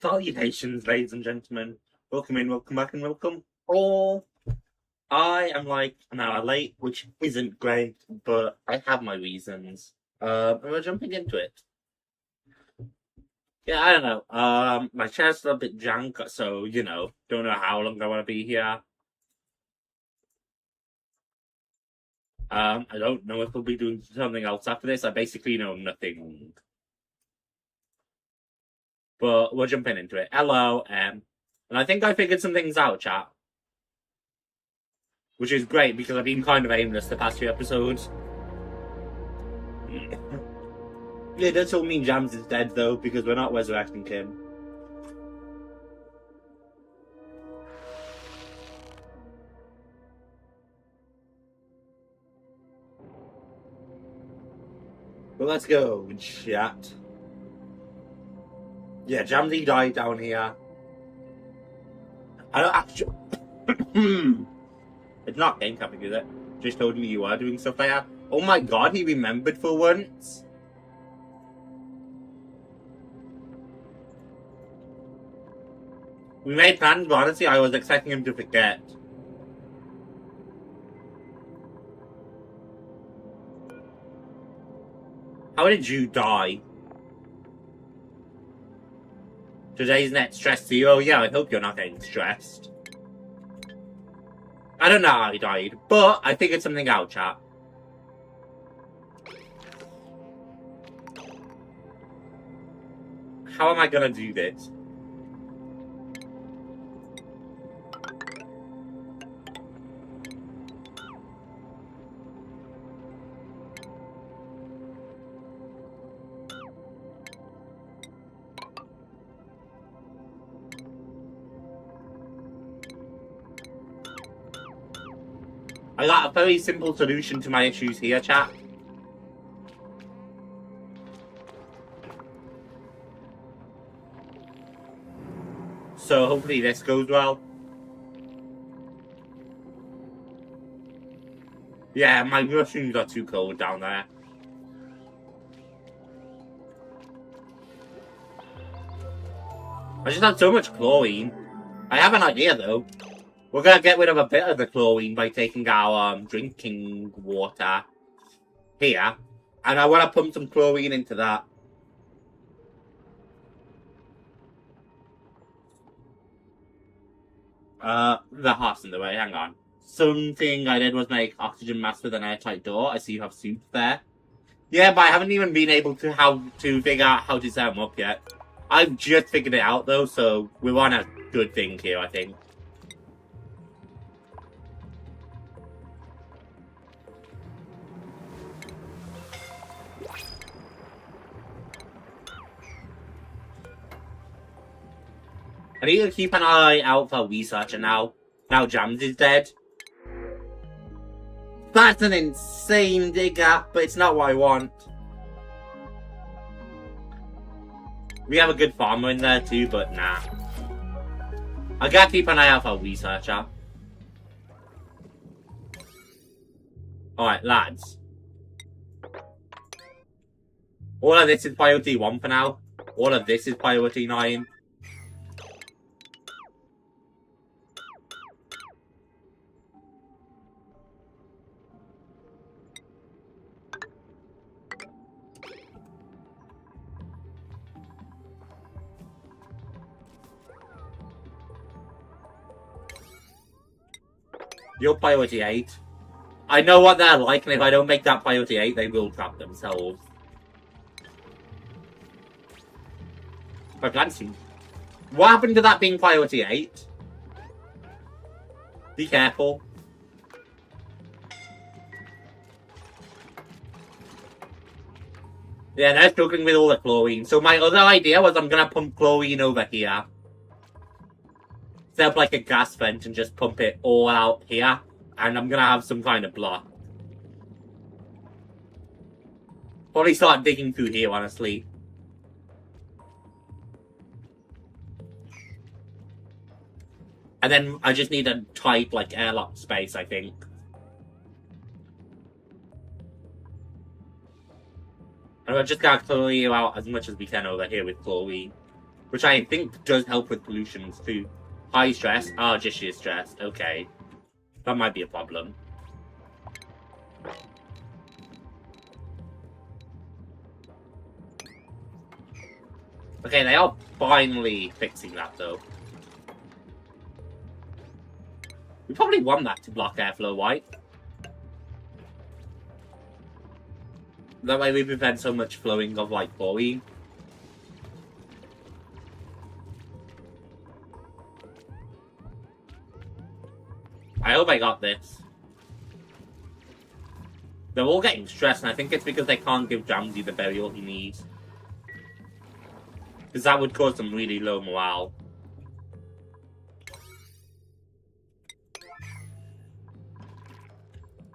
Salutations, ladies and gentlemen. Welcome in, welcome back, and welcome all. I am like an hour late, which isn't great, but I have my reasons. And we're jumping into it. Yeah, I don't know. My chair's a bit jank, so don't know how long I want to be here. I don't know if we'll be doing something else after this. I basically know nothing. But we're jumping into it. Hello, and I think I figured some things out, chat. Which is great, because I've been kind of aimless the past few episodes. It does all mean JAMZY is dead, though, because we're not resurrecting him. But let's go, chat. Yeah, JAMZY died down here. I don't actually... It's not game capping, is it? Just told me you are doing stuff like that. Oh my god, he remembered for once. We made plans, but honestly, I was expecting him to forget. How did you die? Today's net stress to you. Oh yeah, I hope you're not getting stressed. I don't know how he died, but I figured something out, chat. How am I gonna do this? I got a very simple solution to my issues here, chat. So hopefully this goes well. Yeah, my mushrooms are too cold down there. I just had so much chlorine. I have an idea, though. We're gonna get rid of a bit of the chlorine by taking our drinking water here. And I want to pump some chlorine into that. The heart's in the way, hang on. Something I did was make oxygen mask with an airtight door. I see you have soup there. Yeah, but I haven't even been able to figure out how to set them up yet. I've just figured it out, though, so we're on a good thing here, I think. I need to keep an eye out for researcher now. Now JAMZY's dead. That's an insane digger, but it's not what I want. We have a good farmer in there too, but nah. I gotta keep an eye out for researcher. Alright, lads. All of this is priority 1 for now. All of this is priority 9. You're priority 8. I know what they're like, and if I don't make that priority 8, they will trap themselves. My plan seems... What happened to that being priority 8? Be careful. Yeah, they're struggling with all the chlorine. So my other idea was I'm gonna pump chlorine over here. Set up like a gas vent and just pump it all out here. And I'm gonna have some kind of block. Probably start digging through here, honestly. And then I just need a tight, like, airlock space, I think. And we're just gonna clear you out as much as we can over here with chlorine. Which I think does help with pollutions too. High stress? Oh, just sheer stress. Okay. That might be a problem. Okay, they are finally fixing that though. We probably want that to block airflow, right? That way we prevent so much flowing of like chlorine. I hope I got this. They're all getting stressed, and I think it's because they can't give JAMZY the burial he needs. Because that would cause some really low morale.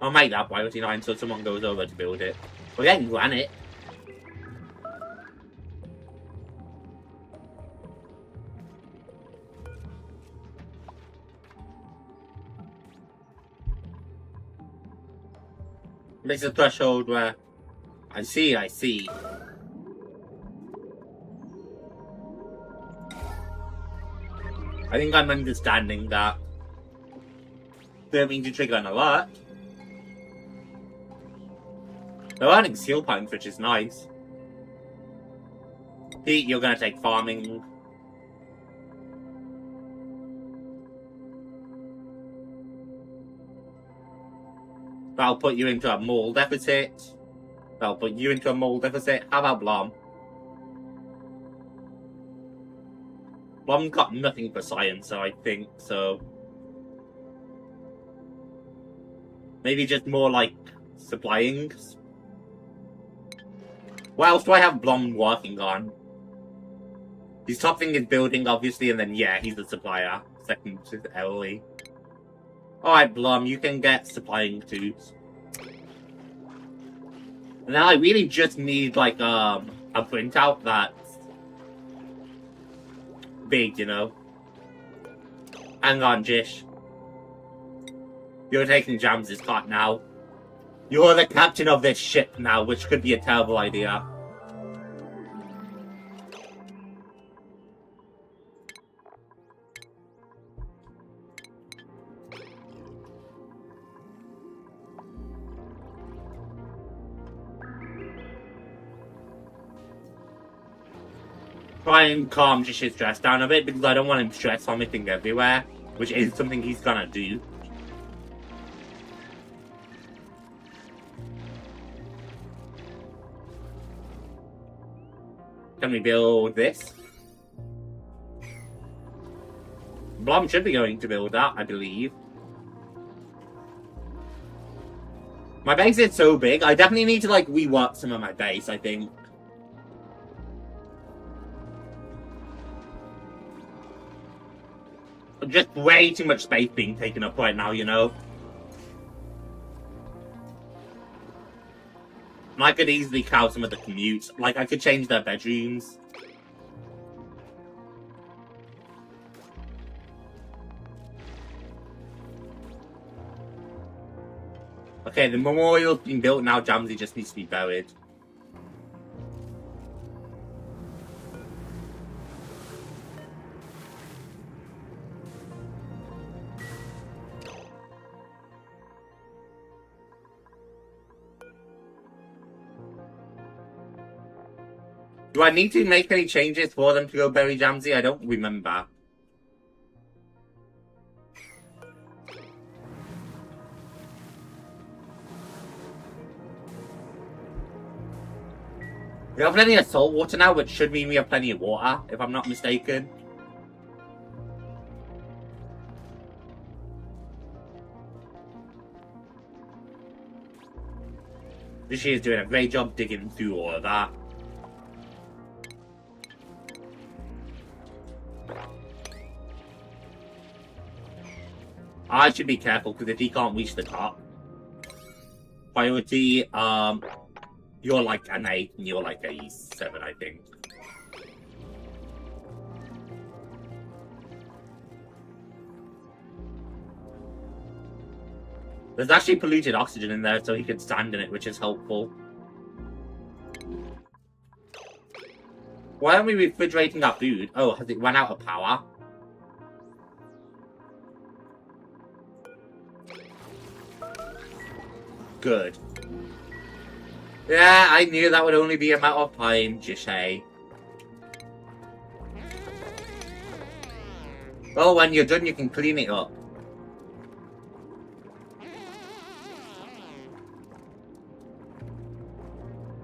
I'll make that priority 9 so someone goes over to build it. We're getting granite. There's a threshold where I see. I think I'm understanding that. Don't mean to trigger an alert. They're earning seal points, which is nice. Pete, you're gonna take farming. That'll put you into a mole deficit. That'll put you into a mole deficit. How about Blom? Blom's got nothing for science, so I think so. Maybe just more like supplying. What else do I have Blom working on? His top thing is building, obviously, and then, yeah, he's the supplier. Second to Ellie. Alright, Blom, you can get supplying too. Now I really just need, like, a printout that's big, you know? Hang on, Jish. You're taking JAMZY's cart now. You're the captain of this ship now, which could be a terrible idea. Try and calm Jish's stress down a bit, because I don't want him stress vomiting everywhere, which is something he's gonna do. Can we build this? Blom should be going to build that, I believe. My base is so big, I definitely need to, like, rework some of my base, I think. Just way too much space being taken up right now, you know? And I could easily cow some of the commutes. Like, I could change their bedrooms. Okay, the memorial's been built now. JAMZY just needs to be buried. Do I need to make any changes for them to go bury JAMZY? I don't remember. We have plenty of salt water now, which should mean we have plenty of water, if I'm not mistaken. She is doing a great job digging through all of that. I should be careful, because if he can't reach the top, priority, you're like an 8 and you're like a 7, I think. There's actually polluted oxygen in there, so he can stand in it, which is helpful. Why aren't we refrigerating our food? Oh, has it run out of power? Good. Yeah, I knew that would only be a matter of time, just say. Well, when you're done, you can clean it up.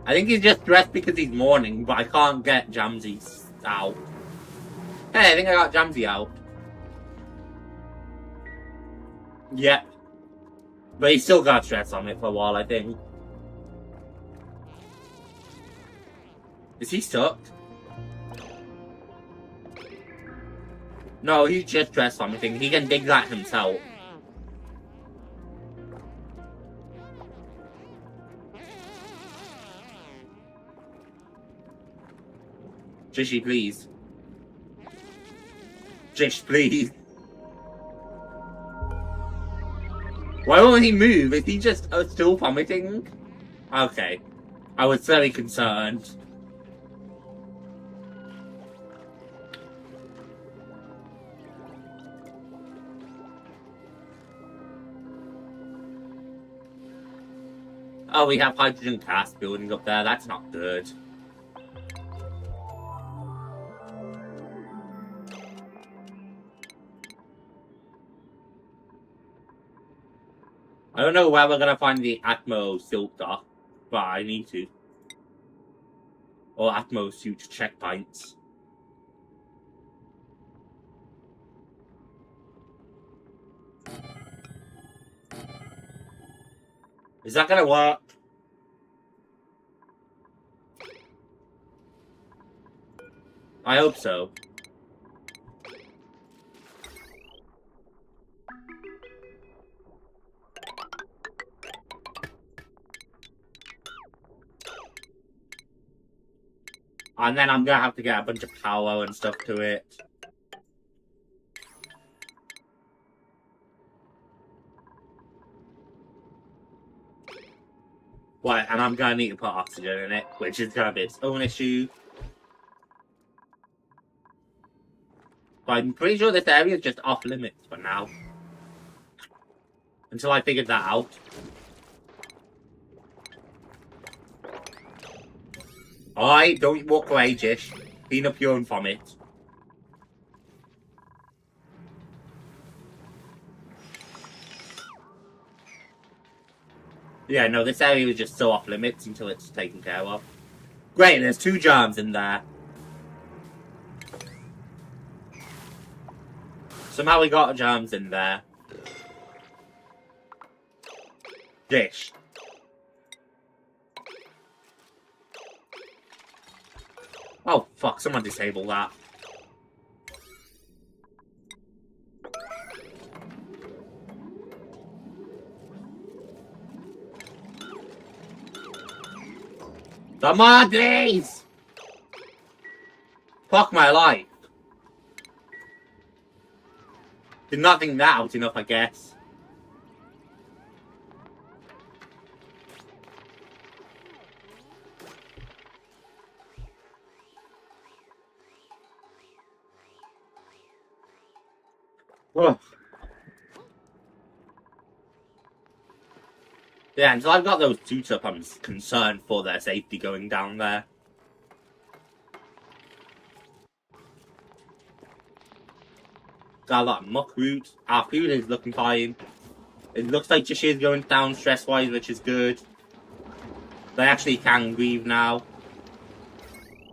I think he's just dressed because he's mourning, but I can't get JAMZY out. Hey, I think I got JAMZY out. Yep. But he's still got stress on it for a while, I think. Is he stuck? No, he's just dressed on something. He can dig that himself. Jishy, please. Jish, please. Why won't he move? Is he just still vomiting? Okay. I was very concerned. Oh, we have hydrogen gas building up there. That's not good. I don't know where we're gonna find the Atmo filter, but I need to. Or Atmo suit checkpoints. Is that gonna work? I hope so. And then I'm gonna have to get a bunch of power and stuff to it. Right, and I'm gonna need to put oxygen in it, which is gonna be its own issue. But I'm pretty sure this area is just off limits for now. Until I figured that out. Alright, don't walk away, Jish. Clean up your own vomit. Yeah, no, this area is just so off limits until it's taken care of. Great, there's 2 germs in there. Somehow we got germs in there. Dish. Oh, fuck, someone disable that. Come on, please! Fuck my life. Did not think that out enough, I guess. Oh. Yeah, until I've got those suits up, I'm concerned for their safety going down there. Got a lot of muck root. Our food is looking fine. It looks like Jish is going down stress-wise, which is good. They actually can breathe now.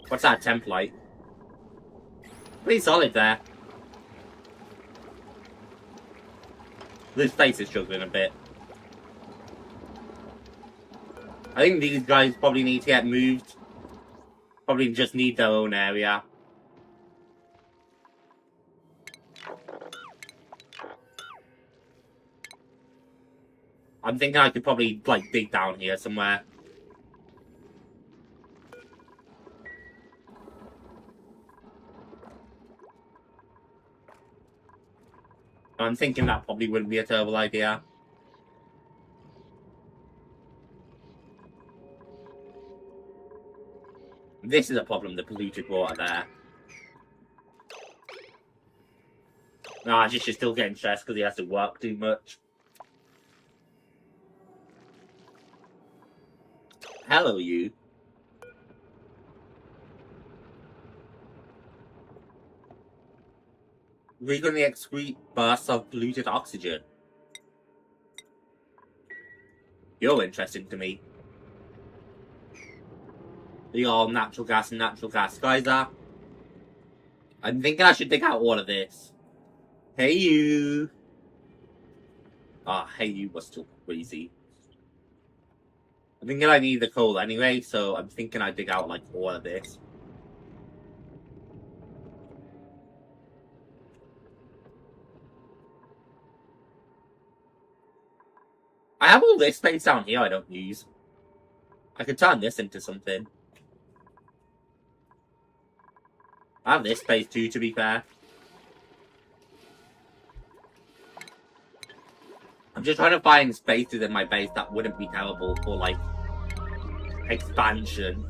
What's that temp like? Pretty solid there. This place is struggling a bit. I think these guys probably need to get moved. Probably just need their own area. I'm thinking I could probably, like, dig down here somewhere. I'm thinking that probably wouldn't be a terrible idea. This is a problem, the polluted water there. No, Jish is still getting stressed because he has to work too much. Hello, you. Frequently excrete bursts of polluted oxygen. You're interesting to me. The all natural gas and natural gas geyser. I'm thinking I should dig out all of this. Hey, you. Ah, hey, you was still crazy. I'm thinking I need the coal anyway, so I'm thinking I dig out, like, all of this. I have all this space down here I don't use. I could turn this into something. I have this space too, to be fair. I'm just trying to find spaces in my base that wouldn't be terrible for, like, expansion.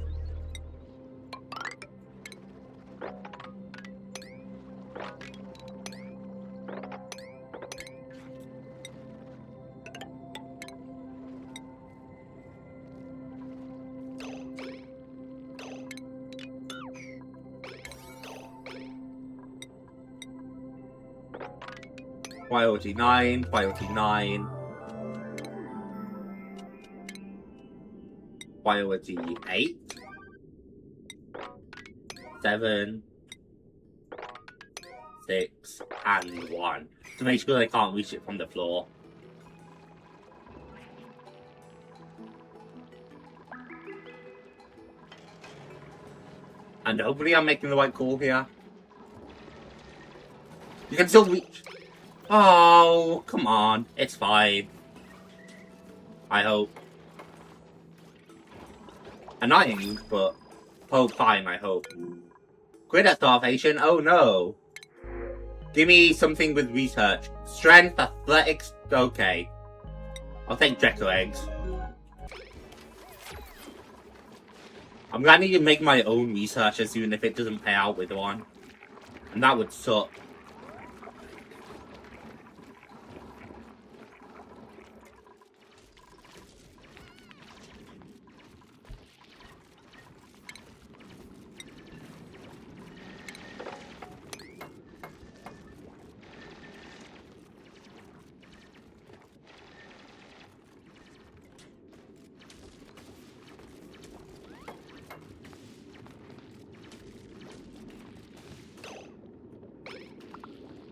Priority 9, priority 9. Priority 8. 7. 6. And 1. To make sure they can't reach it from the floor. And hopefully I'm making the right call here. You can still reach. Oh, come on. It's fine. I hope. Annoying, but fine, I hope. Quit at starvation? Oh no. Give me something with research. Strength, athletics, okay. I'll take Draco eggs. I'm gonna need to make my own researchers even if it doesn't pay out with one. And that would suck.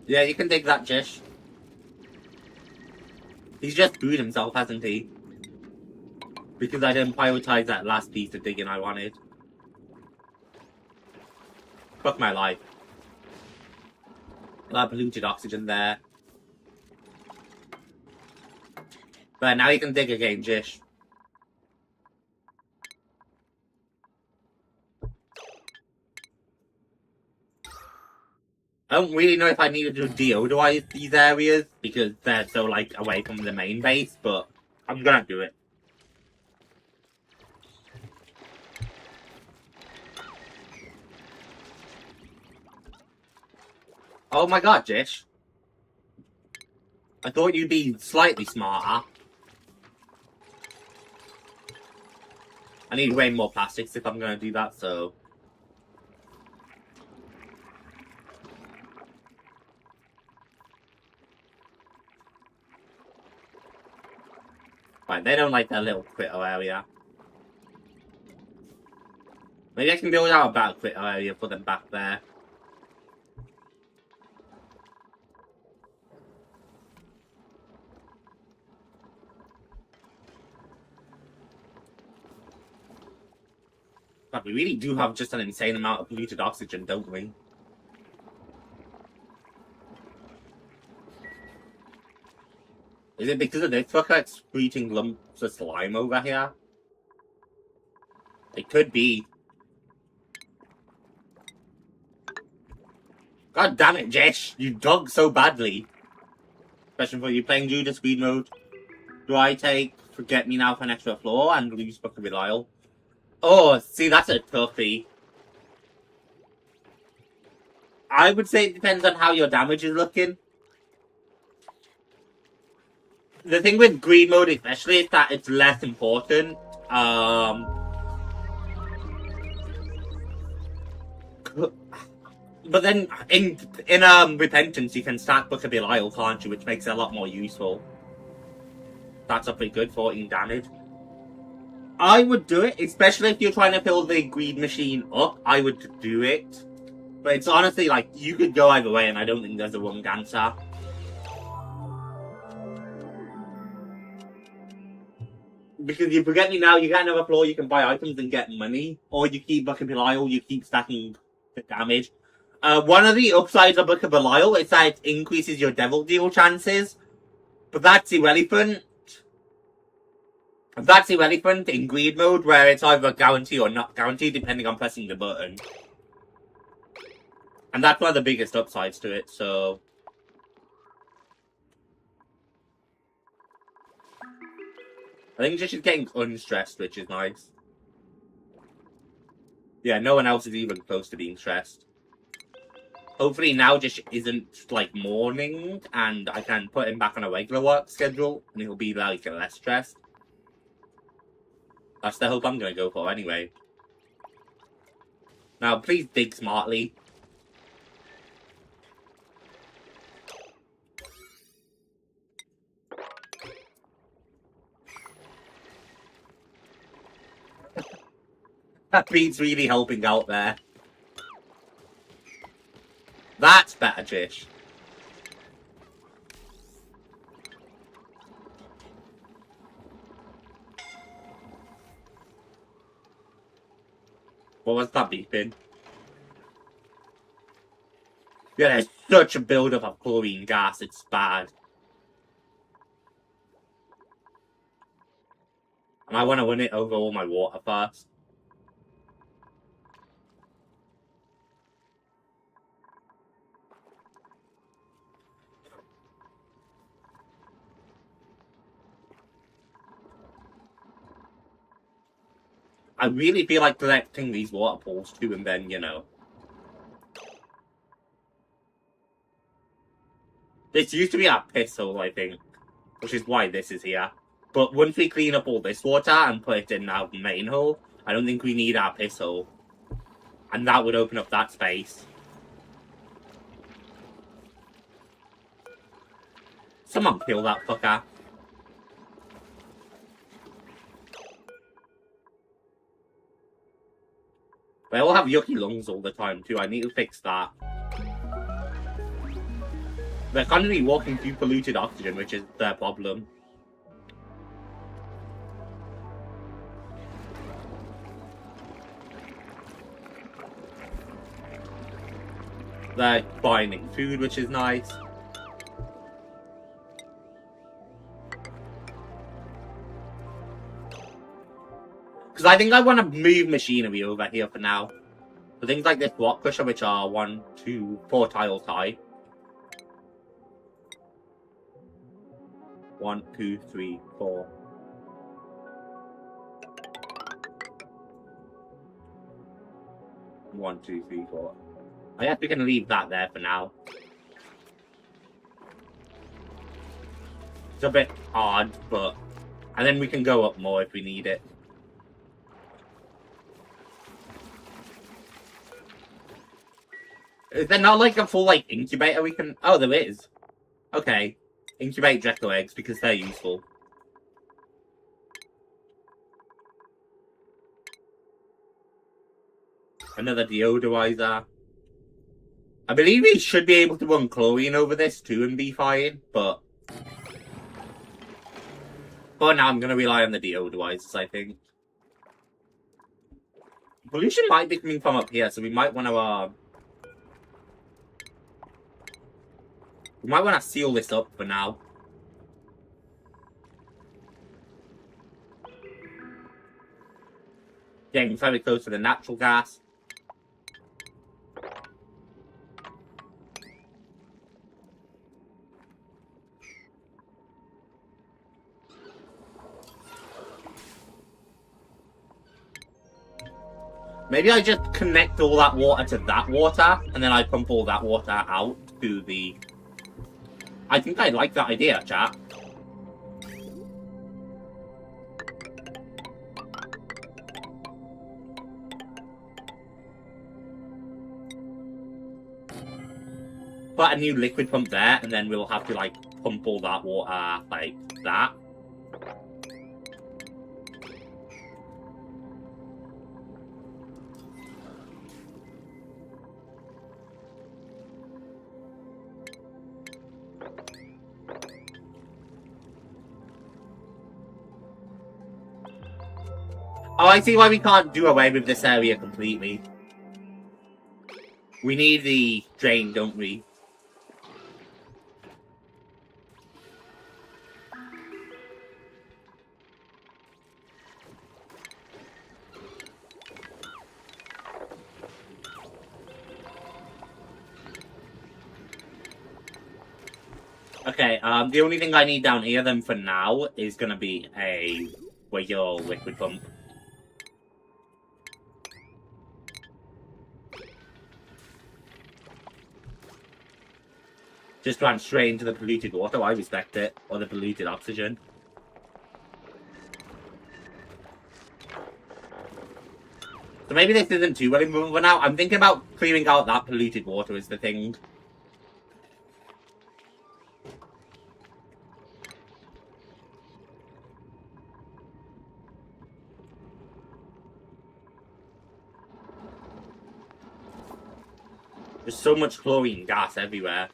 Yeah, you can dig that, Jish. He's just booed himself, hasn't he? Because I didn't prioritize that last piece of digging I wanted. Fuck my life. That polluted oxygen there. But now you can dig again, Jish. I don't really know if I needed to deodorize these areas because they're so, like, away from the main base, but I'm gonna do it. Oh my god, Jish. I thought you'd be slightly smarter. I need way more plastics if I'm gonna do that, so... Right, they don't like their little critter area. Maybe I can build out a better critter area for them back there. But we really do have just an insane amount of polluted oxygen, don't we? Is it because of this fucker excreting lumps of slime over here? It could be. God damn it, Jesh! You dug so badly. Question for you, playing Judas speed mode. Do I take Forget Me Now for an extra floor and lose Book of Belial? Oh, see, that's a toughie. I would say it depends on how your damage is looking. The thing with green mode especially is that it's less important. But then in Repentance you can stack Book of Belial, can't you? Which makes it a lot more useful. That's a pretty good 14 damage. I would do it, especially if you're trying to fill the greed machine up. I would do it. But it's honestly like, you could go either way, and I don't think there's a wrong answer. Because you forget me now, you get another floor, you can buy items and get money. Or you keep Book of Belial, you keep stacking the damage. One of the upsides of Book of Belial is that it increases your Devil Deal chances. But that's irrelevant. That's irrelevant in greed mode, where it's either guaranteed or not guaranteed, depending on pressing the button. And that's one of the biggest upsides to it, so... I think just she's getting unstressed, which is nice. Yeah, no one else is even close to being stressed. Hopefully now just isn't, like, morning, and I can put him back on a regular work schedule, and he'll be, like, less stressed. That's the hope I'm gonna go for anyway. Now, please dig smartly. That beat's really helping out there. That's better, Trish. What was that beeping? Yeah, there's such a buildup of chlorine gas, it's bad. And I want to win it over all my water first. I really feel like collecting these water pools too, and then, you know. This used to be our piss hole, I think. Which is why this is here. But once we clean up all this water and put it in our main hole, I don't think we need our piss hole. And that would open up that space. Someone kill that fucker. They all have yucky lungs all the time too. I need to fix that. They're constantly walking through polluted oxygen, which is their problem. They're finding food, which is nice. Because I think I want to move machinery over here for now. So things like this block crusher, which are 1, 2, 4 tiles high. 1, 2, 3, 4. One, two, three, four. I guess we can leave that there for now. It's a bit odd, but... And then we can go up more if we need it. Is there not like a full like incubator we can... Oh, there is. Okay. Incubate Gecko eggs because they're useful. Another deodorizer. I believe we should be able to run chlorine over this too and be fine, but... For now, I'm going to rely on the deodorizers, I think. Pollution might be coming from up here, so we might want to, we might want to seal this up for now. Getting very close to the natural gas. Maybe I just connect all that water to that water, and then I pump all that water out to the... I think I like that idea, chat. Put a new liquid pump there, and then we'll have to, like, pump all that water like that. Oh, I see why we can't do away with this area completely. We need the drain, don't we? Okay, the only thing I need down here then for now is gonna be a regular liquid pump. Just run straight into the polluted water, I respect it. Or the polluted oxygen. So maybe this isn't too well moving out. I'm thinking about clearing out that polluted water is the thing. There's so much chlorine gas everywhere.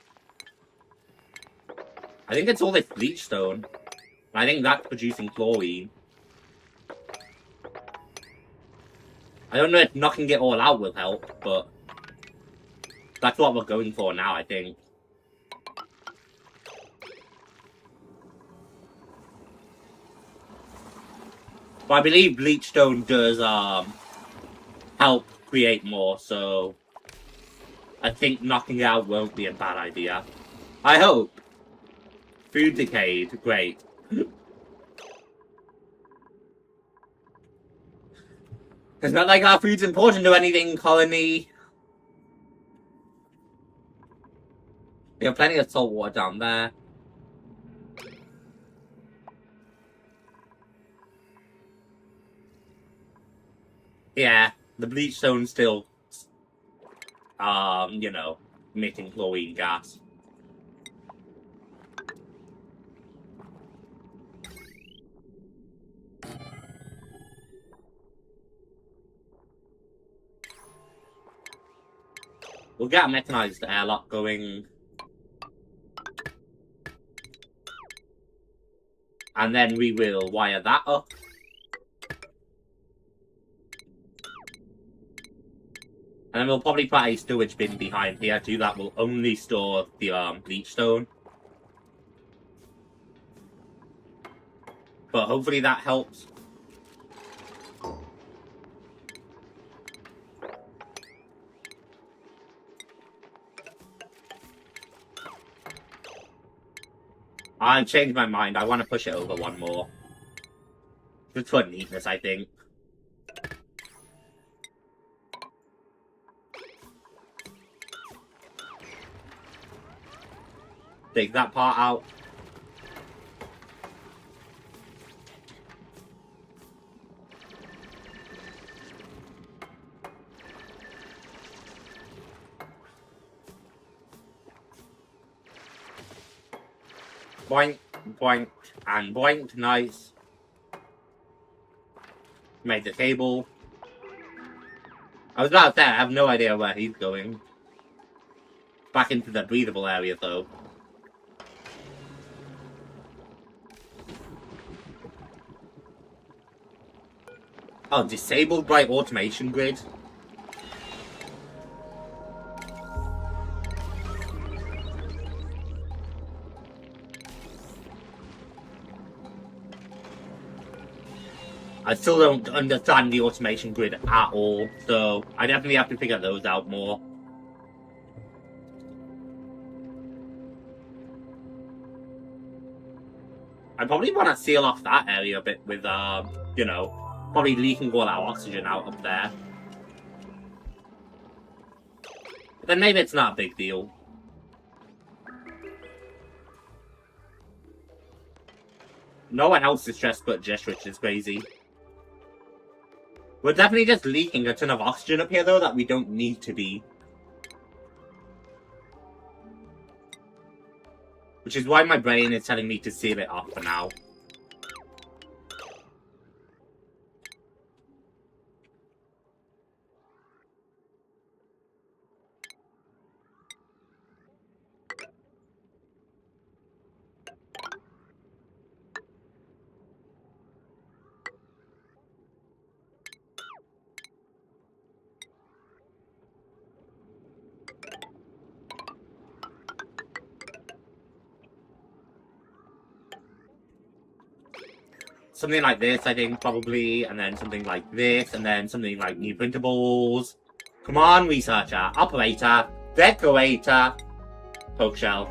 I think it's all this bleach stone. I think that's producing chlorine. I don't know if knocking it all out will help, but that's what we're going for now, I think. But I believe bleach stone does help create more, so I think knocking it out won't be a bad idea. I hope. Food decayed. Great. It's not like our food's important to anything, colony. We have plenty of salt water down there. Yeah, the bleach stone's still, you know, emitting chlorine gas. We'll get a mechanized airlock going. And then we will wire that up. And then we'll probably put a storage bin behind here too that will only store the bleach stone. But hopefully that helps. I changed my mind. I want to push it over one more. Just for neatness, I think. Take that part out. Boink, boink, and boink. Nice. Made the table. I was about to say, I have no idea where he's going. Back into the breathable area, though. Oh, disabled by automation grid. I still don't understand the automation grid at all, so I definitely have to figure those out more. I probably want to seal off that area a bit with, you know, probably leaking all our oxygen out up there. then maybe it's not a big deal. No one else is stressed but Jish, which is crazy. We're definitely just leaking a ton of oxygen up here, though, that we don't need to be. Which is why my brain is telling me to save it off for now. Something like this, I think, probably, and then something like this, and then something like new printables. Come on, researcher, operator, decorator, poke shell.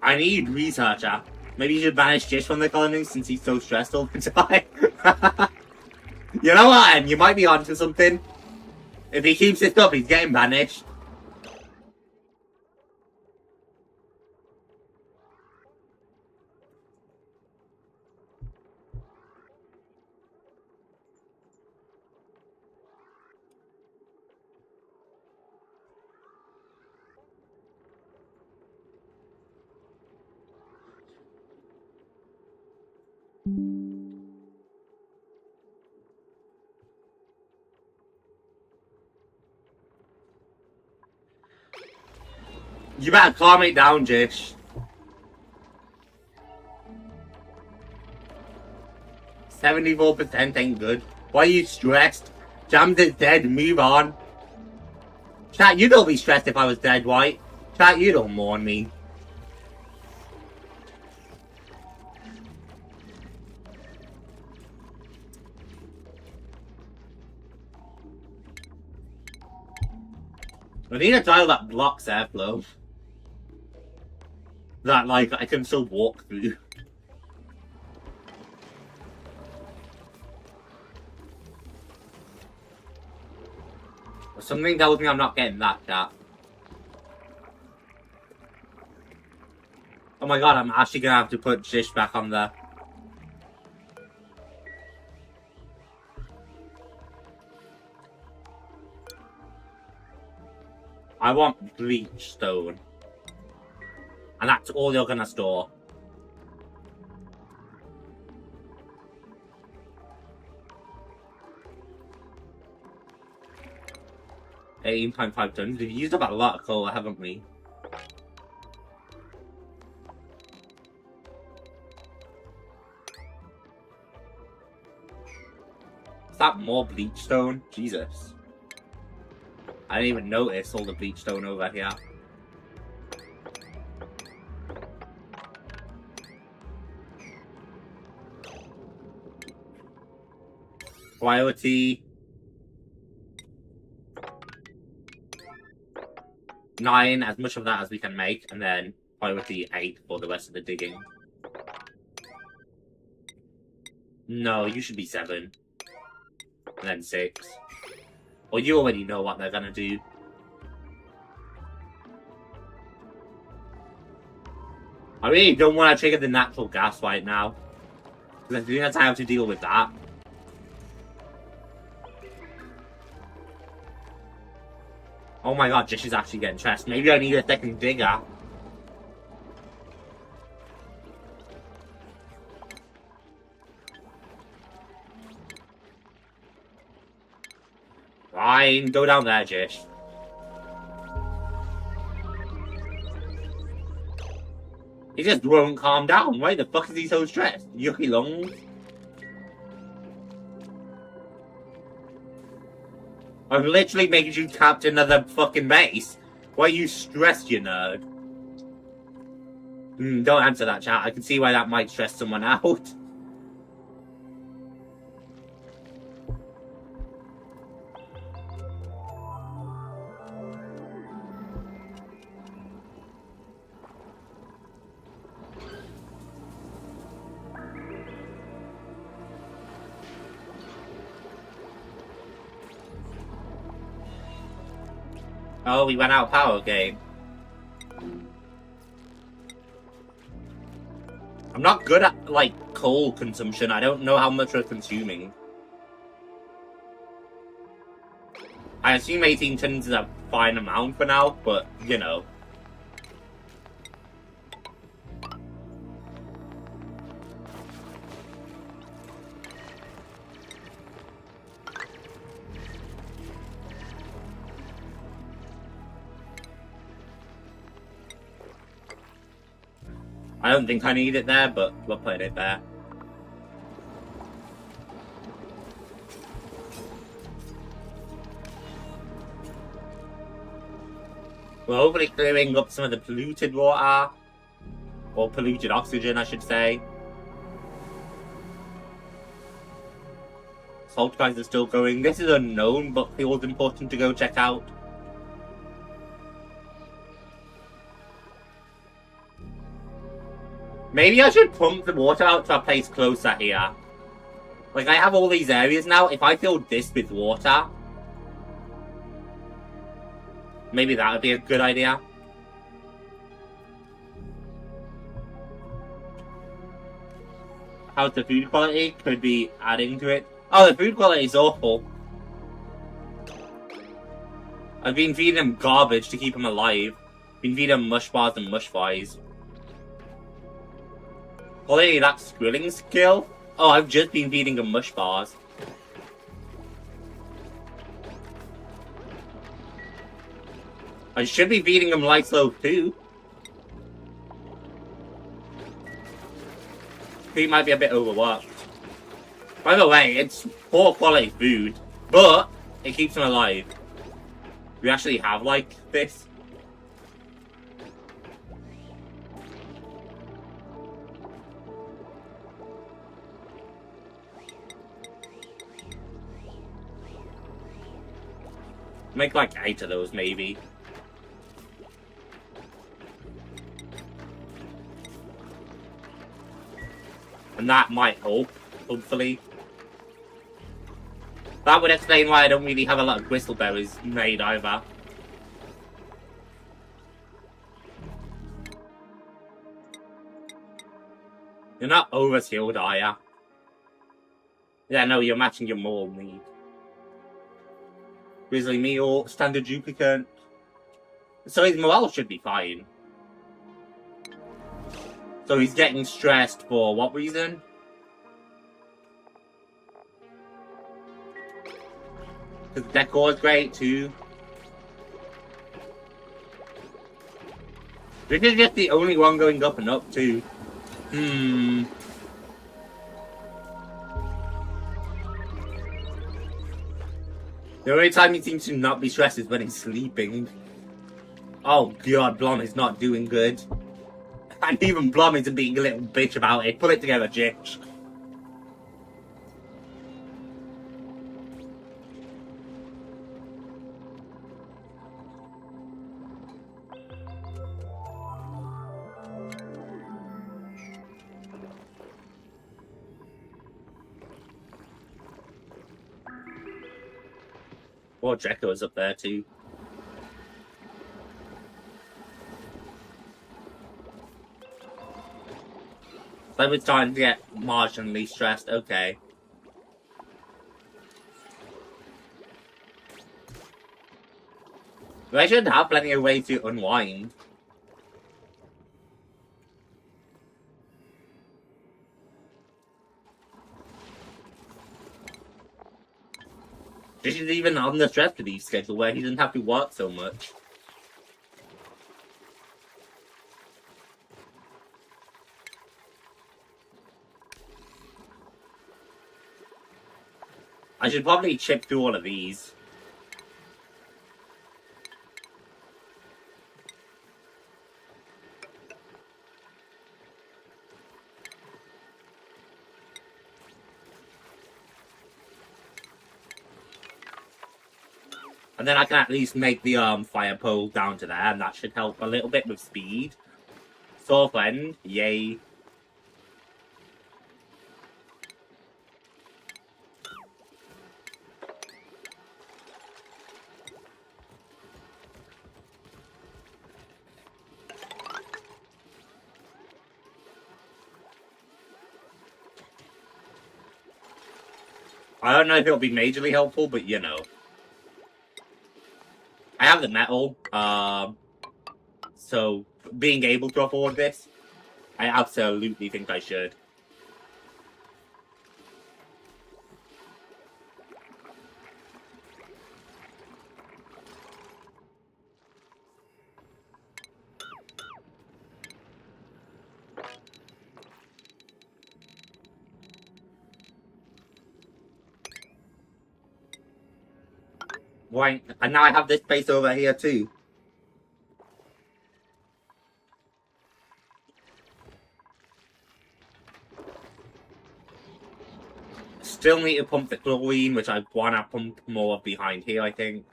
I need researcher. Maybe you should banish Jish from the colony since he's so stressed all the time. You know what, and you might be onto something. If he keeps this up, he's getting banished. You better calm it down, Jish. 74% ain't good. Why are you stressed? JAMZY's dead, move on. Chat, you don't be stressed if I was dead, White. Chat, you don't mourn me. I need a tile that blocks airflow. That, like, I can still walk through. Something tells me I'm not getting that, chat. Oh my god, I'm actually gonna have to put Jish back on there. I want bleach stone. And that's all you're gonna store. $18.5 tons. We've used up a lot of coal, haven't we? Is that more bleach stone? Jesus. I didn't even notice all the bleach stone over here. Priority 9, as much of that as we can make, and then priority 8 for the rest of the digging. No, you should be 7. And then 6. Or you already know what they're gonna do. I really don't want to trigger the natural gas right now. Because I think that's how I have to deal with that. Oh my god, Jish is actually getting stressed. Maybe I need a second digger. Fine, go down there, Jish. He just won't calm down. Why the fuck is he so stressed? Yucky lungs. I'm literally making you captain another fucking base. Why are you stressed, you nerd? Don't answer that, chat. I can see why that might stress someone out. Oh, we went out of power again. I'm not good at, like, coal consumption. I don't know how much we're consuming. I assume 18 tons is a fine amount for now, but, you know. I don't think I need it there, but we'll put it there. We're hopefully clearing up some of the polluted water. Or polluted oxygen, I should say. Salt guys are still going. This is unknown, but feels important to go check out. Maybe I should pump the water out to a place closer here. Like, I have all these areas now. If I fill this with water, maybe that would be a good idea. How's the food quality? Could be adding to it. Oh, the food quality is awful. I've been feeding them garbage to keep them alive. Been feeding them mush bars and mush flies. Quality that grilling skill? Oh, I've just been feeding them mush bars. I should be feeding them light slow too. He might be a bit overworked. By the way, it's poor quality food, but it keeps them alive. We actually have, like, this. Make, like, 8 of those, maybe. And that might help, hopefully. That would explain why I don't really have a lot of bristleberries made either. You're not overskilled, are ya? Yeah, no, you're matching your moral need. Grizzly meal, standard duplicant. So his morale should be fine. So he's getting stressed for what reason? Because decor is great too. This is just the only one going up and up too. The only time he seems to not be stressed is when he's sleeping. Oh god, Blom is not doing good. And even Blom isn't being a little bitch about it. Pull it together, Jitch. Well, Draco is up there too. So we're starting to get marginally stressed, okay. But I should have plenty of ways to unwind. This is even on the stress relief schedule where he doesn't have to work so much. I should probably chip through all of these. And then I can at least make the fire pole down to there, and that should help a little bit with speed. Soft end, yay. I don't know if it'll be majorly helpful, but you know. I have the metal, so being able to afford this, I absolutely think I should. Right, and now I have this space over here too. Still need to pump the chlorine, which I want to pump more behind here, I think.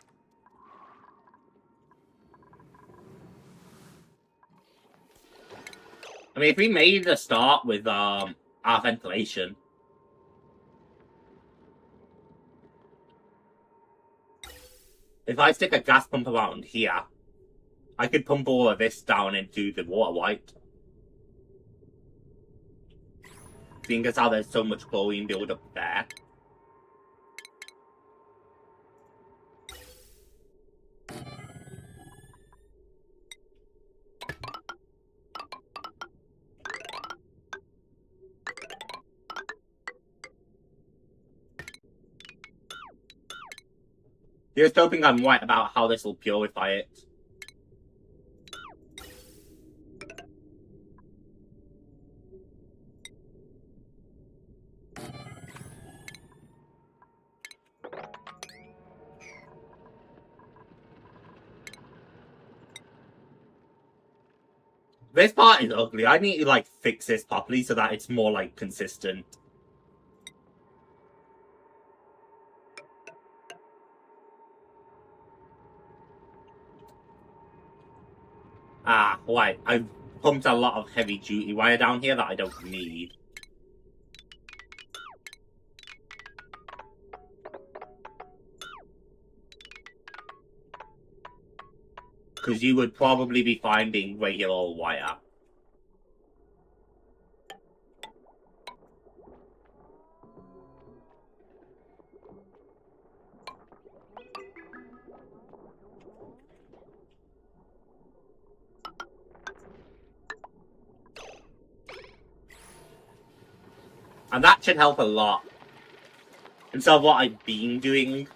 I mean, if we made a start with our ventilation. If I stick a gas pump around here, I could pump all of this down into the water white. Seeing as how there's so much chlorine build up there. Just hoping I'm right about how this will purify it. This part is ugly. I need to like fix this properly so that it's more like consistent. Ah, right. I've pumped a lot of heavy duty wire down here that I don't need. Because you would probably be finding regular wire. And that should help a lot. Instead of what I've been doing.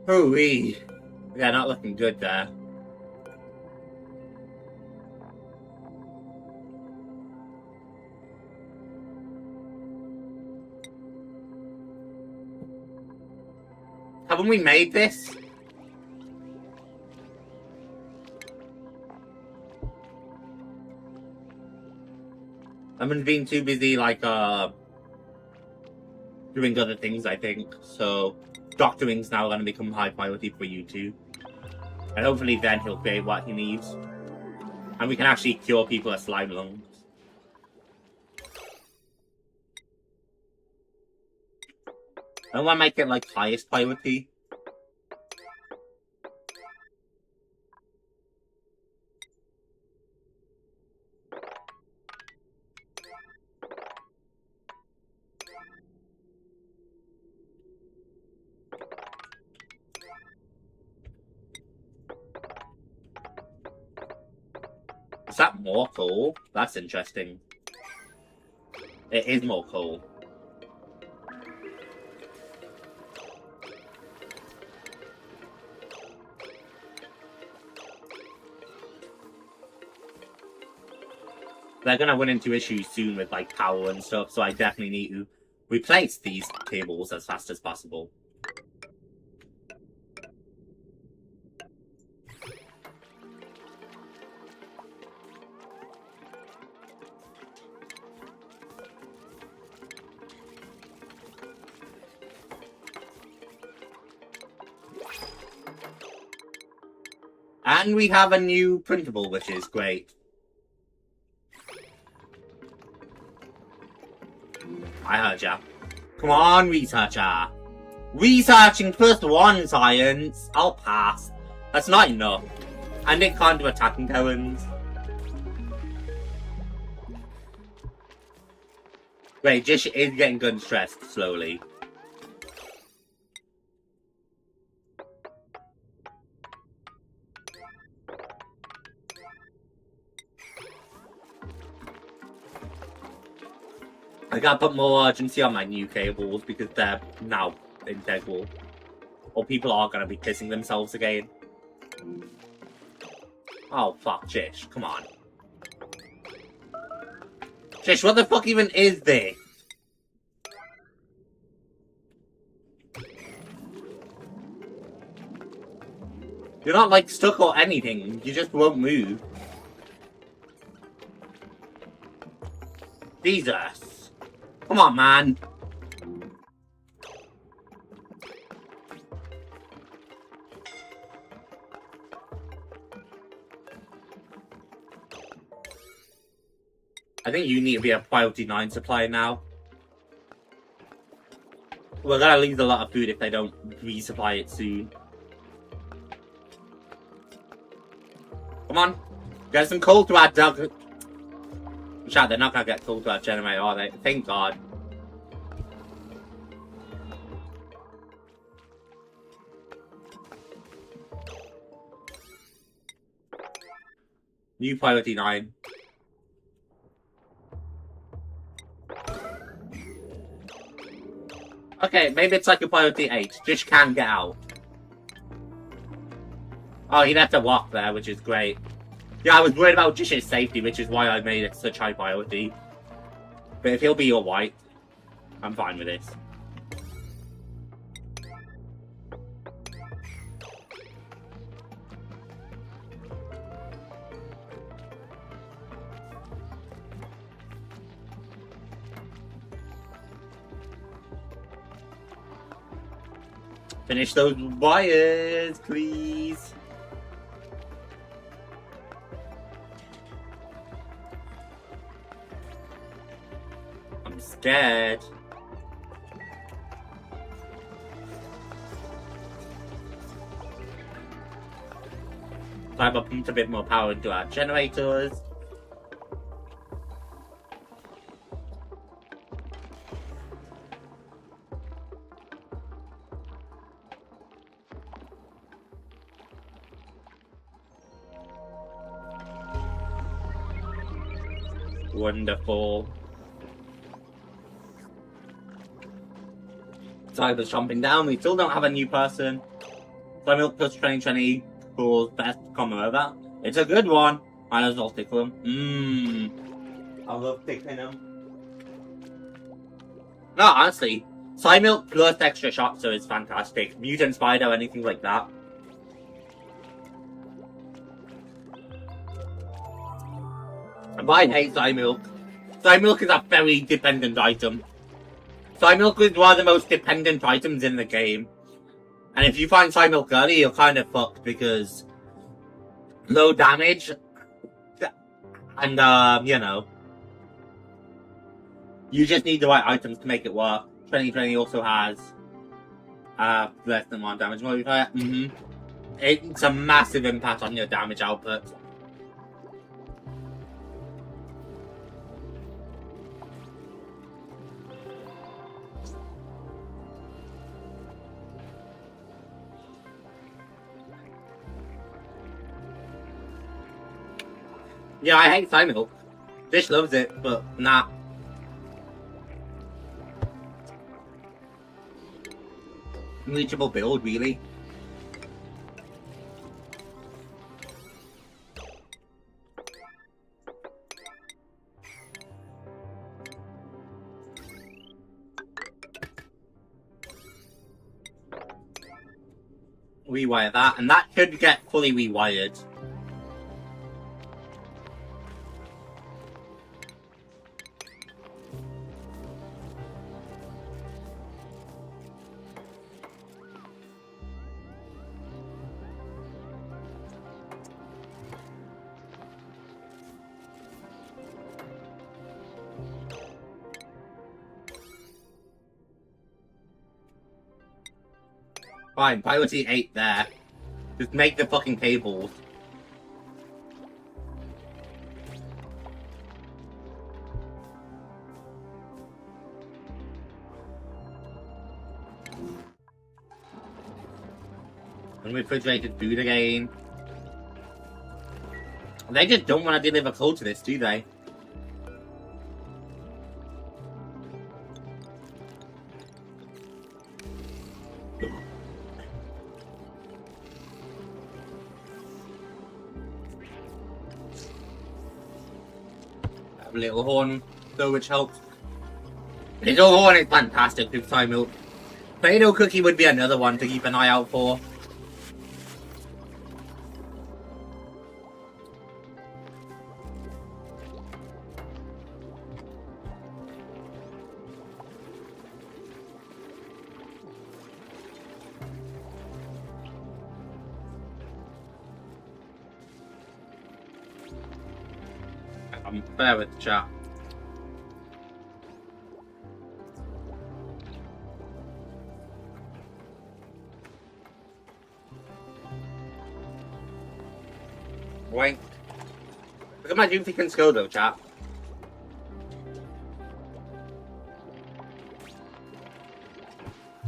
Hooey. Yeah, not looking good there. Haven't we made this? I've been too busy, like, doing other things, I think. So, doctoring's now going to become high priority for you too. And hopefully then he'll create what he needs. And we can actually cure people of slime lungs. I want to make it, like, highest priority. Is that more coal? That's interesting. It is more coal. They're gonna run into issues soon with like power and stuff, so I definitely need to replace these cables as fast as possible. And we have a new printable, which is great. I heard ya. Come on, researcher. Researching +1 science. I'll pass. That's not enough. And it can't do attacking talents. Wait, Jish is getting gun stressed slowly. I gotta put more urgency on my new cables because they're now integral. Or people are gonna be pissing themselves again. Oh fuck, Jish, come on. Jish, what the fuck even is this? You're not like stuck or anything, you just won't move. Jesus. Come on, man. I think you need to be a priority 9 supplier now. We're gonna lose a lot of food if they don't resupply it soon. Come on. Get some coal to our dog. Chat, they're not gonna get coal to our generator, are they? Thank God. New priority 9. Okay, maybe it's like a priority 8. Just can't get out. Oh, he'd have to walk there, which is great. Yeah, I was worried about Jish's safety, which is why I made it such high priority. But if he'll be alright, I'm fine with this. Finish those wires, please. I'm scared. I've pumped a bit more power into our generators. Wonderful. Cyber's jumping down. We still don't have a new person. Cyber plus 2020 for best combo over. It's a good one. Might as well tickle him. I love tickling him. No, honestly, Psymilk plus extra shots is fantastic. Mutant Spider, anything like that. But I hate Psymilk. Psymilk is a very dependent item. Psymilk is one of the most dependent items in the game. And if you find Psymilk early, you're kind of fucked because low damage and, you know, you just need the right items to make it work. 2020 also has less than 1 damage modifier. It's a massive impact on your damage output. Yeah, I hate Psymilk. Dish loves it, but nah. Reachable build, really. Rewire that, and that should get fully rewired. Fine, priority 8 there. Just make the fucking cables. Unrefrigerated food again. They just don't want to deliver coal to this, do they? A little horn, though, which helps. Little horn is fantastic with soy milk. Play-Doh cookie would be another one to keep an eye out for. I'm fair with the chat. Wait. Look at my duplicants go though, chat.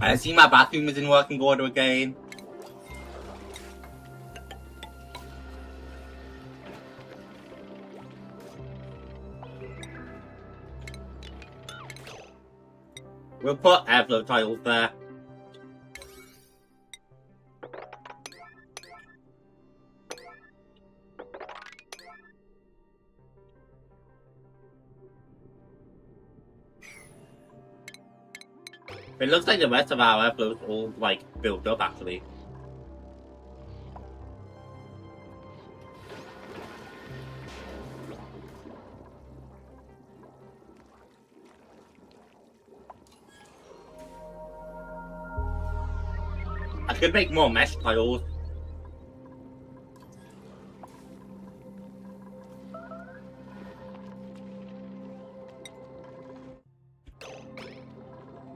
I see my bathroom is in working order again. We'll put airflow tiles there. It looks like the rest of our airflow is all like built up actually. I could make more mesh tiles.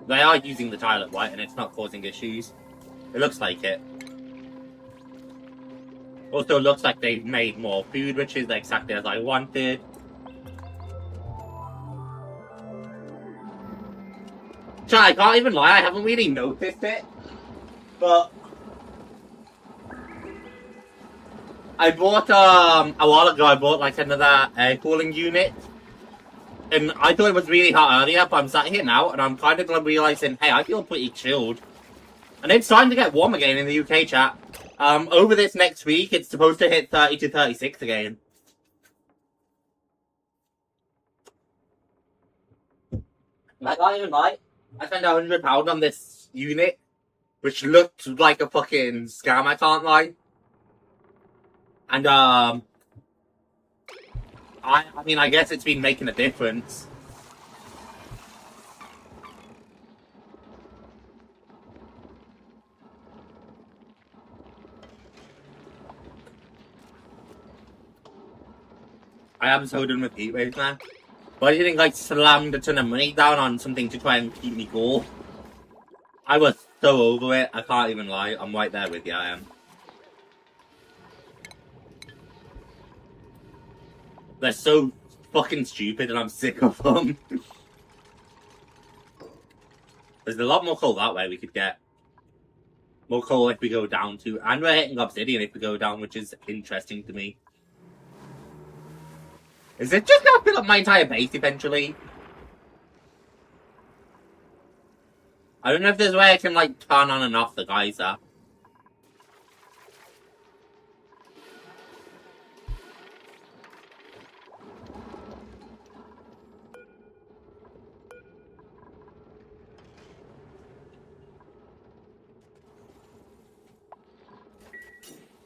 They are using the tile at white and it's not causing issues. It looks like it. Also looks like they've made more food, which is exactly as I wanted. So I can't even lie, I haven't really noticed it. But I bought a while ago I bought like another air cooling unit. And I thought it was really hot earlier, but I'm sat here now and I'm kind of realizing, hey, I feel pretty chilled. And it's starting to get warm again in the UK chat. Over this next week, it's supposed to hit 30 to 36 again. I can't even lie. I spent £100 on this unit, which looked like a fucking scam, I can't lie. And, I mean, I guess it's been making a difference. I am so done with heat waves, man. Why do you think I slammed a ton of money down on something to try and keep me cool? I was so over it, I can't even lie. I'm right there with you, I am. They're so fucking stupid and I'm sick of them. There's a lot more coal that way we could get. More coal if we go down to... And we're hitting obsidian if we go down, which is interesting to me. Is it just gonna fill up my entire base eventually? I don't know if there's a way I can, like, turn on and off the geyser.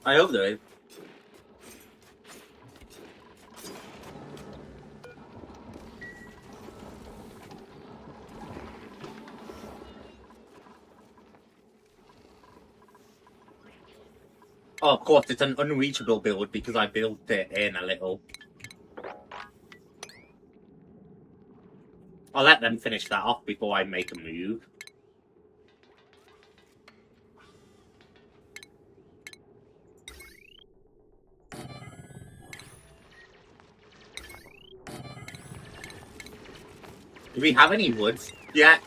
I hope there is. Oh, of course, it's an unreachable build because I built it in a little. I'll let them finish that off before I make a move. Do we have any woods yet?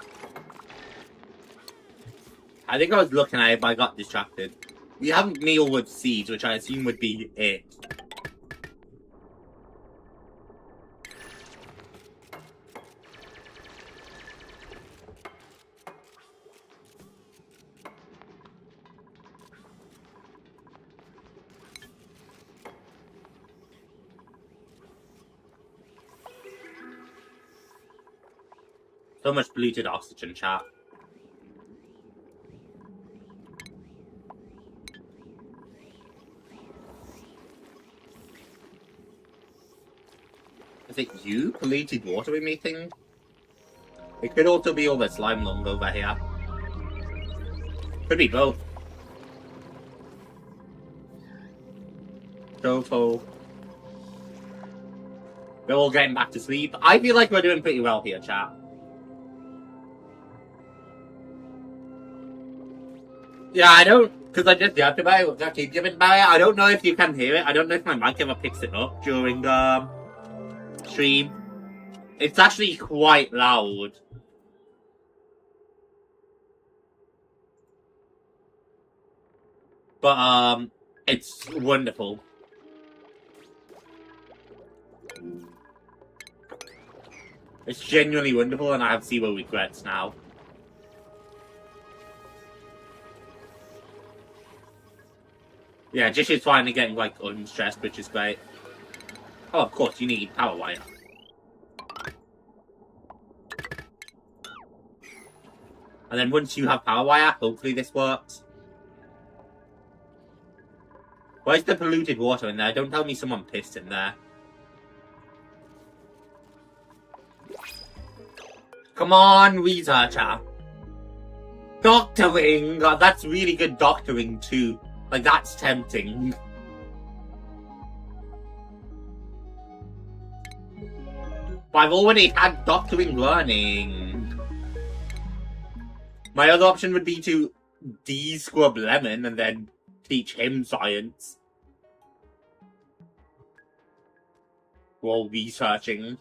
I think I was looking at it, but I got distracted. We have mealwood seeds, which I assume would be it. So much polluted oxygen, chat. Is it you polluted water emitting? It could also be all the slime lung over here. Could be both. Dofo. We're all getting back to sleep. I feel like we're doing pretty well here, chat. Yeah, I don't, because I just yapped about it, I keep giving about it. I don't know if you can hear it. I don't know if my mic ever picks it up during stream. It's actually quite loud. But it's wonderful. It's genuinely wonderful, and I have zero regrets now. Yeah, Jish is finally getting, like, unstressed, which is great. Oh, of course, you need power wire. And then once you have power wire, hopefully this works. Where's the polluted water in there? Don't tell me someone pissed in there. Come on, researcher. Doctoring! God, that's really good doctoring, too. Like, that's tempting. But I've already had doctoring learning. My other option would be to de-scrub Lemon and then teach him science. While researching.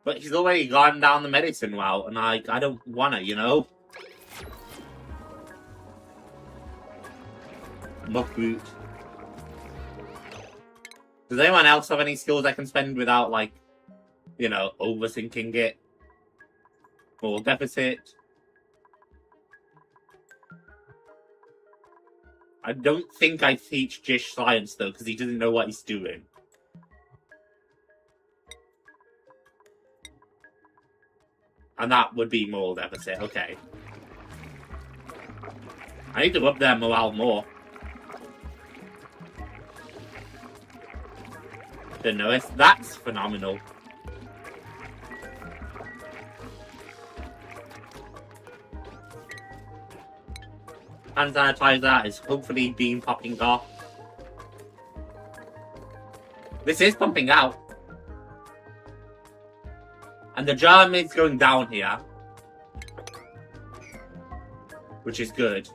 But he's already gone down the medicine route, and I don't wanna, you know? Muckroot. Does anyone else have any skills I can spend without, like, you know, overthinking it? Or deficit? I don't think I teach Jish science, though, because he doesn't know what he's doing. And that would be moral deficit, okay. I need to up their morale more. Didn't know it. That's phenomenal. Hand sanitizer is hopefully being popping off. This is pumping out. And the germ is going down here. Which is good.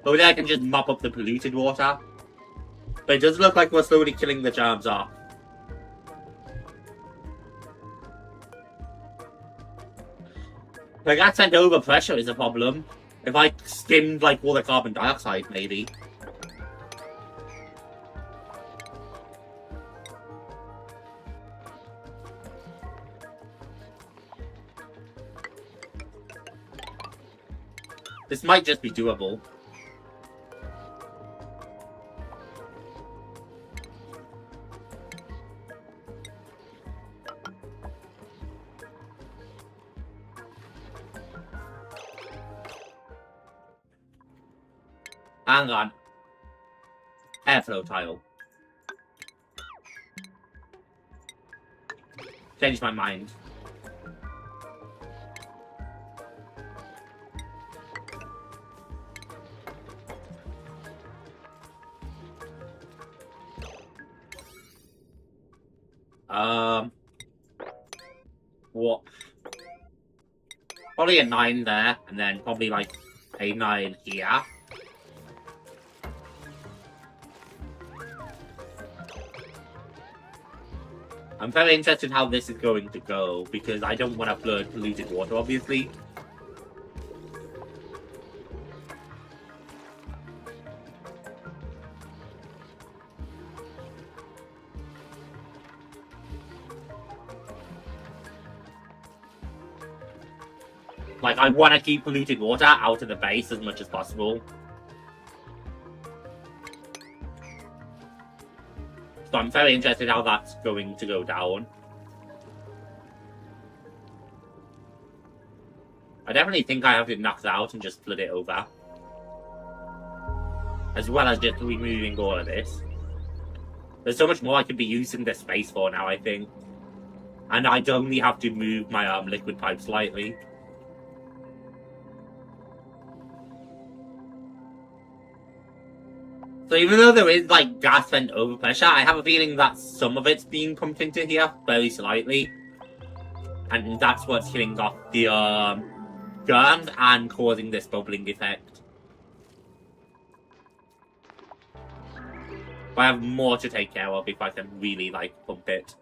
Hopefully I can just mop up the polluted water. But it does look like we're slowly killing the germs off. Like, that sent over pressure is a problem. If I skimmed, like, all the carbon dioxide, maybe. This might just be doable. Hang on. Airflow tile. Changed my mind. What? Probably a 9 there, and then probably like a 9 here. I'm very interested how this is going to go, because I don't want to flood polluted water, obviously. Like, I want to keep polluted water out of the base as much as possible. So I'm very interested how that's going to go down. I definitely think I have it knocked out and just flood it over. As well as just removing all of this. There's so much more I could be using this space for now, I think. And I'd only have to move my liquid pipe slightly. So even though there is, like, gas vent overpressure, I have a feeling that some of it's being pumped into here, very slightly. And that's what's killing off the, germs and causing this bubbling effect. But I have more to take care of if I can really, like, pump it.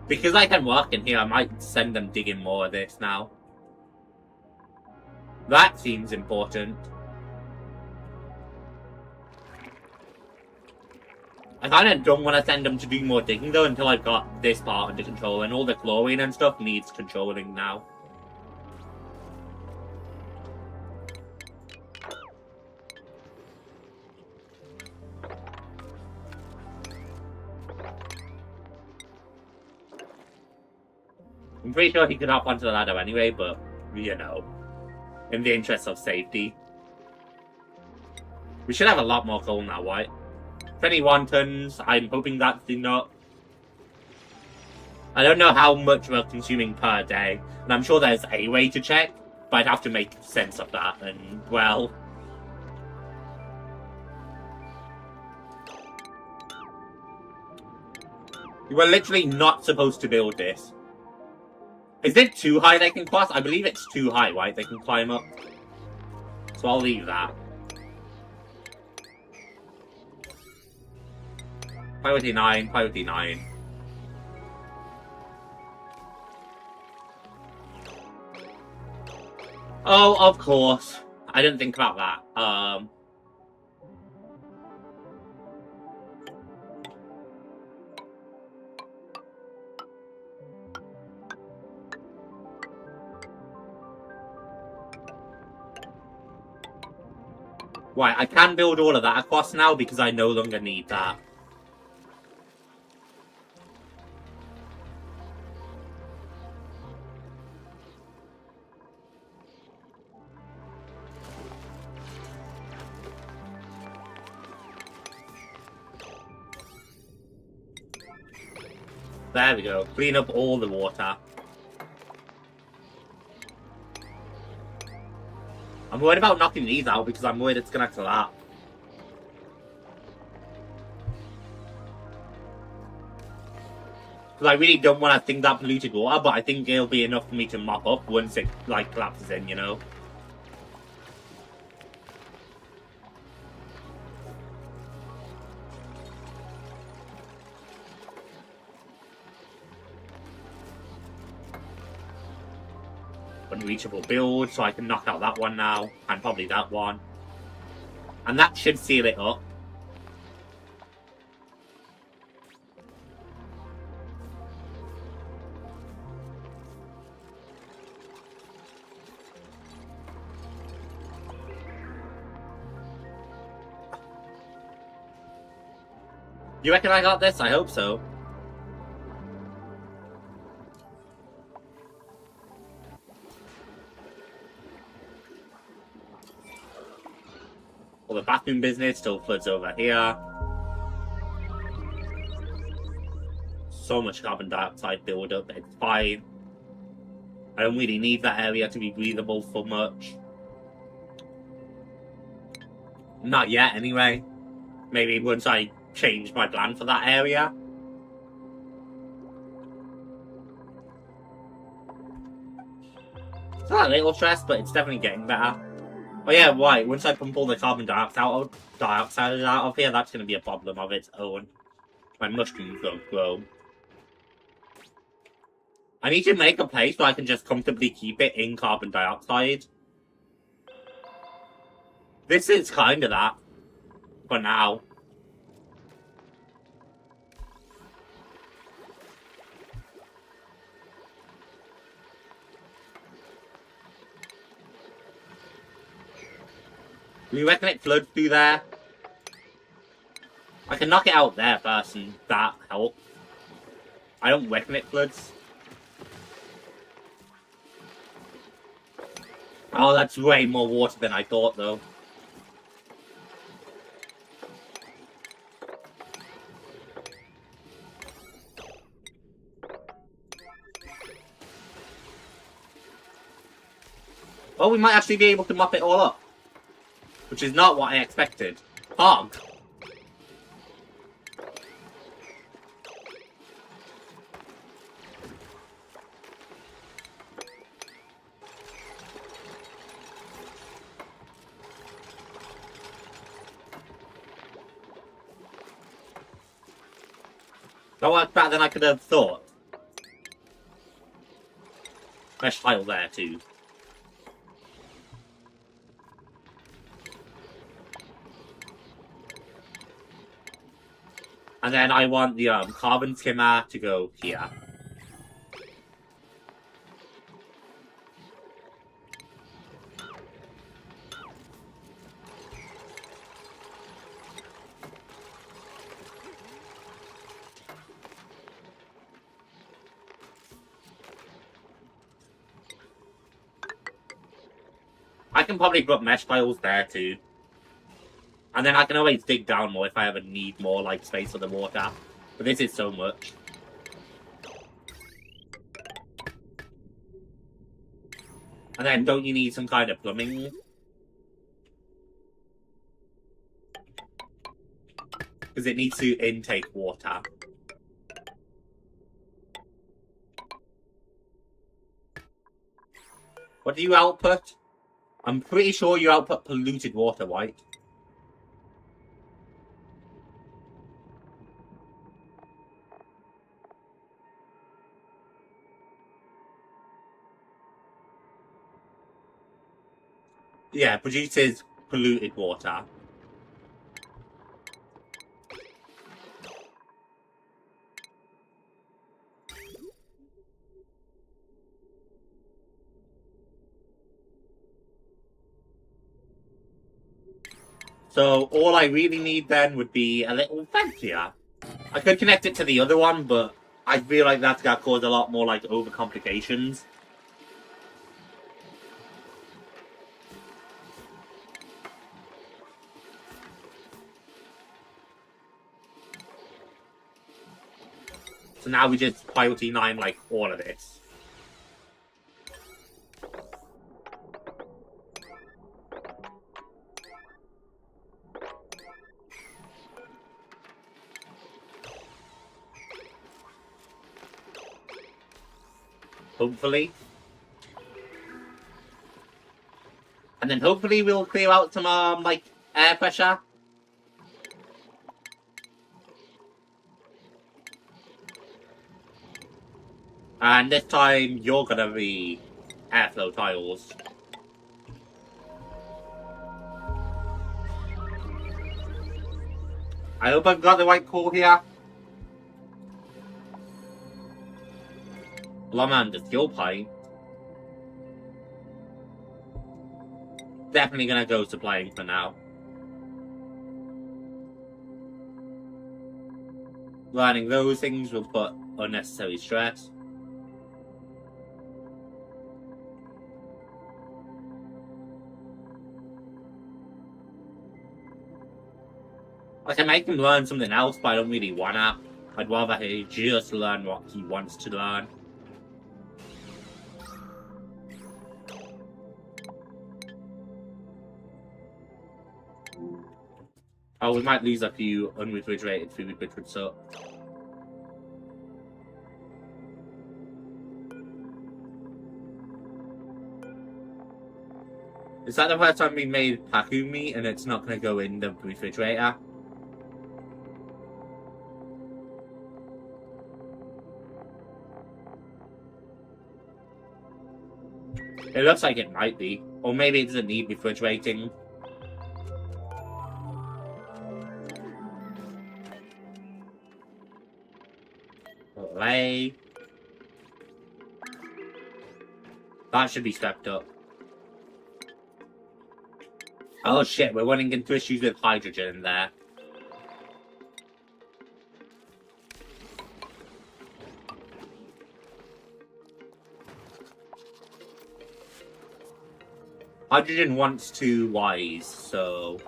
Because I can work in here, I might send them digging more of this now. That seems important. I kind of don't want to send them to do more digging though until I've got this part under control, and all the chlorine and stuff needs controlling now. I'm pretty sure he could hop onto the ladder anyway, but, you know, in the interest of safety. We should have a lot more coal now, right? 21 tons, I'm hoping that's enough. I don't know how much we're consuming per day, and I'm sure there's a way to check, but I'd have to make sense of that, and, well... You were literally not supposed to build this. Is it too high they can cross? I believe it's too high, right? They can climb up. So I'll leave that. Priority 9, priority 9. Oh, of course. I didn't think about that. Right, I can build all of that across now because I no longer need that. There we go. Clean up all the water. I'm worried about knocking these out because I'm worried it's going to collapse. Because I really don't want to think that polluted water, but I think it'll be enough for me to mop up once it, like, collapses in, you know? Unreachable build, so I can knock out that one now, and probably that one. And that should seal it up. You reckon I got this? I hope so. Well, the bathroom business still floods over here. So much carbon dioxide buildup, it's fine. I don't really need that area to be breathable for much. Not yet, anyway. Maybe once I change my plan for that area. It's not a little stressed, but it's definitely getting better. Oh yeah, right. Once I pump all the carbon dioxide out of here, that's going to be a problem of its own. My mushrooms don't grow. I need to make a place where I can just comfortably keep it in carbon dioxide. This is kind of that. For now. Do you reckon it floods through there? I can knock it out there first and that helps. I don't reckon it floods. Oh, that's way more water than I thought, though. Oh, we might actually be able to mop it all up. Which is not what I expected. Hog. That worked better than I could have thought. Mesh tile there too. And then I want the carbon skimmer to go here. I can probably put mesh tiles there too. And then I can always dig down more if I ever need more like space for the water. But this is so much. And then don't you need some kind of plumbing? Because it needs to intake water. What do you output? I'm pretty sure you output polluted water, right? Yeah, produces polluted water. So all I really need then would be a little vent here. I could connect it to the other one, but I feel like that's gonna cause a lot more like overcomplications. So now we just priority 9 like all of this. Hopefully. And then hopefully we'll clear out some like air pressure. And this time you're gonna be airflow tiles. I hope I've got the right call here. Lawman, steel pipe. Definitely gonna go supplying for now. Learning those things will put unnecessary stress. I can make him learn something else, but I don't really wanna. I'd rather he just learn what he wants to learn. Oh, we might lose a few unrefrigerated food, which would suck. Is that the first time we made Paku meat and it's not going to go in the refrigerator? It looks like it might be. Or maybe it doesn't need refrigerating. Klei. That should be stepped up. Oh shit, we're running into issues with hydrogen in there. Hydrogen wants to wise, so...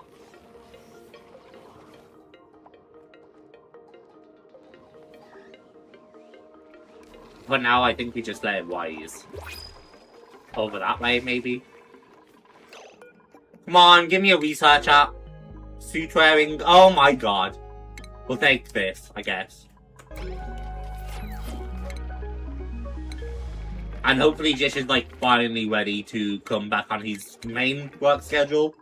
For now, I think we just let it wise. Over that way, maybe? Come on, give me a researcher. Suit wearing. Oh my god. We'll take this, I guess. And hopefully Jish is like finally ready to come back on his main work schedule.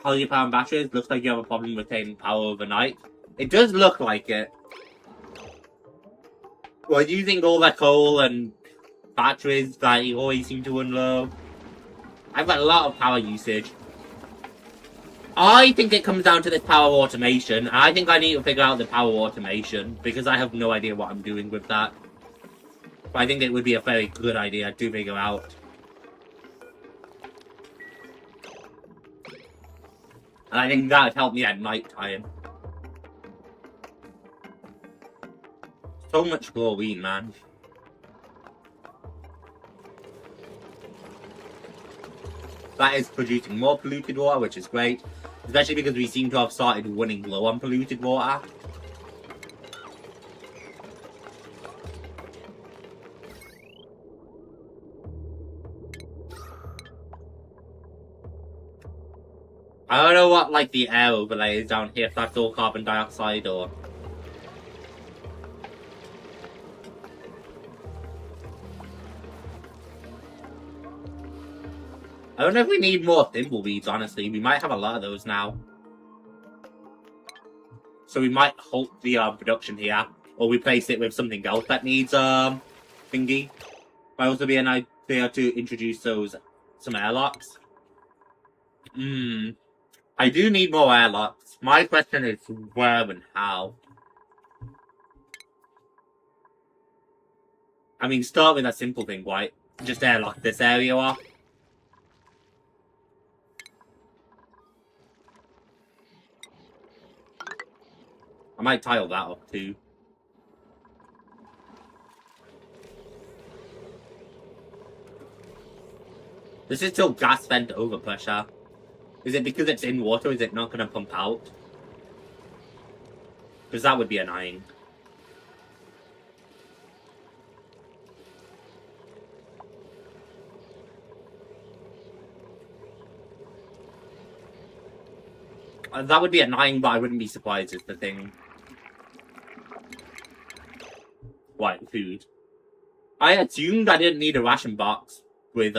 How do you power on batteries? Looks like you have a problem retaining power overnight. It does look like it. We're using all that coal and batteries that you always seem to unload. I've got a lot of power usage. I think it comes down to this power automation. I think I need to figure out the power automation because I have no idea what I'm doing with that. But I think it would be a very good idea to figure out. And I think that would help me at night time. So much chlorine, man. That is producing more polluted water, which is great. Especially because we seem to have started running low on polluted water. I don't know what, like, the air overlay is down here, if that's all carbon dioxide or... I don't know if we need more thimbleweeds, honestly. We might have a lot of those now. So we might halt the production here. Or replace it with something else that needs thingy. Might also be an idea to introduce those some airlocks. I do need more airlocks. My question is where and how. I mean, start with a simple thing, right? Just airlock this area off. I might tile that up too. This is still gas vent overpressure. Is it because it's in water? Is it not going to pump out? Because that would be annoying. That would be annoying, but I wouldn't be surprised is the thing. What, food? I assumed I didn't need a ration box with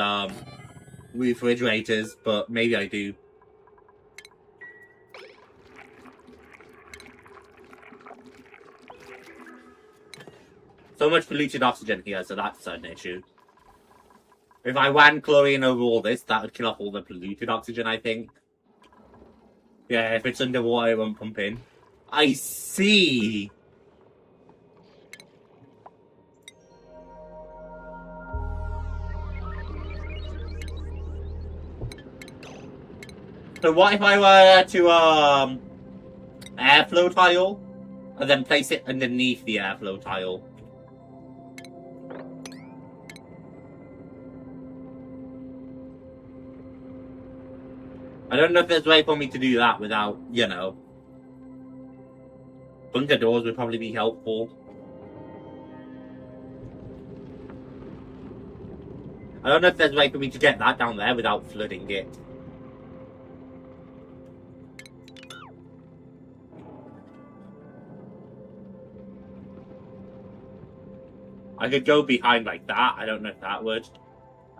refrigerators, but maybe I do. So much polluted oxygen here, so that's an issue. If I ran chlorine over all this, that would kill off all the polluted oxygen, I think. Yeah, if it's underwater, it won't pump in. I see! So what if I were to, airflow tile, and then place it underneath the airflow tile? I don't know if there's a way for me to do that without, you know... Bunker doors would probably be helpful. I don't know if there's a way for me to get that down there without flooding it. I could go behind like that. I don't know if that would.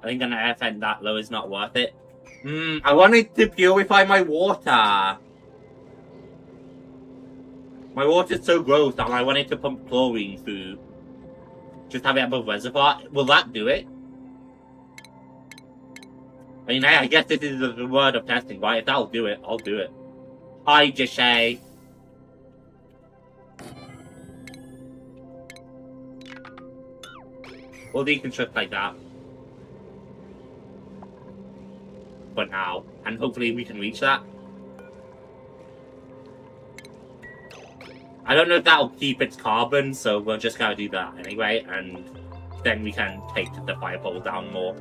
I think an air vent that low is not worth it. I wanted to purify my water. My water's so gross that I wanted to pump chlorine through. Just have it above reservoir. Will that do it? I mean, I guess this is the word of testing, right? If that'll do it, I'll do it. Hi, Jishay. We'll deconstruct like that. For now. And hopefully we can reach that. I don't know if that'll keep its carbon, so we'll just gotta do that anyway, and then we can take the fire pole down more.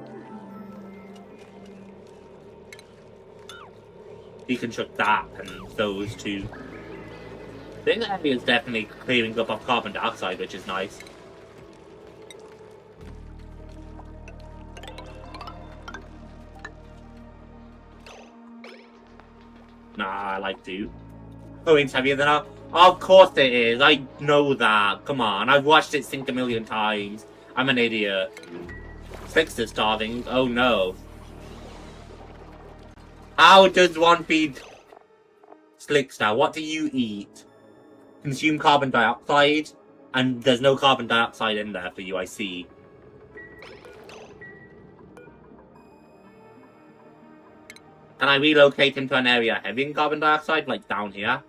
Deconstruct that and those two. I think the area is definitely clearing up of carbon dioxide, which is nice. Nah, I like to. Oh, it's heavier than I... Of course it is. I know that. Come on. I've watched it sink a million times. I'm an idiot. Slickster's starving. Oh no. How does one feed Slickster? What do you eat? Consume carbon dioxide? And there's no carbon dioxide in there for you, I see. Can I relocate into an area heavy in carbon dioxide, like down here?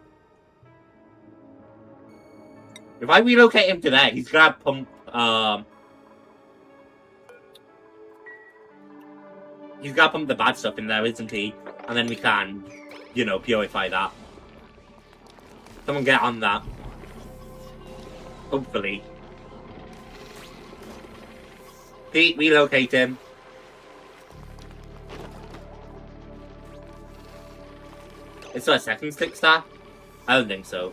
If I relocate him to there, he's gonna pump, he's gonna pump the bad stuff in there, isn't he? And then we can, you know, purify that. Someone get on that. Hopefully. Pete, relocate him. Is there a second Slickster? I don't think so.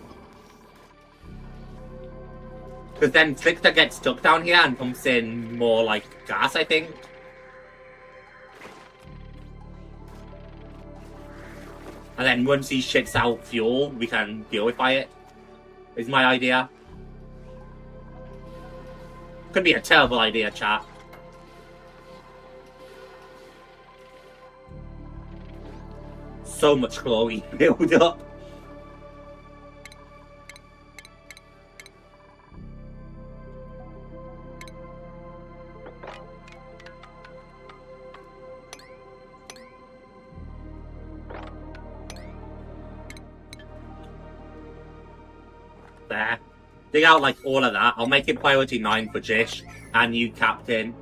Because then Slickster gets stuck down here and pumps in more, like, gas, I think. And then once he shits out fuel, we can purify it. Is my idea. Could be a terrible idea, chat. So much chlorine build up. There. Dig out like all of that. I'll make it priority 9 for Jish and you, Captain.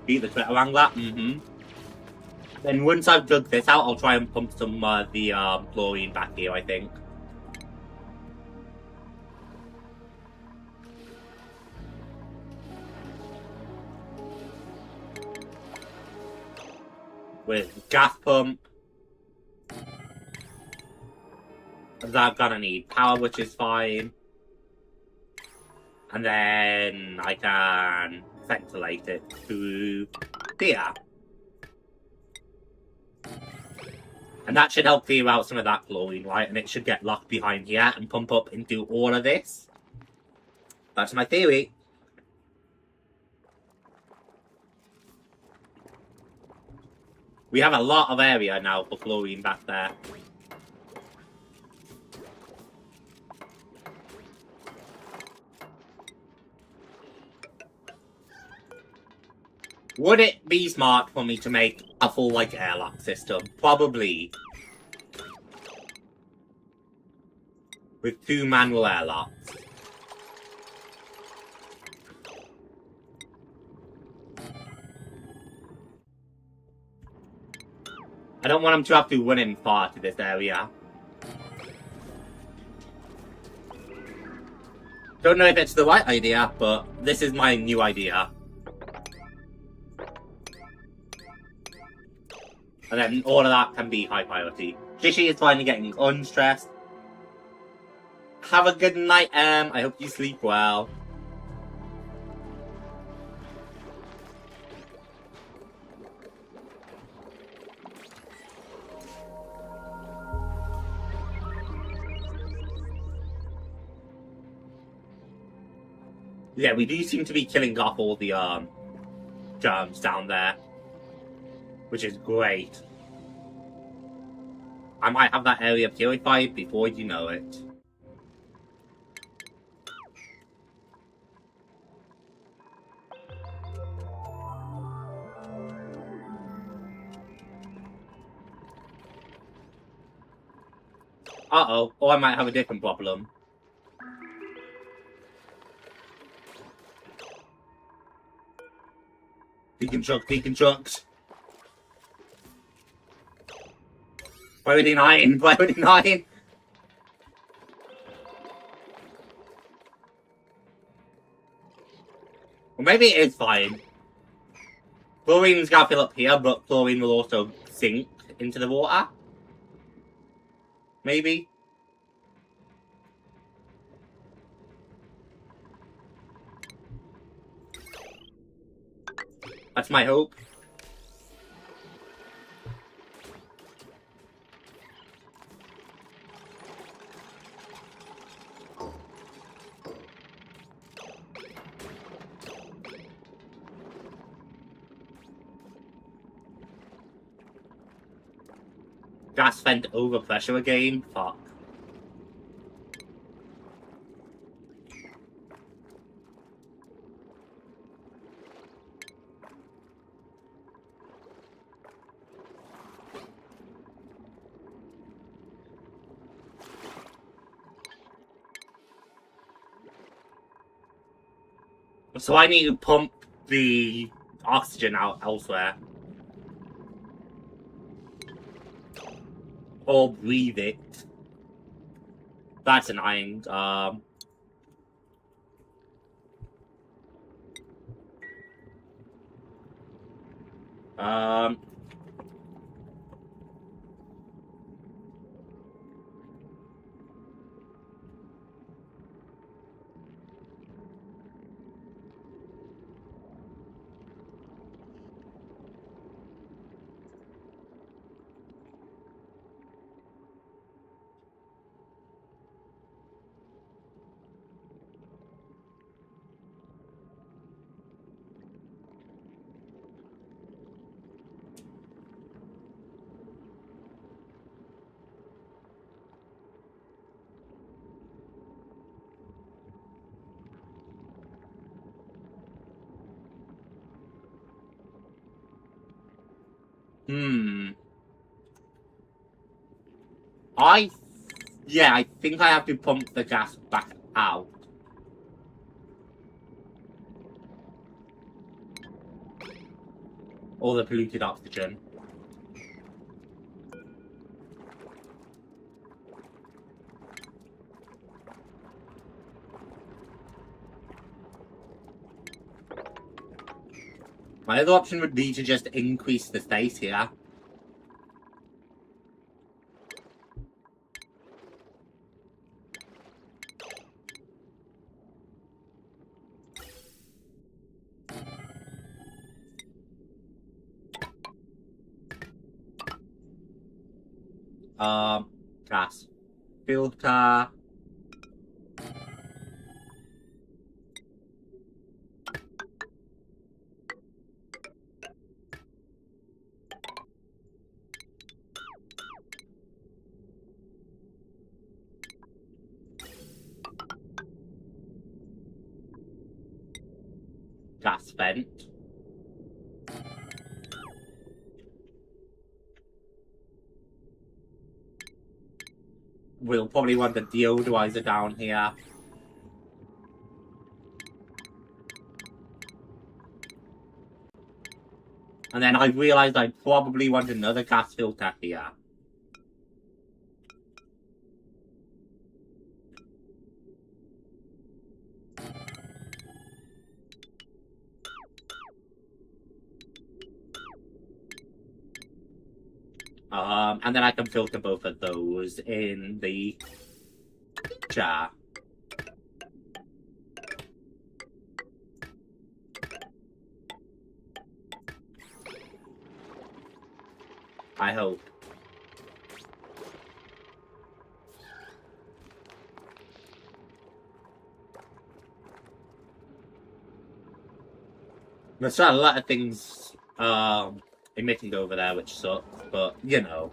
Beat the Twitter wrangler. Then once I've dug this out, I'll try and pump some the chlorine back here, I think. With gas pump. I'm gonna need power, which is fine. And then I can ventilate it to here. And that should help clear out some of that chlorine, right? And it should get locked behind here and pump up into all of this. That's my theory. We have a lot of area now for chlorine back there. Would it be smart for me to make a full, like, airlock system? Probably. With 2 manual airlocks. I don't want them to have to run in far to this area. Don't know if it's the right idea, but this is my new idea. And then all of that can be high priority. Jishy is finally getting unstressed. Have a good night, I hope you sleep well. Yeah, we do seem to be killing off all the, germs down there, which is great. I might have that area purified before you know it. Uh-oh, or I might have a different problem. Deconstruct. Priority 9, priority 9. Well, maybe it is fine. Chlorine's gotta fill up here, but chlorine will also sink into the water. Maybe. That's my hope. Gas vent overpressure again? Fuck. So I need to pump the oxygen out elsewhere. Or breathe it. That's annoying. I think I have to pump the gas back out. Or the polluted oxygen. My other option would be to just increase the space here. Gas filter. Gas vent. We'll probably want the deodorizer down here. And then I realized I probably want another gas filter here. And then I can filter both of those in the jar. I hope. There's still a lot of things emitting over there, which sucks, but you know.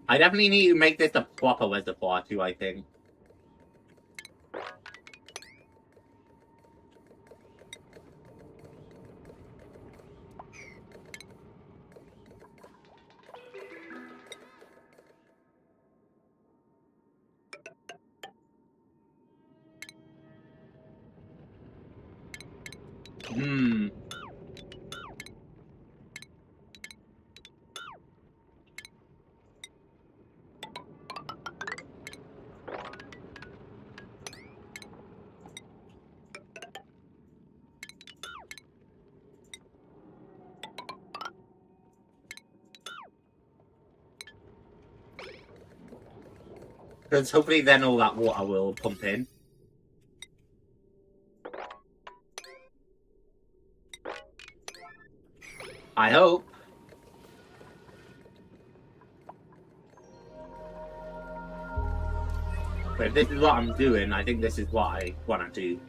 I definitely need to make this a proper reservoir too, I think. Because hopefully then all that water will pump in. I hope. But if this is what I'm doing, I think this is what I want to do.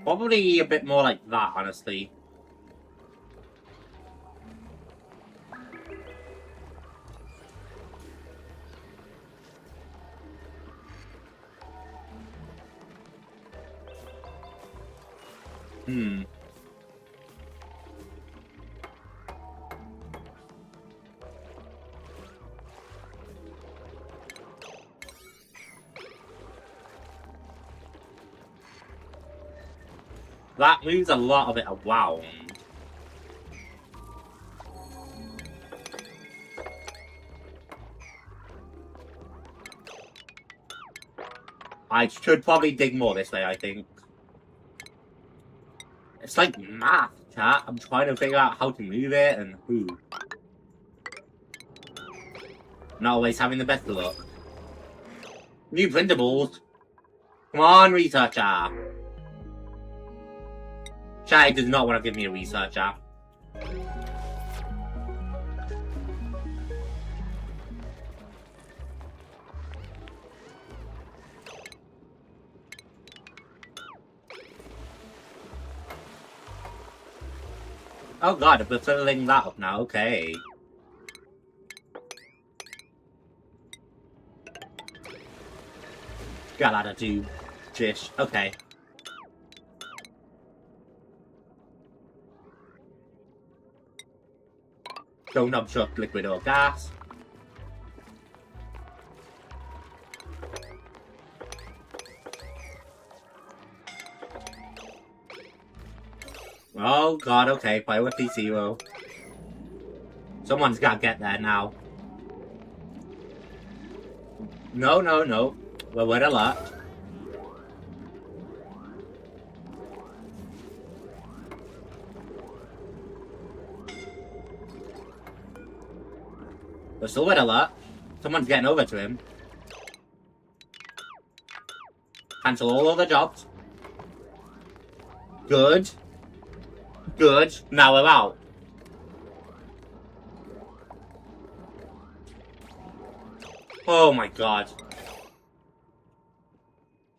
Probably a bit more like that, honestly. That moves a lot of it around. I should probably dig more this way, I think. It's like math, chat. I'm trying to figure out how to move it and who. Not always having the best of luck. New printables. Come on, researcher. Chat does not want to give me a researcher. Oh god, we're filling that up now, okay. Got out of two fish, okay. Don't obstruct liquid or gas. Oh god, okay, priority 0. Someone's gotta get there now. No, no, no. Well, we're alert. We're still red alert. Someone's getting over to him. Cancel all other jobs. Good. Good. Now we're out. Oh my god.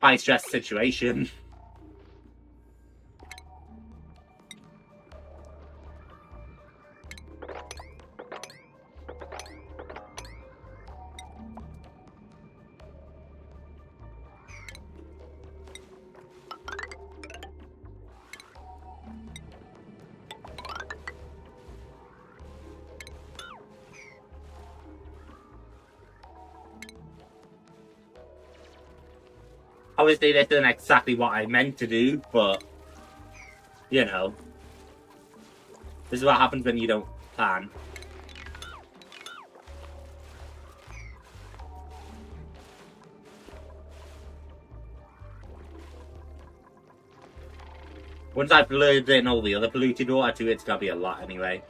High stress situation. Obviously, this isn't exactly what I meant to do, but, you know. This is what happens when you don't plan. Once I've blurred in all the other polluted water too, it's gonna be a lot anyway.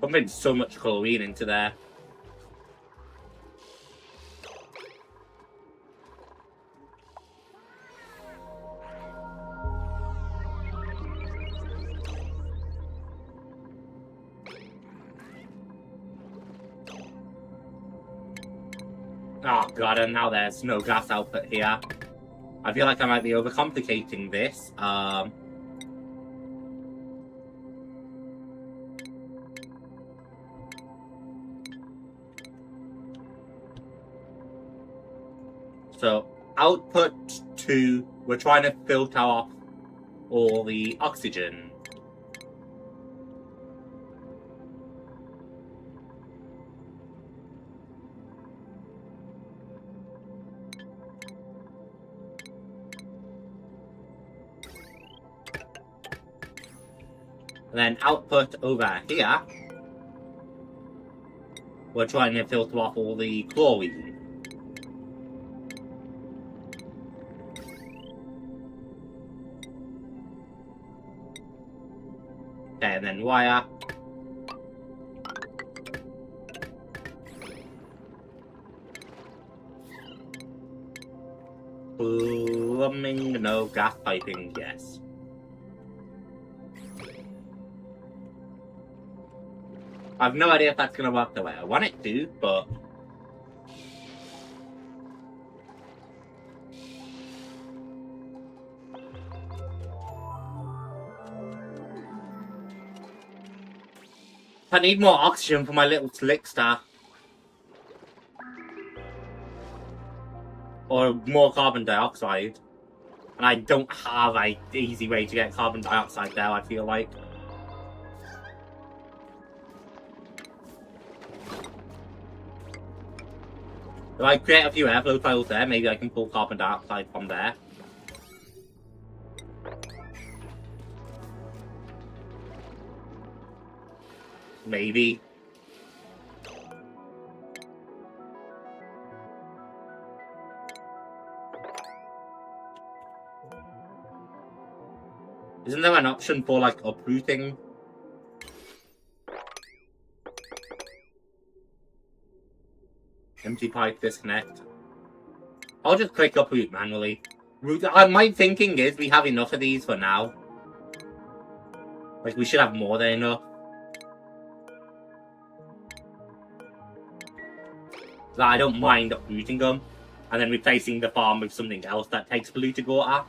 Pumping so much chlorine into there. Oh god, and now there's no gas output here. I feel like I might be overcomplicating this. So, output 2, we're trying to filter off all the oxygen. And then output over here, we're trying to filter off all the chlorine. Okay, and then wire. Plumbing, no. Gas piping, yes. I have no idea if that's going to work the way I want it to, but... I need more oxygen for my little slickster. Or more carbon dioxide. And I don't have an easy way to get carbon dioxide there, I feel like. If I create a few airflow tiles there, maybe I can pull carbon dioxide from there. Maybe. Isn't there an option for, like, uprooting? Empty pipe, disconnect. I'll just click uproot manually. My thinking is we have enough of these for now. Like, we should have more than enough. So I don't mind uprooting them. And then replacing the farm with something else that takes polluted water.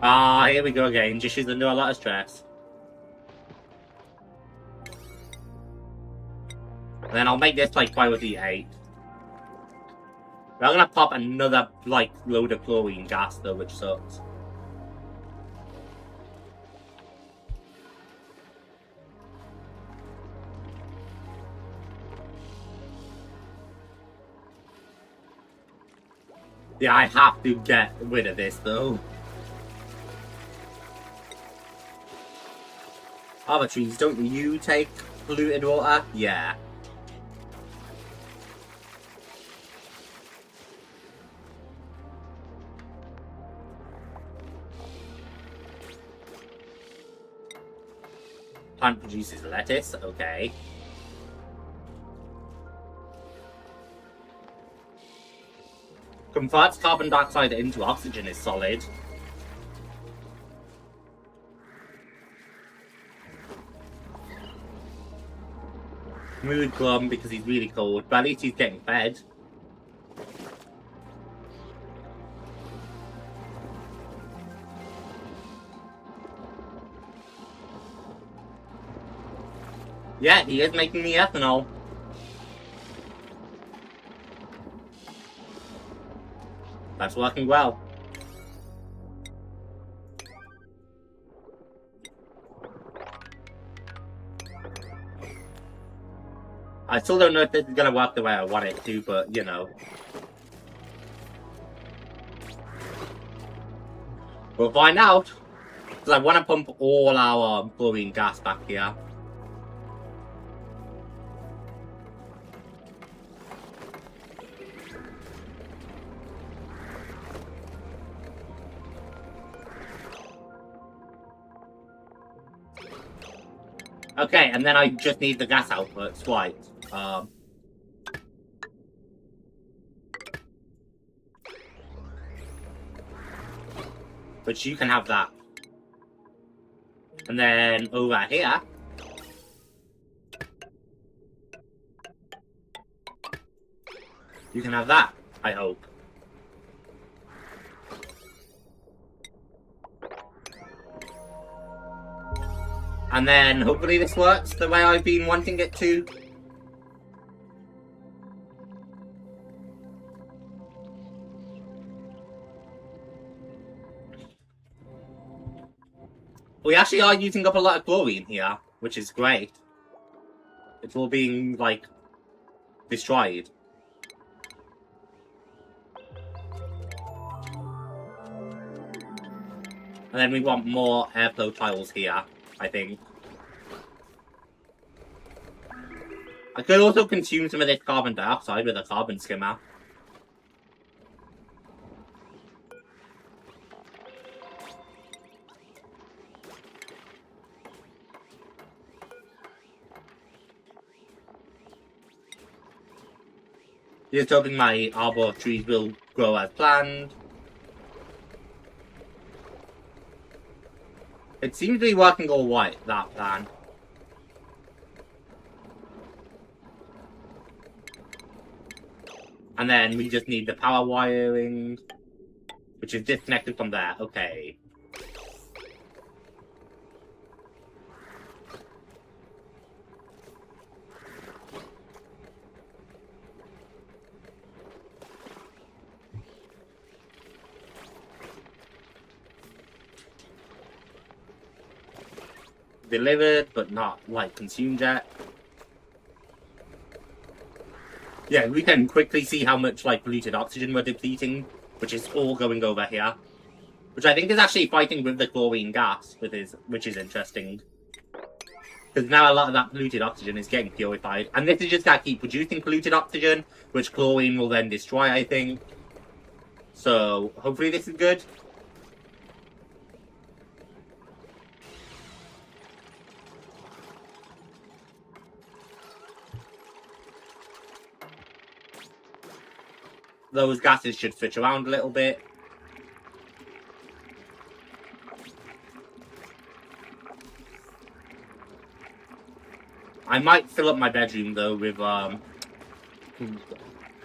Ah, here we go again. Just she's under a lot of stress. And then I'll make this like priority 8. We're gonna pop another like load of chlorine gas though, which sucks. Yeah, I have to get rid of this though. Other trees, don't you take polluted water? Yeah. Plant produces lettuce, okay. Converts carbon dioxide into oxygen is solid. Mood glum because he's really cold, but at least he's getting fed. Yeah, he is making the ethanol. That's working well. I still don't know if this is gonna work the way I want it to, but you know. We'll find out. Because I want to pump all our chlorine gas back here. Okay, and then I just need the gas outputs, right. But you can have that. And then over here, you can have that, I hope. And then hopefully this works the way I've been wanting it to. We actually are using up a lot of chlorine here, which is great. It's all being, like, destroyed. And then we want more airflow tiles here, I think. I could also consume some of this carbon dioxide with a carbon skimmer. Just hoping my arbor of trees will grow as planned. It seems to be working all right, that plan. And then we just need the power wiring, which is disconnected from there. Okay. Delivered, but not, like, consumed yet. Yeah, we can quickly see how much, like, polluted oxygen we're depleting, which is all going over here. Which I think is actually fighting with the chlorine gas, which is interesting. Because now a lot of that polluted oxygen is getting purified. And this is just going to keep producing polluted oxygen, which chlorine will then destroy, I think. So, hopefully this is good. Those gases should switch around a little bit. I might fill up my bedroom though with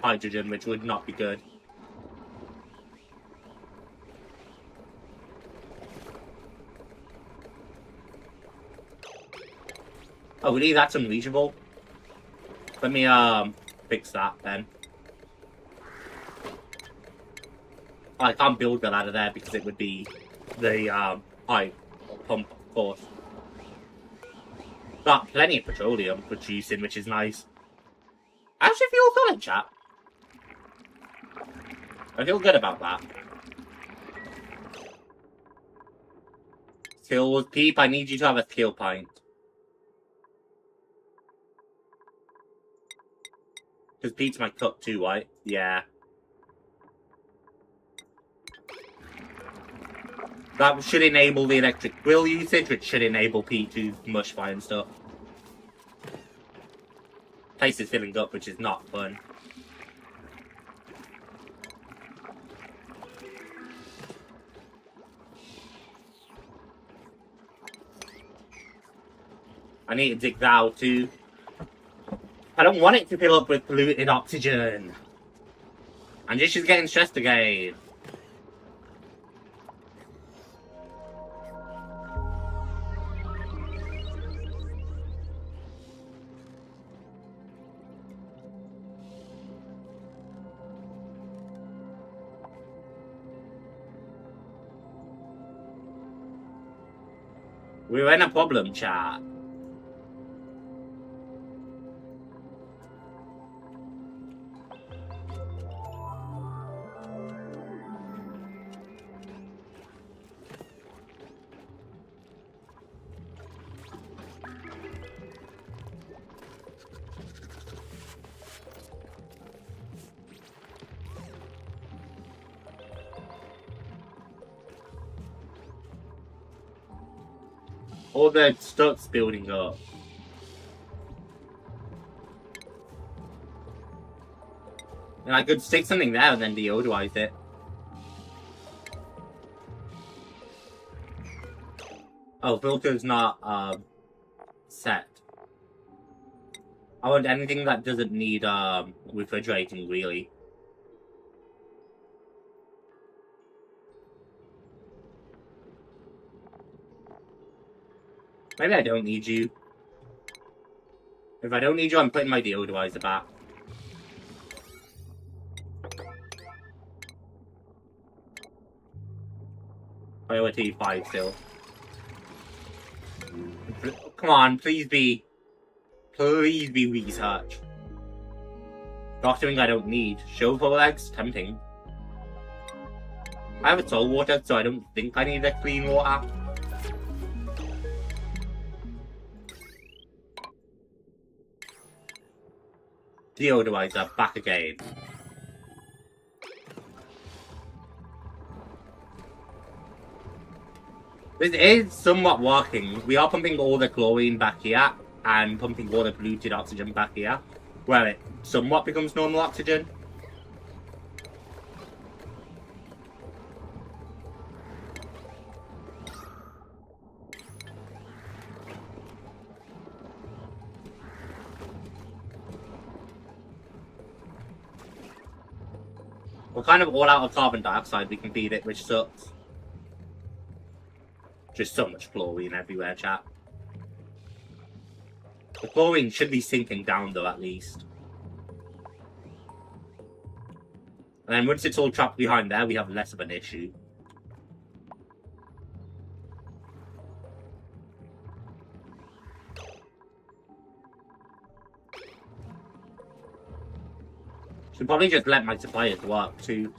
hydrogen, which would not be good. Oh, really? That's unreachable? Let me fix that then. I can't build that out of there because it would be the pipe or pump, of course. Got plenty of petroleum producing, which is nice. I actually feel solid, chat. I feel good about that. Skills, Peep, I need you to have a skill point. Because Pete's my cook too, right? Yeah. That should enable the electric grill usage, which should enable Pete to mush fire and stuff. Place is filling up, which is not fun. I need to dig that out too. I don't want it to fill up with polluted oxygen. And just she's getting stressed again. We're in a problem, chat. All the stuff's building up. And I could stick something there and then deodorize it. Oh, filter's not set. I want anything that doesn't need refrigerating, really. Maybe I don't need you. If I don't need you, I'm putting my deodorizer back. Priority 5 still. Come on, please be research. Doctoring I don't need. Chauffeur legs? Tempting. I have a salt water, so I don't think I need a clean water. Deodorizer, back again. This is somewhat working. We are pumping all the chlorine back here and pumping all the polluted oxygen back here, where it somewhat becomes normal oxygen. We're kind of all out of carbon dioxide we can feed it, which sucks. Just so much chlorine everywhere, chat. The chlorine should be sinking down though, at least. And then once it's all trapped behind there, we have less of an issue. Should probably just let my suppliers work too.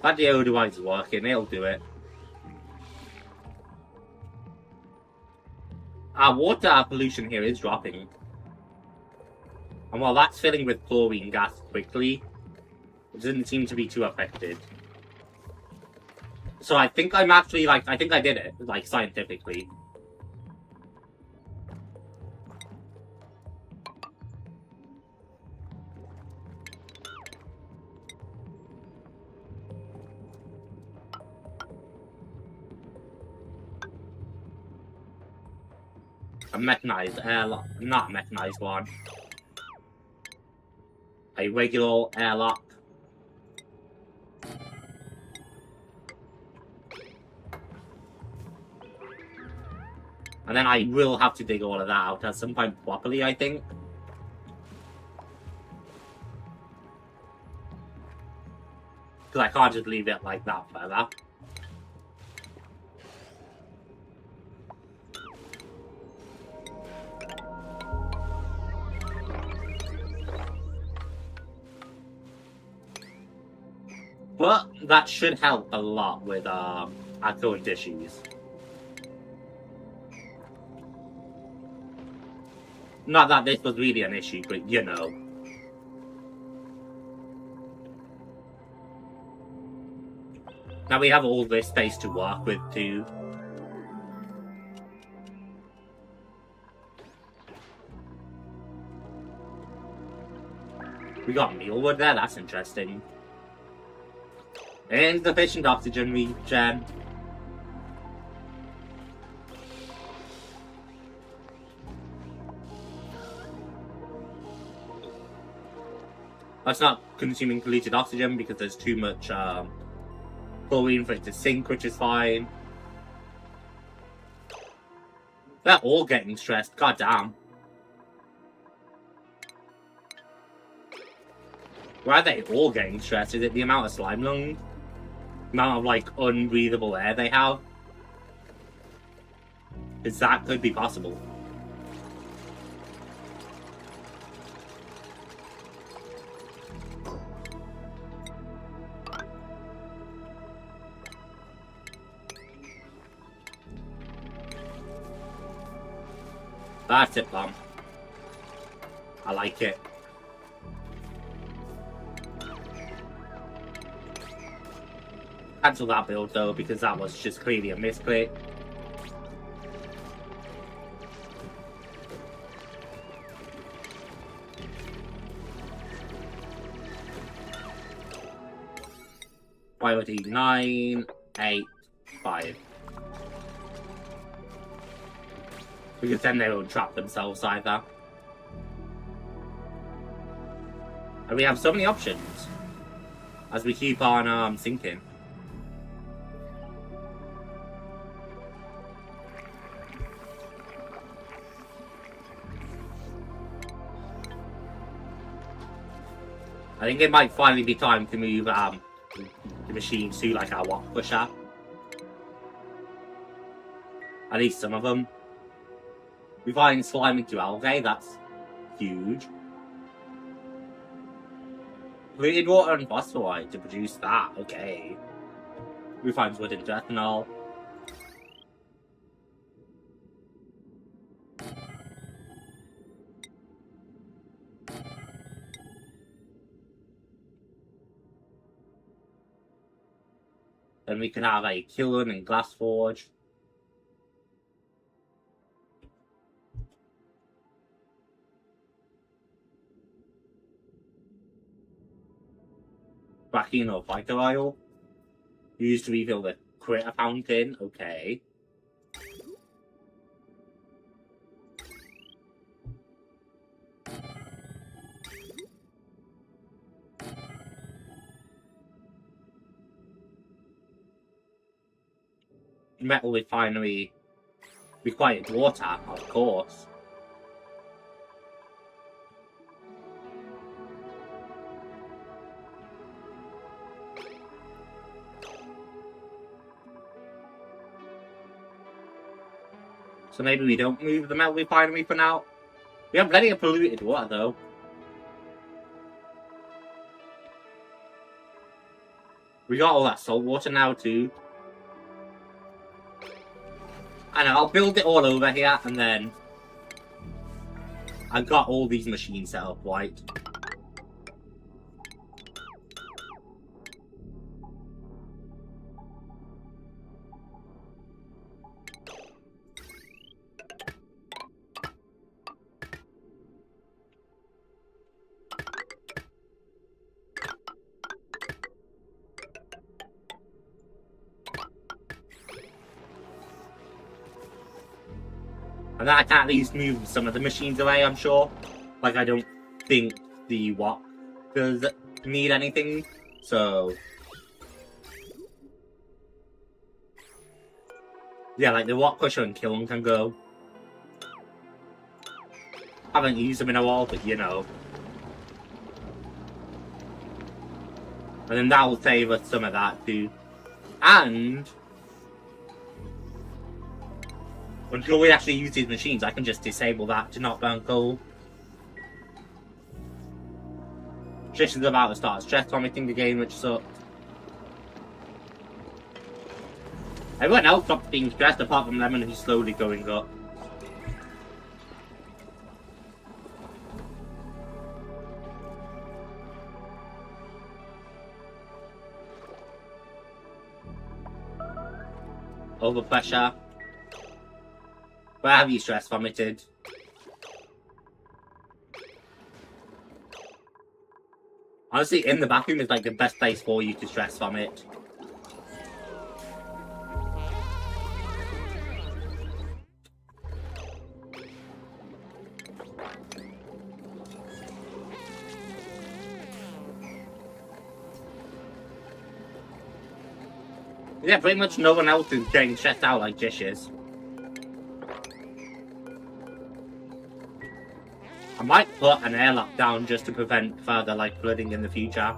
That deodorizer is working, it'll do it. Our water pollution here is dropping. And while that's filling with chlorine gas quickly, it doesn't seem to be too affected. So I think I'm actually, I think I did it, scientifically. A mechanized airlock, not a mechanized one. A regular airlock. And then I will have to dig all of that out at some point properly, I think. Because I can't just leave it like that forever. But that should help a lot with our current issues. Not that this was really an issue, but you know. Now we have all this space to work with too. We got mealwood there, that's interesting. Insufficient oxygen regen. That's not consuming polluted oxygen because there's too much chlorine for it to sink, which is fine. They're all getting stressed, god damn. Why are they all getting stressed? Is it the amount of slime lung? The amount of unbreathable air they have? Because that could be possible. That's it, Bomb. I like it. Cancel that build though, because that was just clearly a misclick. Priority 9, 8, 5. Because then they won't trap themselves either. And we have so many options as we keep on sinking. I think it might finally be time to move the machines to like our walk pusher. At least some of them. We find slime into algae, that's huge. Polluted water and phosphorite to produce that, okay. We find wood into ethanol. Then we can have a kiln and glass forge. Graphene or fighter oil. Used to refill the critter fountain, okay. Metal refinery required water, of course. So maybe we don't move the metal refinery for now. We have plenty of polluted water though. We got all that salt water now too. I know, I'll build it all over here and then I've got all these machines set up right. And then I can at least move some of the machines away, I'm sure. Like, I don't think the walk does need anything, so... Yeah, like the walk pusher and kiln can go. Haven't used them in a while, but you know. And then that will save us some of that too. And... until we actually use these machines, I can just disable that to not burn coal. Trish is about to start stress vomiting again, which sucks. Everyone else stopped being stressed apart from Lemon, who's slowly going up. Overpressure. Where have you stress vomited? Honestly, in the bathroom is like the best place for you to stress vomit. Yeah, pretty much no one else is getting stressed out like Jish is. I might put an airlock down just to prevent further like flooding in the future.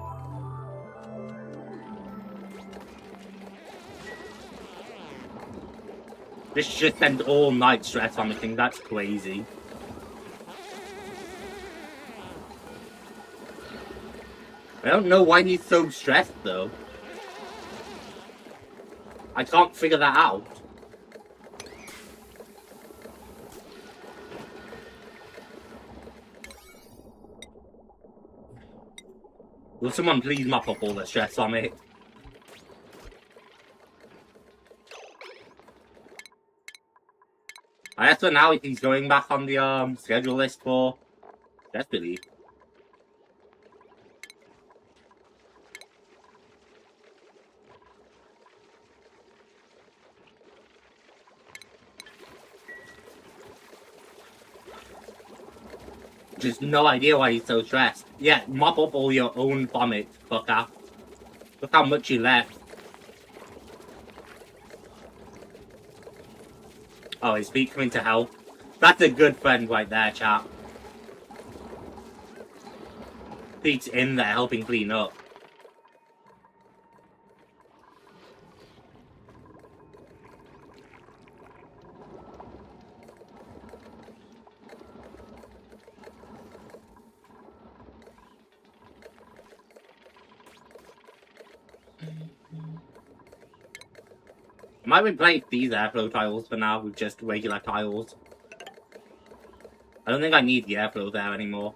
This should send all night stress vomiting, that's crazy. I don't know why he's so stressed though. I can't figure that out. Will someone please mop up all the stress on me? I guess for now he's going back on the schedule list for Death Belief. Just no idea why he's so stressed. Yeah, mop up all your own vomit, fucker. Look how much you left. Oh, his feet coming to help. That's a good friend right there, chap. Feet's in there helping clean up. I might replace these airflow tiles for now with just regular tiles. I don't think I need the airflow there anymore.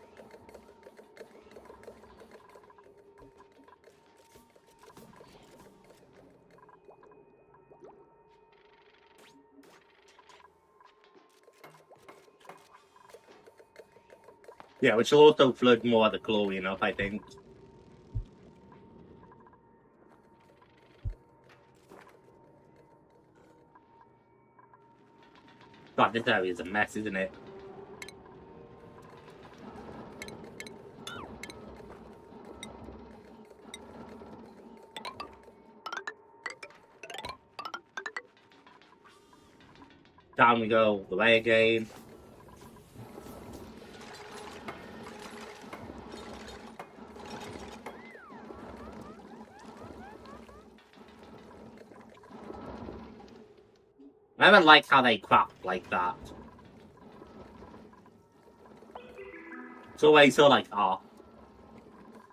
Yeah, which will also flood more of the chlorine up, I think. God, this area is a mess, isn't it? Down we go, the way again. I never like how they crap like that. It's always so like, oh.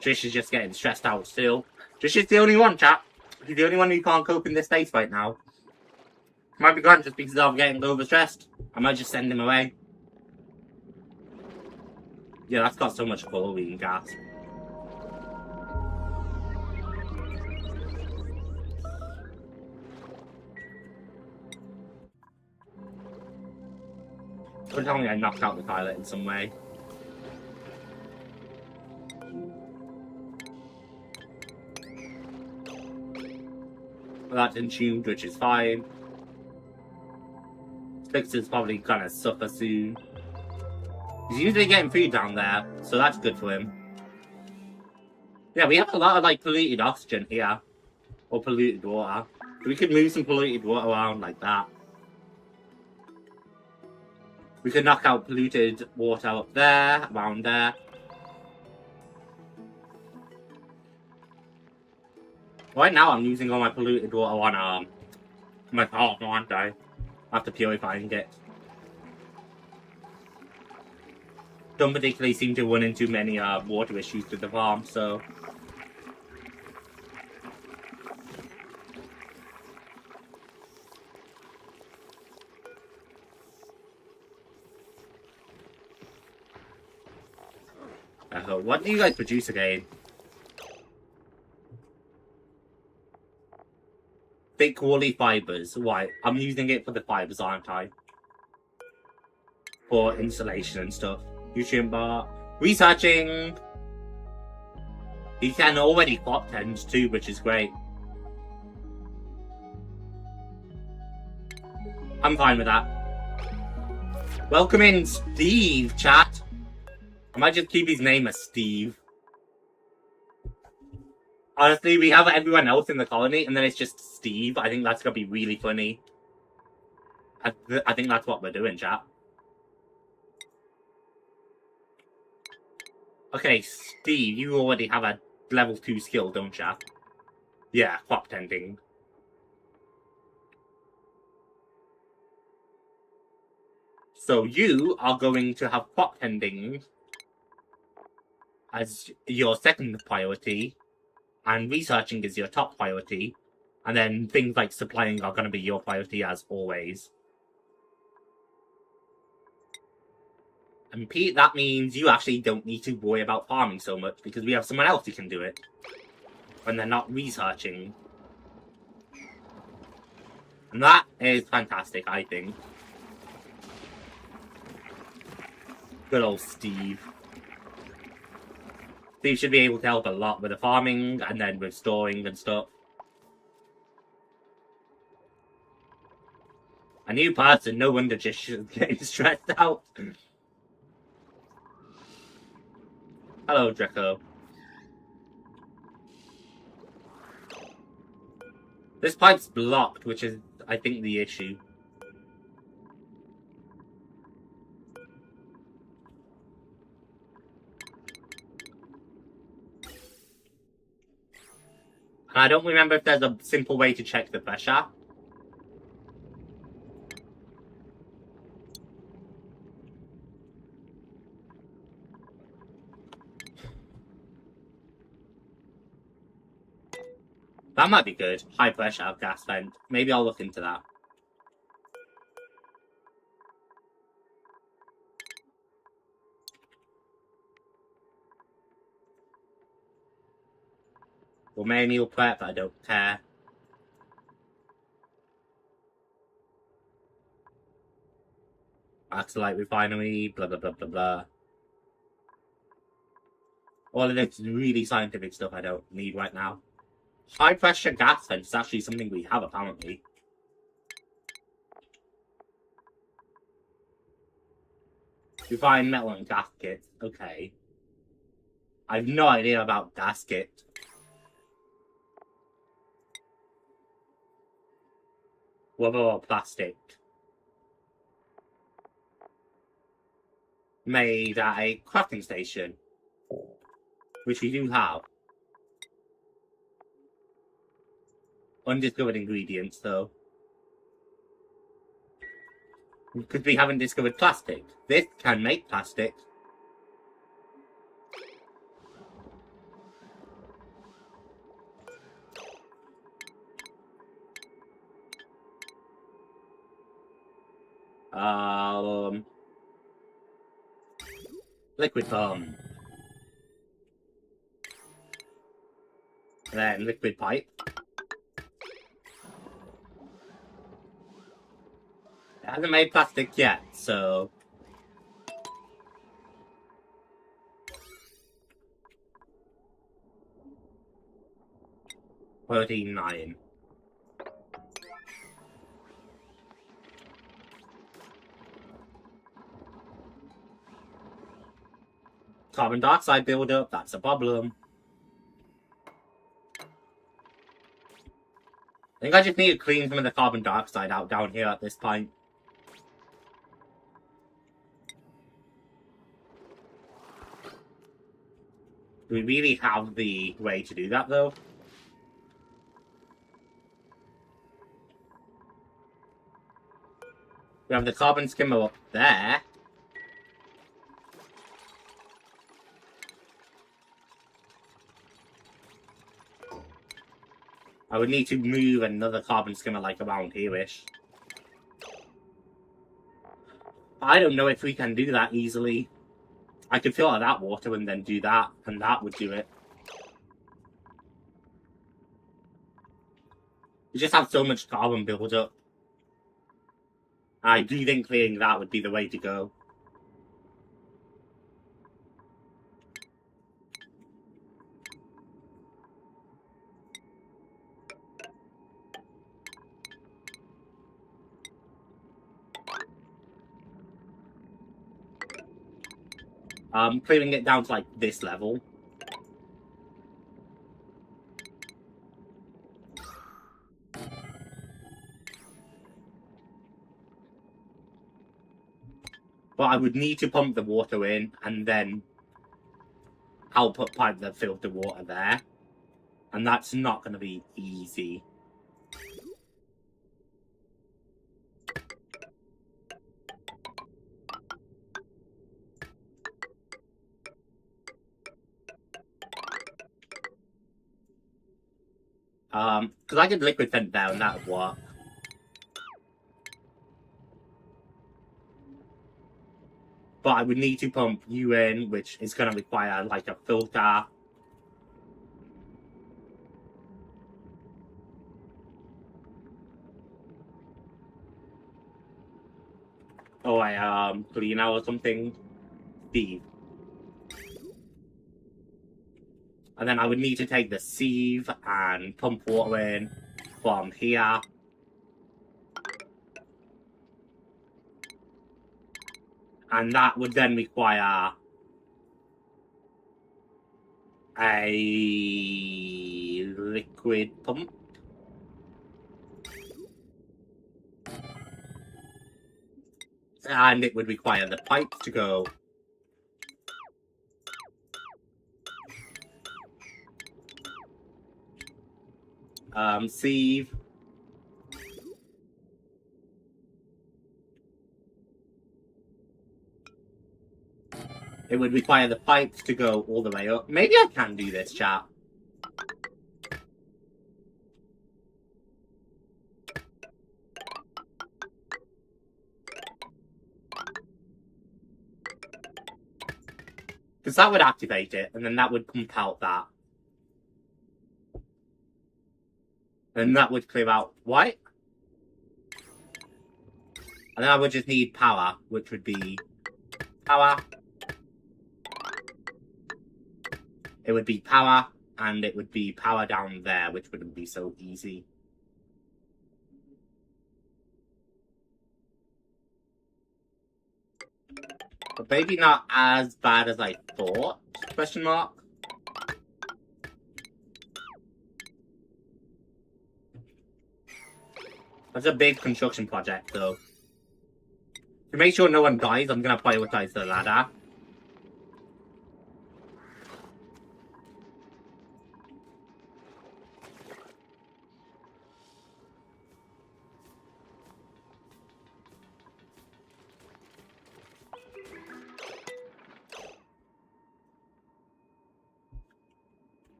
Trish is just getting stressed out still. Trish is the only one, chap. He's the only one who can't cope in this space right now. Might be gone just because of getting overstressed. I might just send him away. Yeah, that's got so much chlorine gas. Don't tell me I knocked out the pilot in some way. Well, that didn't tuned, which is fine. Fixer's probably gonna suffer soon. He's usually getting food down there, so that's good for him. Yeah, we have a lot of like polluted oxygen here. Or polluted water. We could move some polluted water around like that. We could knock out polluted water up there, around there. Right now I'm using all my polluted water on my partner, aren't I? After purifying it. Don't particularly seem to run into many water issues with the farm, so... what do you guys produce again? Thick quality fibers. Why? I'm using it for the fibers, aren't I? For insulation and stuff. Nutrient bar. Researching! He can already crop tend too, which is great. I'm fine with that. Welcome in, Steve, chat. I might just keep his name as Steve. Honestly, we have everyone else in the colony, and then it's just Steve. I think that's gonna be really funny. I think that's what we're doing, chat. Okay, Steve, you already have a level 2 skill, don't ya? Yeah, crop tending. So you are going to have crop tending as your second priority, and researching is your top priority, and then things like supplying are going to be your priority as always. And Pete, that means you actually don't need to worry about farming so much, because we have someone else who can do it. When they're not researching. And that is fantastic, I think. Good old Steve. Steve should be able to help a lot with the farming and then with storing and stuff. A new person, no wonder just getting stressed out. Hello, Draco. This pipe's blocked, which is, I think, the issue. And I don't remember if there's a simple way to check the pressure. That might be good. High pressure gas vent. Maybe I'll look into that. Well, maybe meal prep, I don't care. Axolite refinery, blah blah blah blah blah. All of this really scientific stuff I don't need right now. High pressure gas vent is actually something we have apparently. Refine metal and gasket. Okay. I have no idea about gasket. What about plastic? Made at a crafting station. Which we do have. Undiscovered ingredients, though. Because we haven't discovered plastic. This can make plastic. Liquid foam. Then liquid pipe. It hasn't made plastic yet, so... Protein 9. Carbon dioxide buildup, that's a problem. I think I just need to clean some of the carbon dioxide out down here at this point. Do we really have the way to do that, though? We have the carbon skimmer up there. I would need to move another carbon skimmer like around here-ish. I don't know if we can do that easily. I could fill out that water and then do that, and that would do it. We just have so much carbon build up. I do think clearing that would be the way to go. Clearing it down to like this level. But I would need to pump the water in and then I'll pipe the filter water there. And that's not going to be easy. Because I could liquid vent down, that would work. But I would need to pump you in, which is going to require like a filter. Or a cleaner or something. sieve. And then I would need to take the sieve and pump water in from here. And that would then require a liquid pump. And it would require the pipes to go sieve. It would require the pipes to go all the way up. Maybe I can do this, chat. Because that would activate it, and then that would pump out that. And that would clear out white. And then I would just need power, which would be power. It would be power, and it would be power down there, which wouldn't be so easy. But maybe not as bad as I thought, question mark. That's a big construction project, though. To make sure no one dies, I'm gonna prioritize the ladder.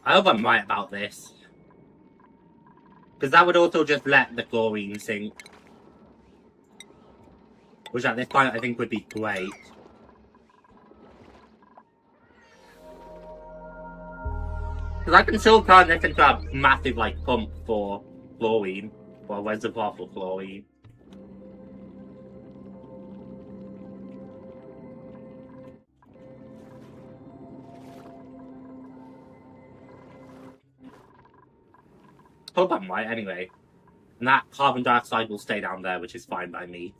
I hope I'm right about this. Because that would also just let the chlorine sink. Which at this point I think would be great. Because I can still turn this into a massive like pump for chlorine. Or reservoir for chlorine. Hope I'm right anyway. And that carbon dioxide will stay down there, which is fine by me.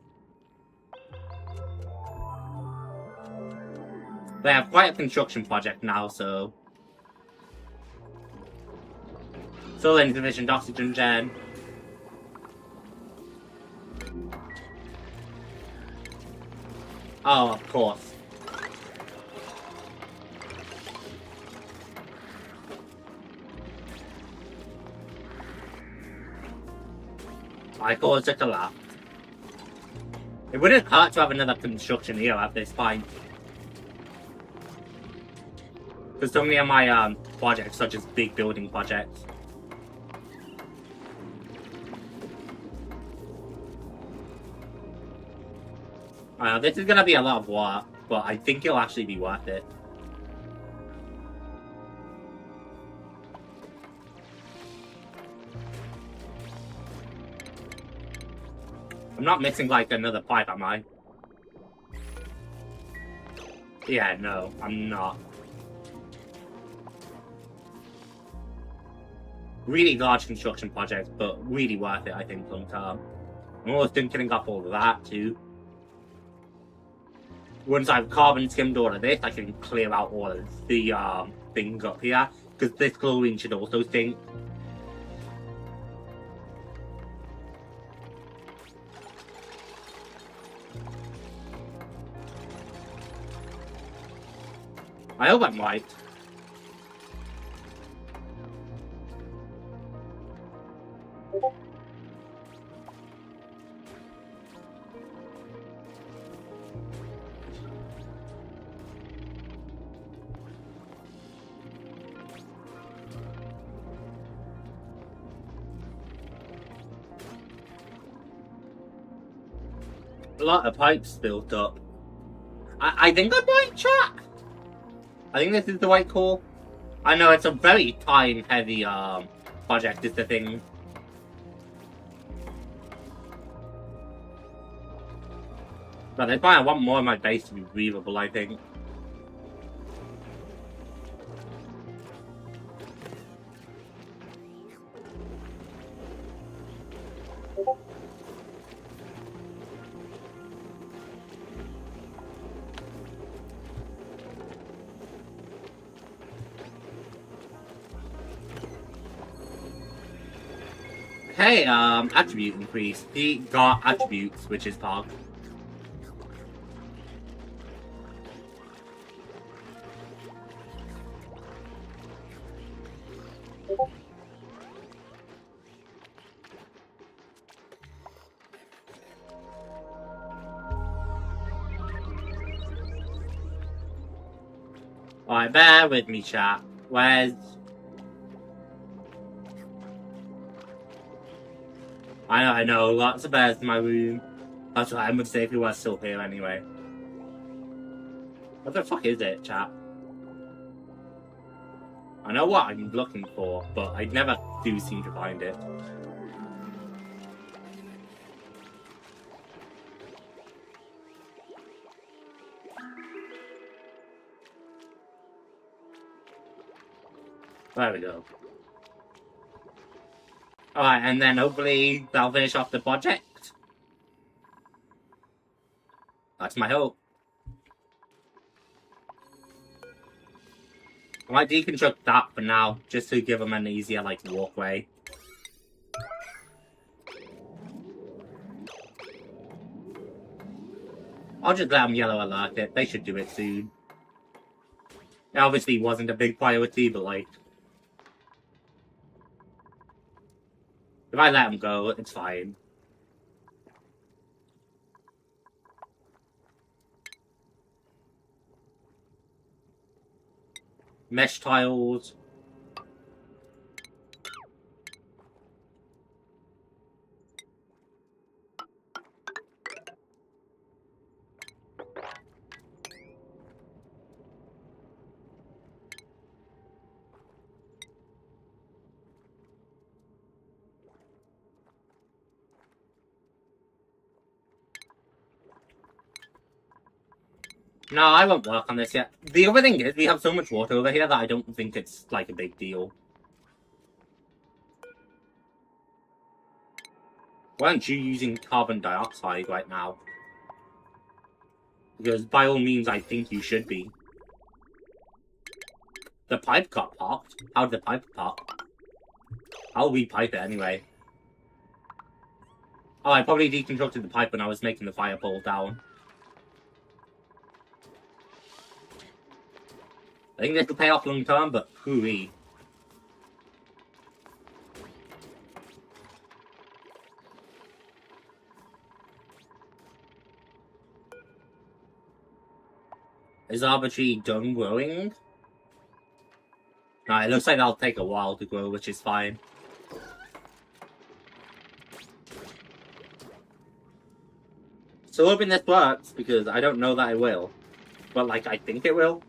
They have quite a construction project now, so... Still insufficient oxygen gen. Oh, of course. I caused it a lot. It wouldn't hurt to have another construction here at this point. Because so many of my projects, such as big building projects. This is going to be a lot of work, but I think it'll actually be worth it. I'm not missing like another pipe, am I? Yeah, no, I'm not. Really large construction project, but really worth it, I think, long term. I'm almost done killing up all of that, too. Once I've carbon skimmed all of this, I can clear out all of the things up here, because this chlorine should also sink. I hope I'm right. A lot of pipes built up. I think I'm right, chat. I think this is the right call. I know it's a very time-heavy project is the thing. But that's why I want more of my base to be breathable, I think. Hey, attribute increase. He got attributes, which is Pog. Alright, bear with me, chat. Where's... I know, lots of bears in my room. That's what I would say if he was still here anyway. What the fuck is it, chat? I know what I'm looking for, but I never do seem to find it. There we go. Alright, and then hopefully that'll finish off the project. That's my hope. I might deconstruct that for now, just to give them an easier, like, walkway. I'll just let them yellow alert it. They should do it soon. It obviously wasn't a big priority, but, like... if I let them go, it's fine. Mesh tiles. No, I won't work on this yet. The other thing is, we have so much water over here that I don't think it's, like, a big deal. Why aren't you using carbon dioxide right now? Because by all means, I think you should be. The pipe got popped. How did the pipe pop? I'll repipe it anyway. Oh, I probably deconstructed the pipe when I was making the fire pole down. I think this will pay off long term, but hooey. Is arbitrary done growing? No, it looks like that'll take a while to grow, which is fine. So hoping this works, because I don't know that it will. But, like, I think it will.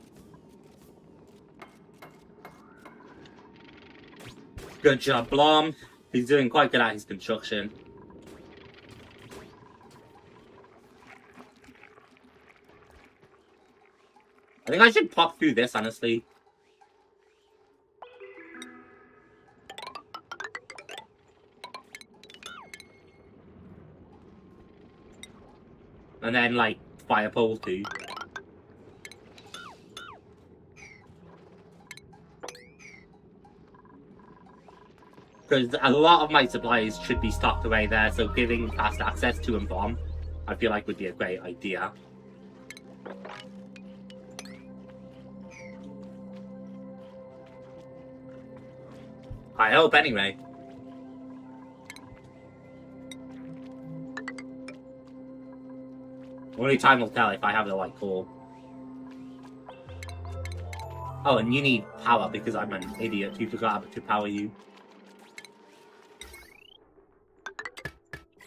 Good job, Blom. He's doing quite good at his construction. I think I should pop through this, honestly. And then, like, fire pole too. Because a lot of my supplies should be stocked away there, so giving fast access to and from, I feel like would be a great idea. I hope, anyway. Only time will tell if I have the right call. Oh, and you need power because I'm an idiot who forgot to power you.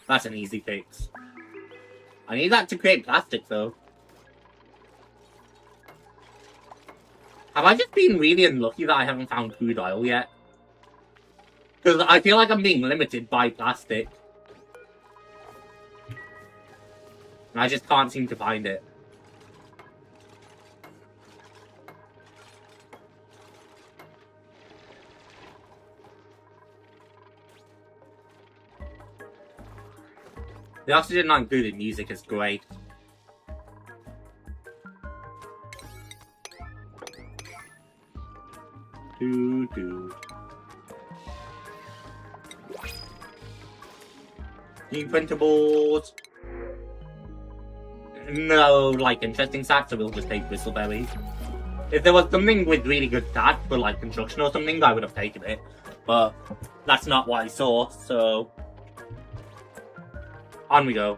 That's an easy fix. I need that to create plastic, though. Have I just been really unlucky that I haven't found crude oil yet? Because I feel like I'm being limited by plastic. And I just can't seem to find it. The oxygen not included music is great. New printables. No, like, interesting stats, so we'll just take bristleberries. If there was something with really good stats for, like, construction or something, I would have taken it. But that's not what I saw, so... On we go.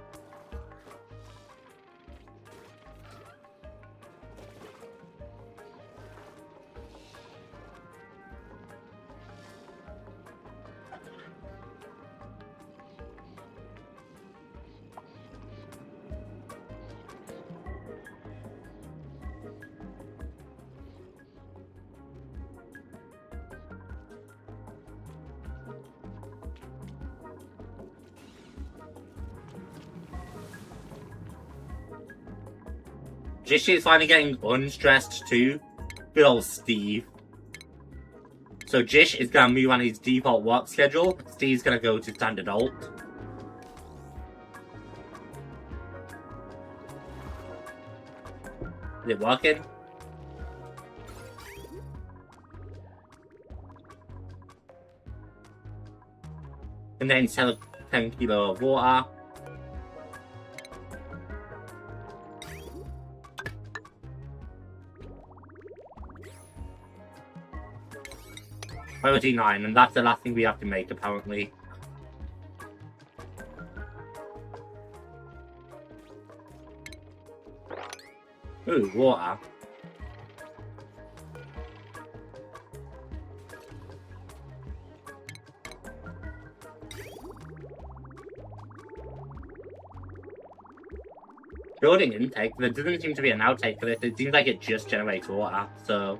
Jish is finally getting unstressed too. Good old Steve. So Jish is gonna move on his default work schedule. Steve's gonna go to standard alt. Is it working? And then sell 10 kilo of water. Priority 9, and that's the last thing we have to make, apparently. Ooh, water. Building intake, there doesn't seem to be an outtake for this. It seems like it just generates water, so...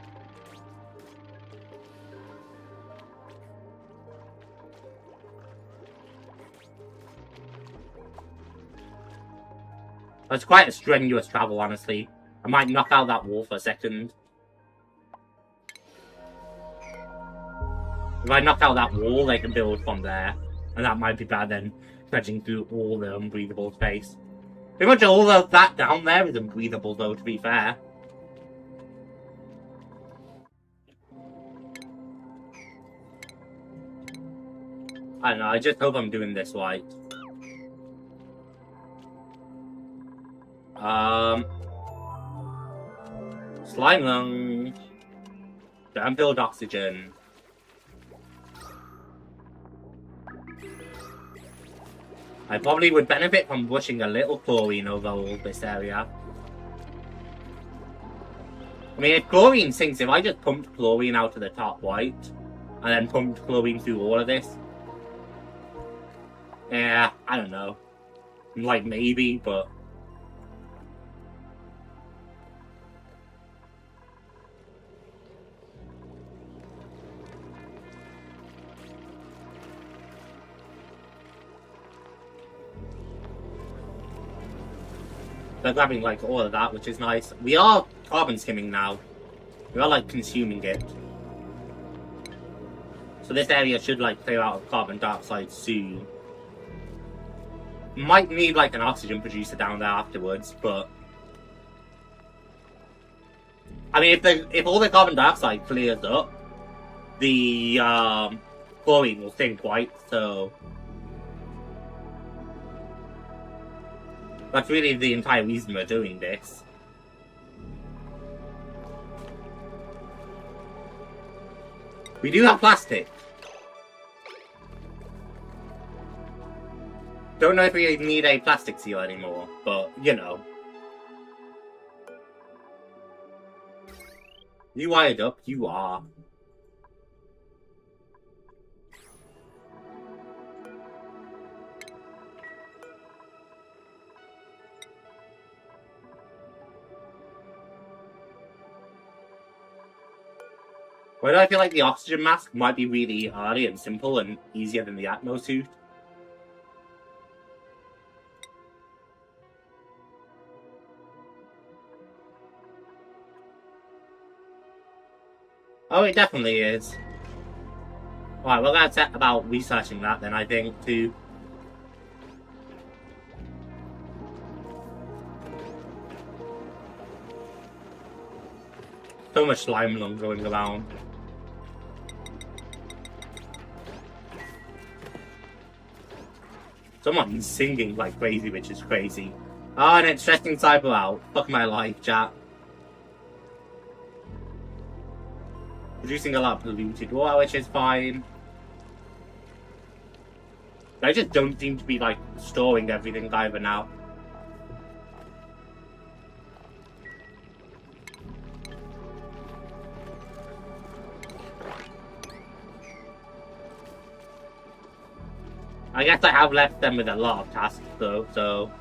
It's quite a strenuous travel, honestly. I might knock out that wall for a second. If I knock out that wall, they can build from there. And that might be better than trudging through all the unbreathable space. Pretty much all of that down there is unbreathable, though, to be fair. I don't know, I just hope I'm doing this right. Slime lung. Down-filled oxygen. I probably would benefit from rushing a little chlorine over all this area. I mean, if chlorine sinks, if I just pumped chlorine out to the top right, and then pumped chlorine through all of this. Yeah, I don't know. Like, maybe, but... They're grabbing, like, all of that, which is nice. We are carbon skimming now. We are, like, consuming it. So this area should, like, clear out of carbon dioxide soon. Might need, like, an oxygen producer down there afterwards, but... I mean, if all the carbon dioxide clears up, the, chlorine will sink, right? So... That's really the entire reason we're doing this. We do have plastic. Don't know if we need a plastic seal anymore, but, you know. You wired up? You are. Why do I feel like the oxygen mask might be really hardy and simple and easier than the Atmo suit? Oh, it definitely is. Alright, we're gonna set about researching that then, I think, too. So much slime lung going around. Someone's singing like crazy, which is crazy. Oh, an interesting cyber out. Fuck my life, chat. Producing a lot of polluted water, which is fine. I just don't seem to be, like, storing everything either now. I guess I have left them with a lot of tasks though, so,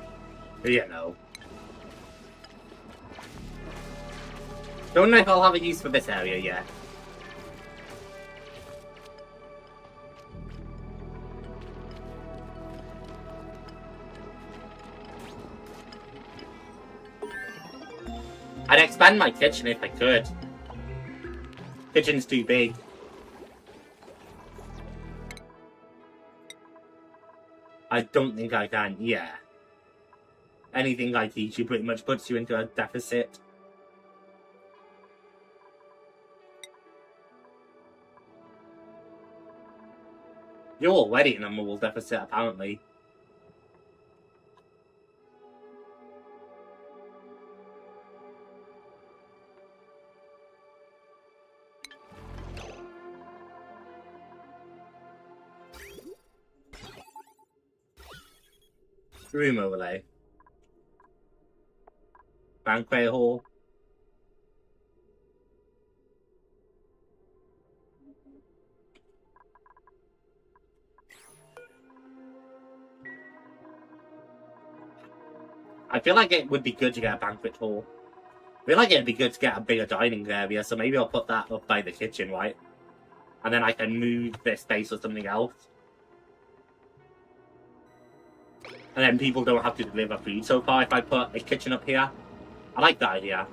you know. Don't know if I'll have a use for this area yet. I'd expand my kitchen if I could. Kitchen's too big. I don't think I can, yeah. Anything I teach you pretty much puts you into a deficit. You're already in a moral deficit, apparently. Room overlay. Banquet hall. I feel like it would be good to get a banquet hall. I feel like it'd be good to get a bigger dining area, so maybe I'll put that up by the kitchen, right? And then I can move this space or something else. And then people don't have to deliver food so far if I put a kitchen up here. I like that idea.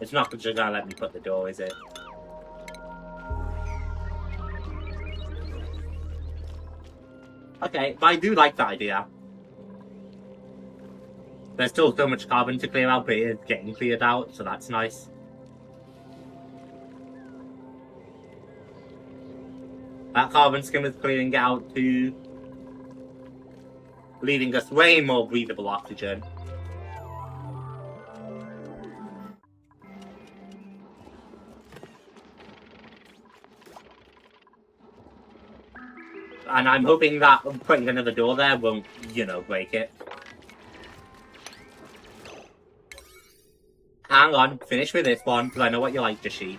It's not just gonna let me put the door, is it? Okay, but I do like that idea. There's still so much carbon to clear out, but it is getting cleared out, so that's nice. That carbon skim is clearing it out too, leaving us way more breathable oxygen. And I'm hoping that putting another door there won't, you know, break it. Hang on, finish with this one, because I know what you like, Jashi.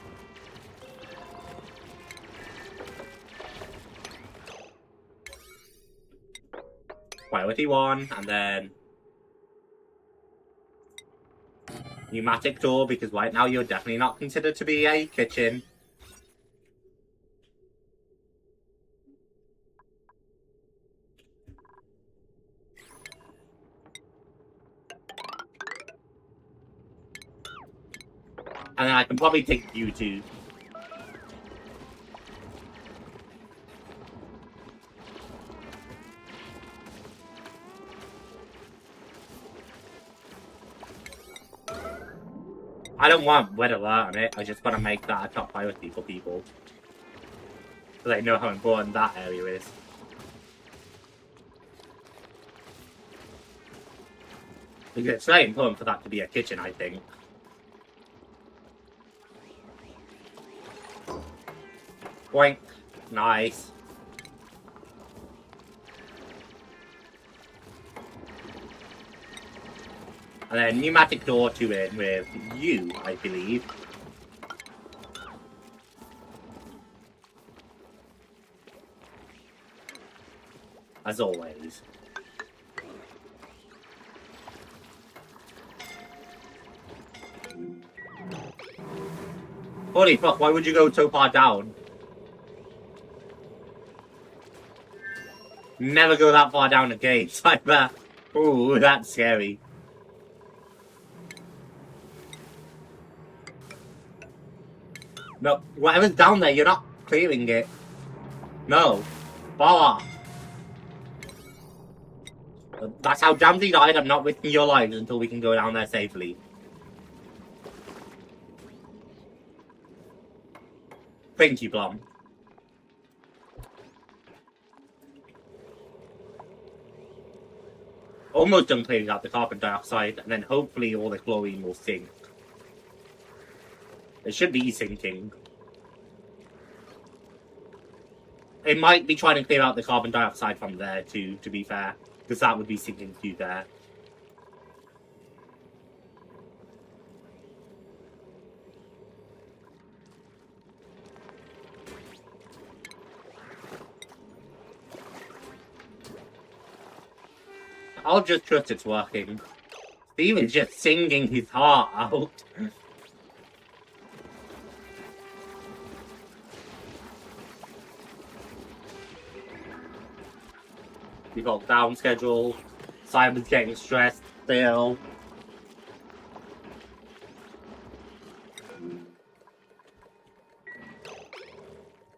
Priority 1, and then pneumatic door, because right now you're definitely not considered to be a kitchen. And then I can probably take you two. I don't want red alert on it, I just want to make that a top priority for people. So they know how important that area is. Because it's very important for that to be a kitchen, I think. Boink. Nice. And then pneumatic door to it with you, I believe. As always. Holy fuck, why would you go so far down? Never go that far down a cave like that. Ooh, that's scary. No, whatever's down there, you're not clearing it. No. Bar. That's how JAMZY died. I'm not risking your lives until we can go down there safely. Thank you, Blom. Almost done clearing out the carbon dioxide, and then hopefully all the chlorine will sink. It should be sinking. It might be trying to clear out the carbon dioxide from there too, to be fair. Because that would be sinking through there. I'll just trust it's working. Steven's just singing his heart out. We got down schedule. Simon's getting stressed still.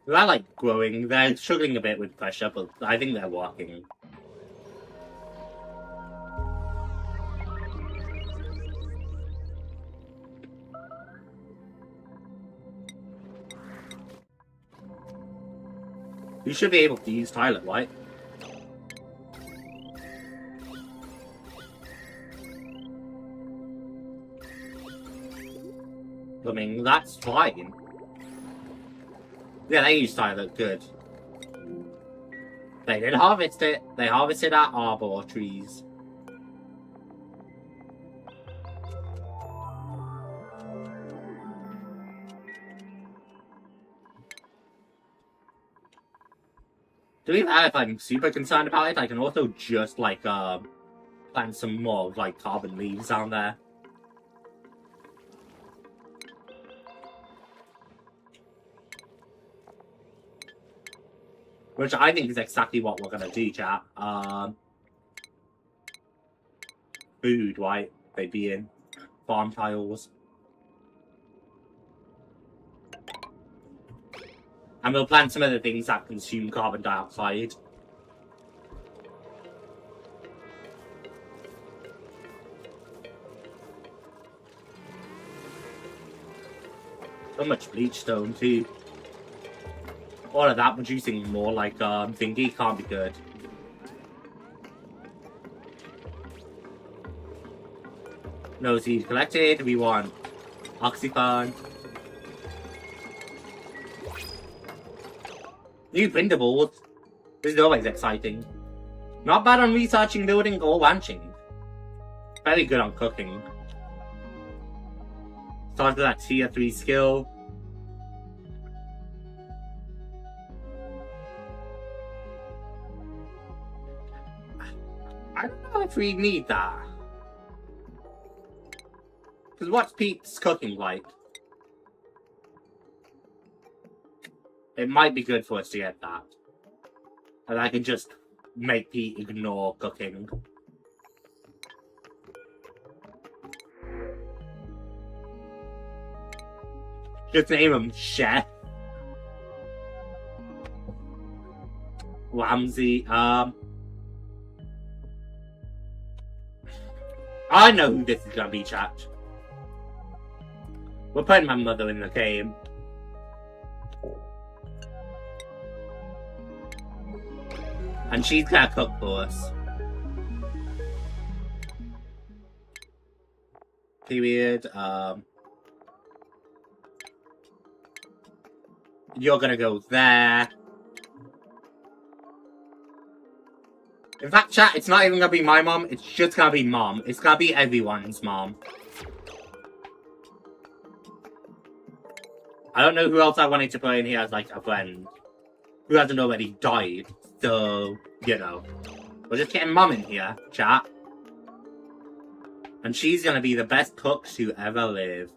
They're like growing. They're struggling a bit with pressure, but I think they're working. You should be able to use Tyler, right? I mean, that's fine. Yeah, they used Tyler, good. They did harvest it. They harvested our arbor trees. To be fair, if I'm super concerned about it, I can also just, like, plant some more, like, carbon leaves down there. Which I think is exactly what we're gonna do, chat. Food, right? They'd be in. Farm tiles. And we'll plant some other things that consume carbon dioxide. So much bleach stone too. All of that producing more like thingy can't be good. No seeds collected. We want oxycon. New printables. This is always exciting. Not bad on researching, building, or ranching. Very good on cooking. Started that tier 3 skill. I don't know if we need that. Because what's Pete's cooking like? It might be good for us to get that. And I can just make Pete ignore cooking. Just name him Chef. JAMZY. I know who this is gonna be, chat. We're putting my mother in the game. And she's gonna cook for us. Period. You're gonna go there. In fact, chat, it's not even gonna be my mom, it's just gonna be mom. It's gonna be everyone's mom. I don't know who else I wanted to put in here as, like, a friend. Who hasn't already died. So, you know. We're just getting mom in here, chat. And she's gonna be the best cook to ever live.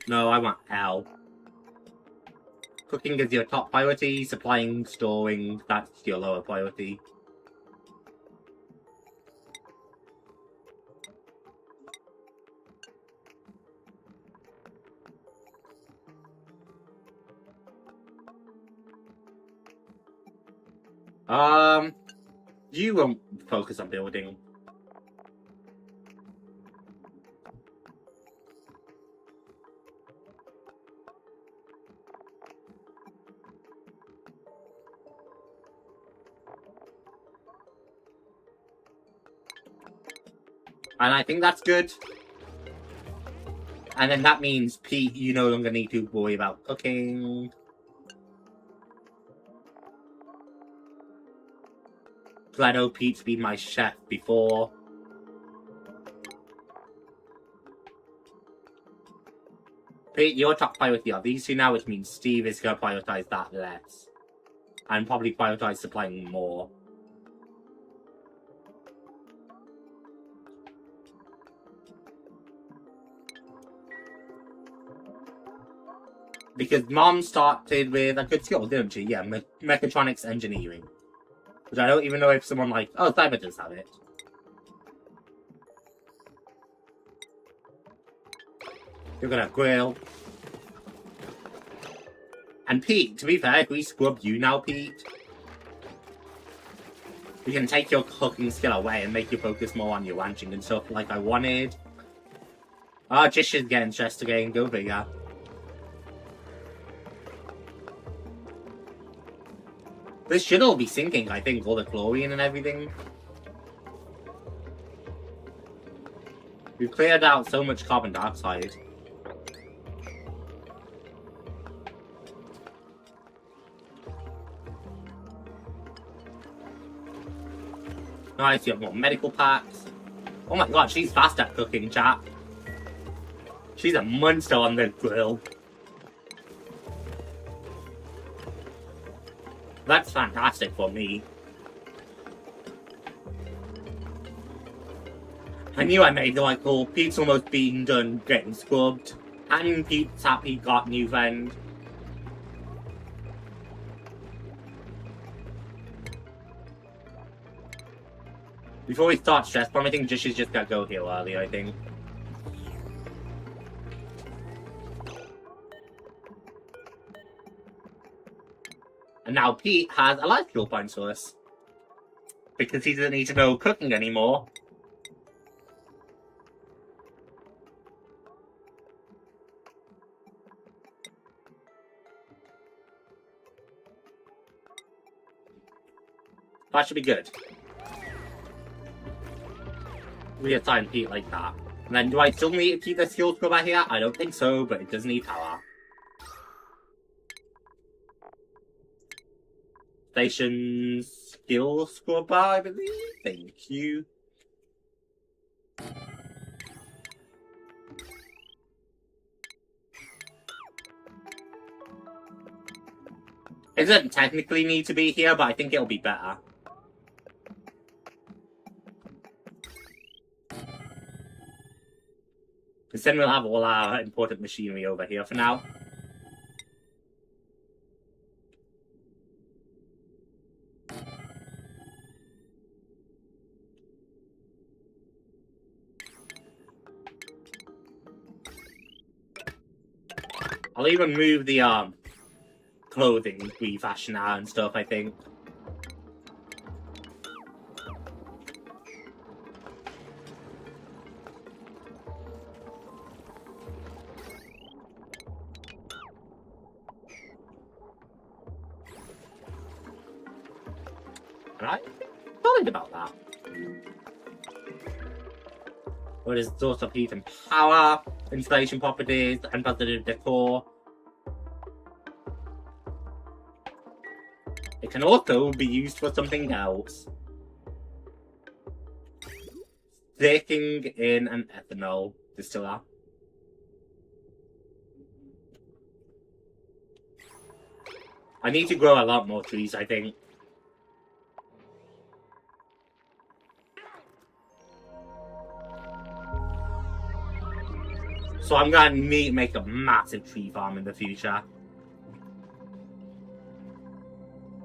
No, I want L. Cooking is your top priority, supplying, storing, that's your lower priority. You won't focus on building. And I think that's good. And then that means, Pete, you no longer need to worry about cooking. Because I know Pete's been my chef before. Pete, your top priority are these two now, which means Steve is going to prioritize that less. And probably prioritize supplying more. Because Mom started with a good skill, didn't she? Yeah, mechatronics engineering. Which I don't even know if someone like... Oh, Cyber does have it. You're gonna grill. And Pete, to be fair, if we scrub you now, Pete, we can take your cooking skill away and make you focus more on your ranching and stuff like I wanted. Oh, Jish is getting stressed again. Go bigger. This should all be sinking, I think, all the chlorine and everything. We've cleared out so much carbon dioxide. Nice, you have more medical packs. Oh my god, she's fast at cooking, chat. She's a monster on the grill. That's fantastic for me. I knew I made the right call. Pete's almost been done getting scrubbed. And Pete's happy got new friend. Before we start stress bomb, I think Jish just gotta go heal early, I think. And now Pete has a life skill point for us. Because he doesn't need to know cooking anymore. That should be good. Reassign Pete like that. And then do I still need to keep the skill scrubber here? I don't think so, but it does need power. Station skill scrubber, I believe. Thank you. It doesn't technically need to be here, but I think it'll be better. Because then we'll have all our important machinery over here for now. I'll even move the clothing we fashion out and stuff, I think. Right? Solid about that. What is source of heat and power, installation properties, and positive decor. It can also be used for something else. Sticking in an ethanol distiller. I need to grow a lot more trees, I think. So I'm gonna need to make a massive tree farm in the future.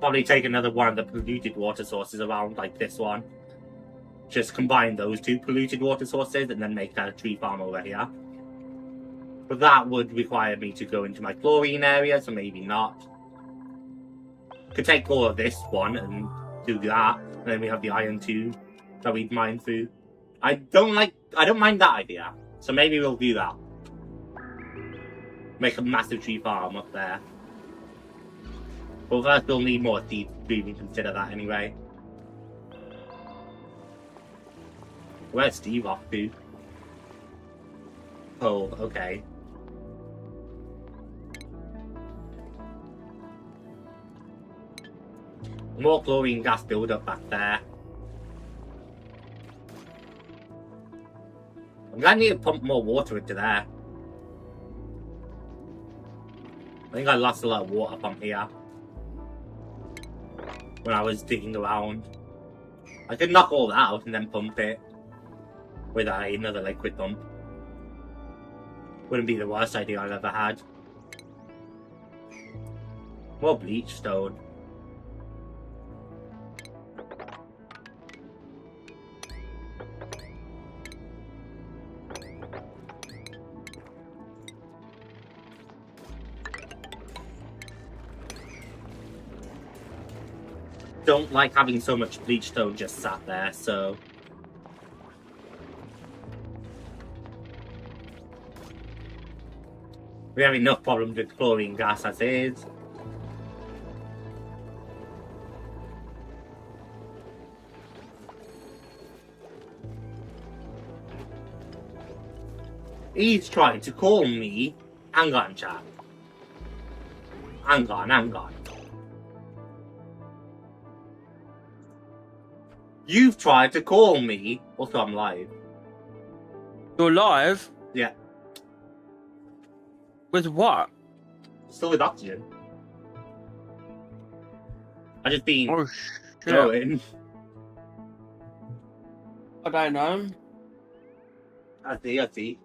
Probably take another one of the polluted water sources around, like this one. Just combine those two polluted water sources and then make a tree farm over here. But that would require me to go into my chlorine area, so maybe not. Could take all of this one and do that, and then we have the iron too that we'd mine through. I don't mind that idea, so maybe we'll do that. Make a massive tree farm up there. But first we'll need more seeds to even consider that anyway. Where's Steve off to? Oh, okay. More chlorine gas build-up back there. I'm gonna need to pump more water into there. I think I lost a lot of water from here when I was digging around. I could knock all that out and then pump it with another liquid pump. Wouldn't be the worst idea I've ever had. More bleach stone. Don't like having so much bleach stone just sat there, so we have enough problems with chlorine gas as is. He's trying to call me. Hang on, chat. Hang on. You've tried to call me. Also, I'm live. You're live? Yeah. With what? Still with oxygen. I just been going. I don't know. I see.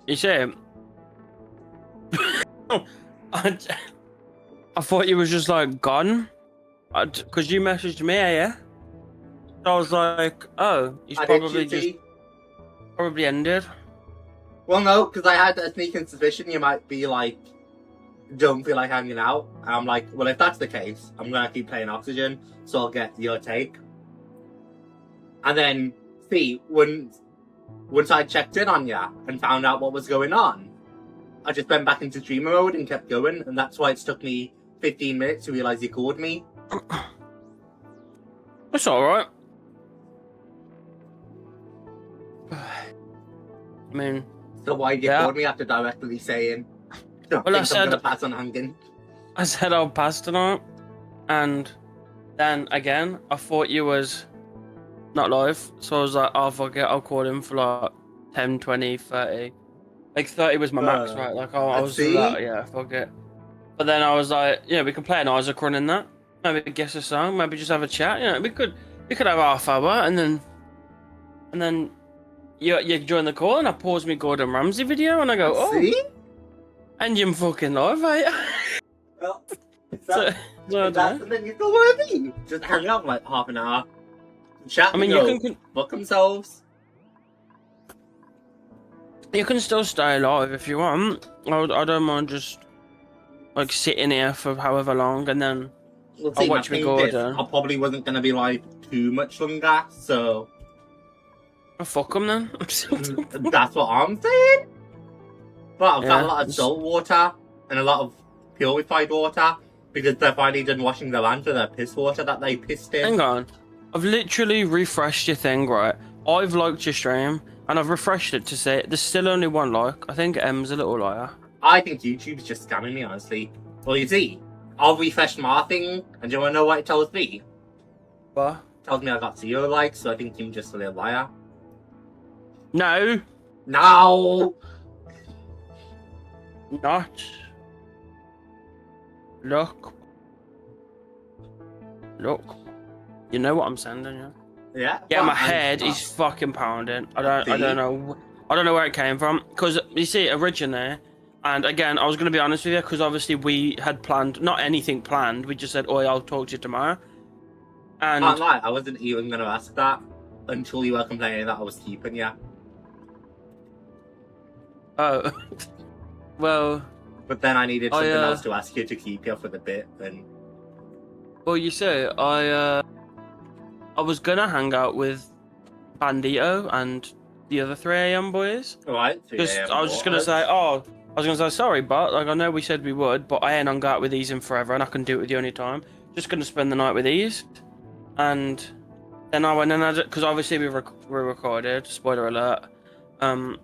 You see? I thought you was just like gone. Because you messaged me, yeah? So I was like, oh, he's probably ended. Well, no, because I had a sneaking suspicion you might be like, don't feel like hanging out. And I'm like, well, if that's the case, I'm going to keep playing Oxygen, so I'll get your take. And then, see, once I checked in on ya and found out what was going on, I just went back into streamer mode and kept going, and that's why it took me 15 minutes to realise you called me. That's alright. I mean... So why did you call me after directly saying, well, I said, I'm going to pass on hanging? I said I'll pass tonight, and then again, I thought you was not live, so I was like, oh, fuck it, I'll call him for like 10, 20, 30. Like 30 was my max, right? Like, I was like, yeah, fuck it. But then I was like, yeah, we can play an Isaac run in that. Maybe guess a song, maybe just have a chat. You know, we could have half hour, and then you join the call, and I pause me Gordon Ramsay video, and I go, oh, see? And you're fucking live, right? Well, that's something you still want to do. Just hang out for like half an hour. Chat. I mean, you can book themselves. You can still stay alive if you want. I don't mind just like sitting here for however long, and then I'll watch me Gordon. I probably wasn't gonna be live too much longer, so. Oh, fuck them then. That's what I'm saying. But I've got a lot of salt water and a lot of purified water because they're finally done washing their hands with their piss water that they pissed in. Hang on. I've literally refreshed your thing, right? I've liked your stream and I've refreshed it to say there's still only one like. I think M's a little liar. I think YouTube's just scamming me, honestly. Well, you see, I'll refresh my thing and do you want to know what it tells me? What? It tells me I got 0 likes, so I think you're just a little liar. No. No! Not. Look. You know what I'm saying, don't you? Yeah. Yeah, my head is fucking pounding. I don't know. I don't know where it came from. Because, you see, originally, and again, I was going to be honest with you, because obviously we had planned, not anything planned, we just said, oi, I'll talk to you tomorrow. And Can't lie, I wasn't even going to ask that until you were complaining that I was keeping you. oh, well, But then I needed something I, else to ask you to keep you for the bit, and well, you see, I was gonna hang out with Bandito and the other 3 AM boys. right. Just, I was just gonna say, sorry, but like I know we said we would, but I ain't hung out with these in forever, and I can do it with you anytime. Just gonna spend the night with these, and then I went and because obviously we recorded. Spoiler alert. The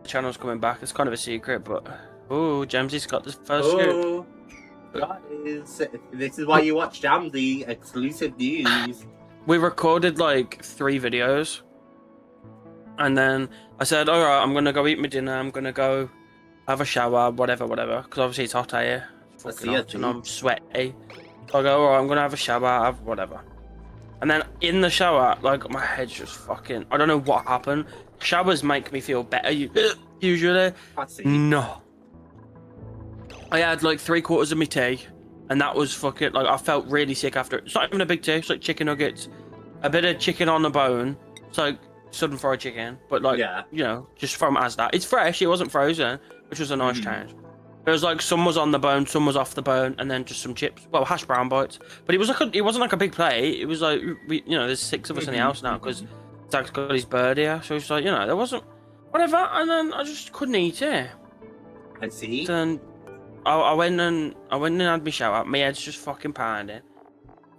channel's coming back. It's kind of a secret, but oh, JAMZY's got the first scoop. Guys, this is why you watch JAMZY, exclusive news. We recorded like 3 videos, and then I said, all right, I'm gonna go eat my dinner. I'm gonna go have a shower, whatever, because obviously it's hot here. Fucking hot, and I'm sweaty. So I go, all right, I'm gonna have a shower, have whatever. And then in the shower, like my head's just fucking. I don't know what happened. Showers make me feel better usually. No. I had like 3/4 of my tea, and that was fucking like I felt really sick after it. It's not even a big tea. It's like chicken nuggets, a bit of chicken on the bone. It's like southern fried chicken, but like you know, just from Asda. It's fresh. It wasn't frozen, which was a nice change. It was like some was on the bone, some was off the bone, and then just some chips. Well, hash brown bites. But it was like it wasn't like a big plate. It was like you know, there's 6 of us in the house now because Zach's got his bird here, so it's like you know, there wasn't whatever, and then I just couldn't eat it. I see. So then I went and had my shower. My head's just fucking pounding.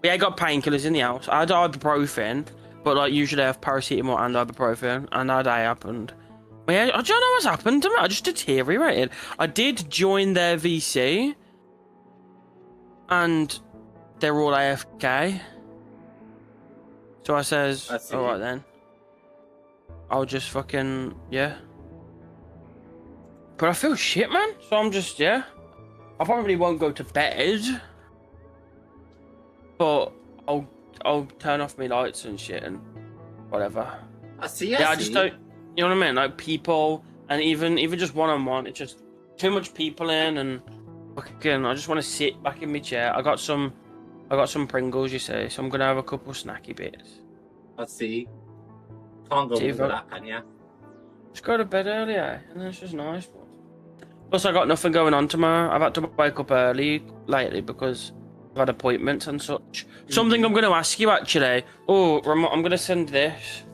We ain't got painkillers in the house. I had ibuprofen, but like usually I have paracetamol and ibuprofen, and that day happened. My head, I don't know what's happened to me. I just deteriorated. I did join their VC, and they're all AFK. So I says, all right then. I'll just fucking But I feel shit, man. So I'm just I probably won't go to bed, but I'll turn off my lights and shit and whatever. I see. I just don't. You know what I mean? Like people, and even just one-on-one, it's just too much people in, and fucking. I just want to sit back in my chair. I got some Pringles, you say, so I'm gonna have a couple snacky bits. I see. Can't go over that, can ya? Just go to bed earlier, and it's just nice. Plus, I got nothing going on tomorrow. I've had to wake up early lately because I've had appointments and such. Something I'm going to ask you actually. Oh, I'm going to send this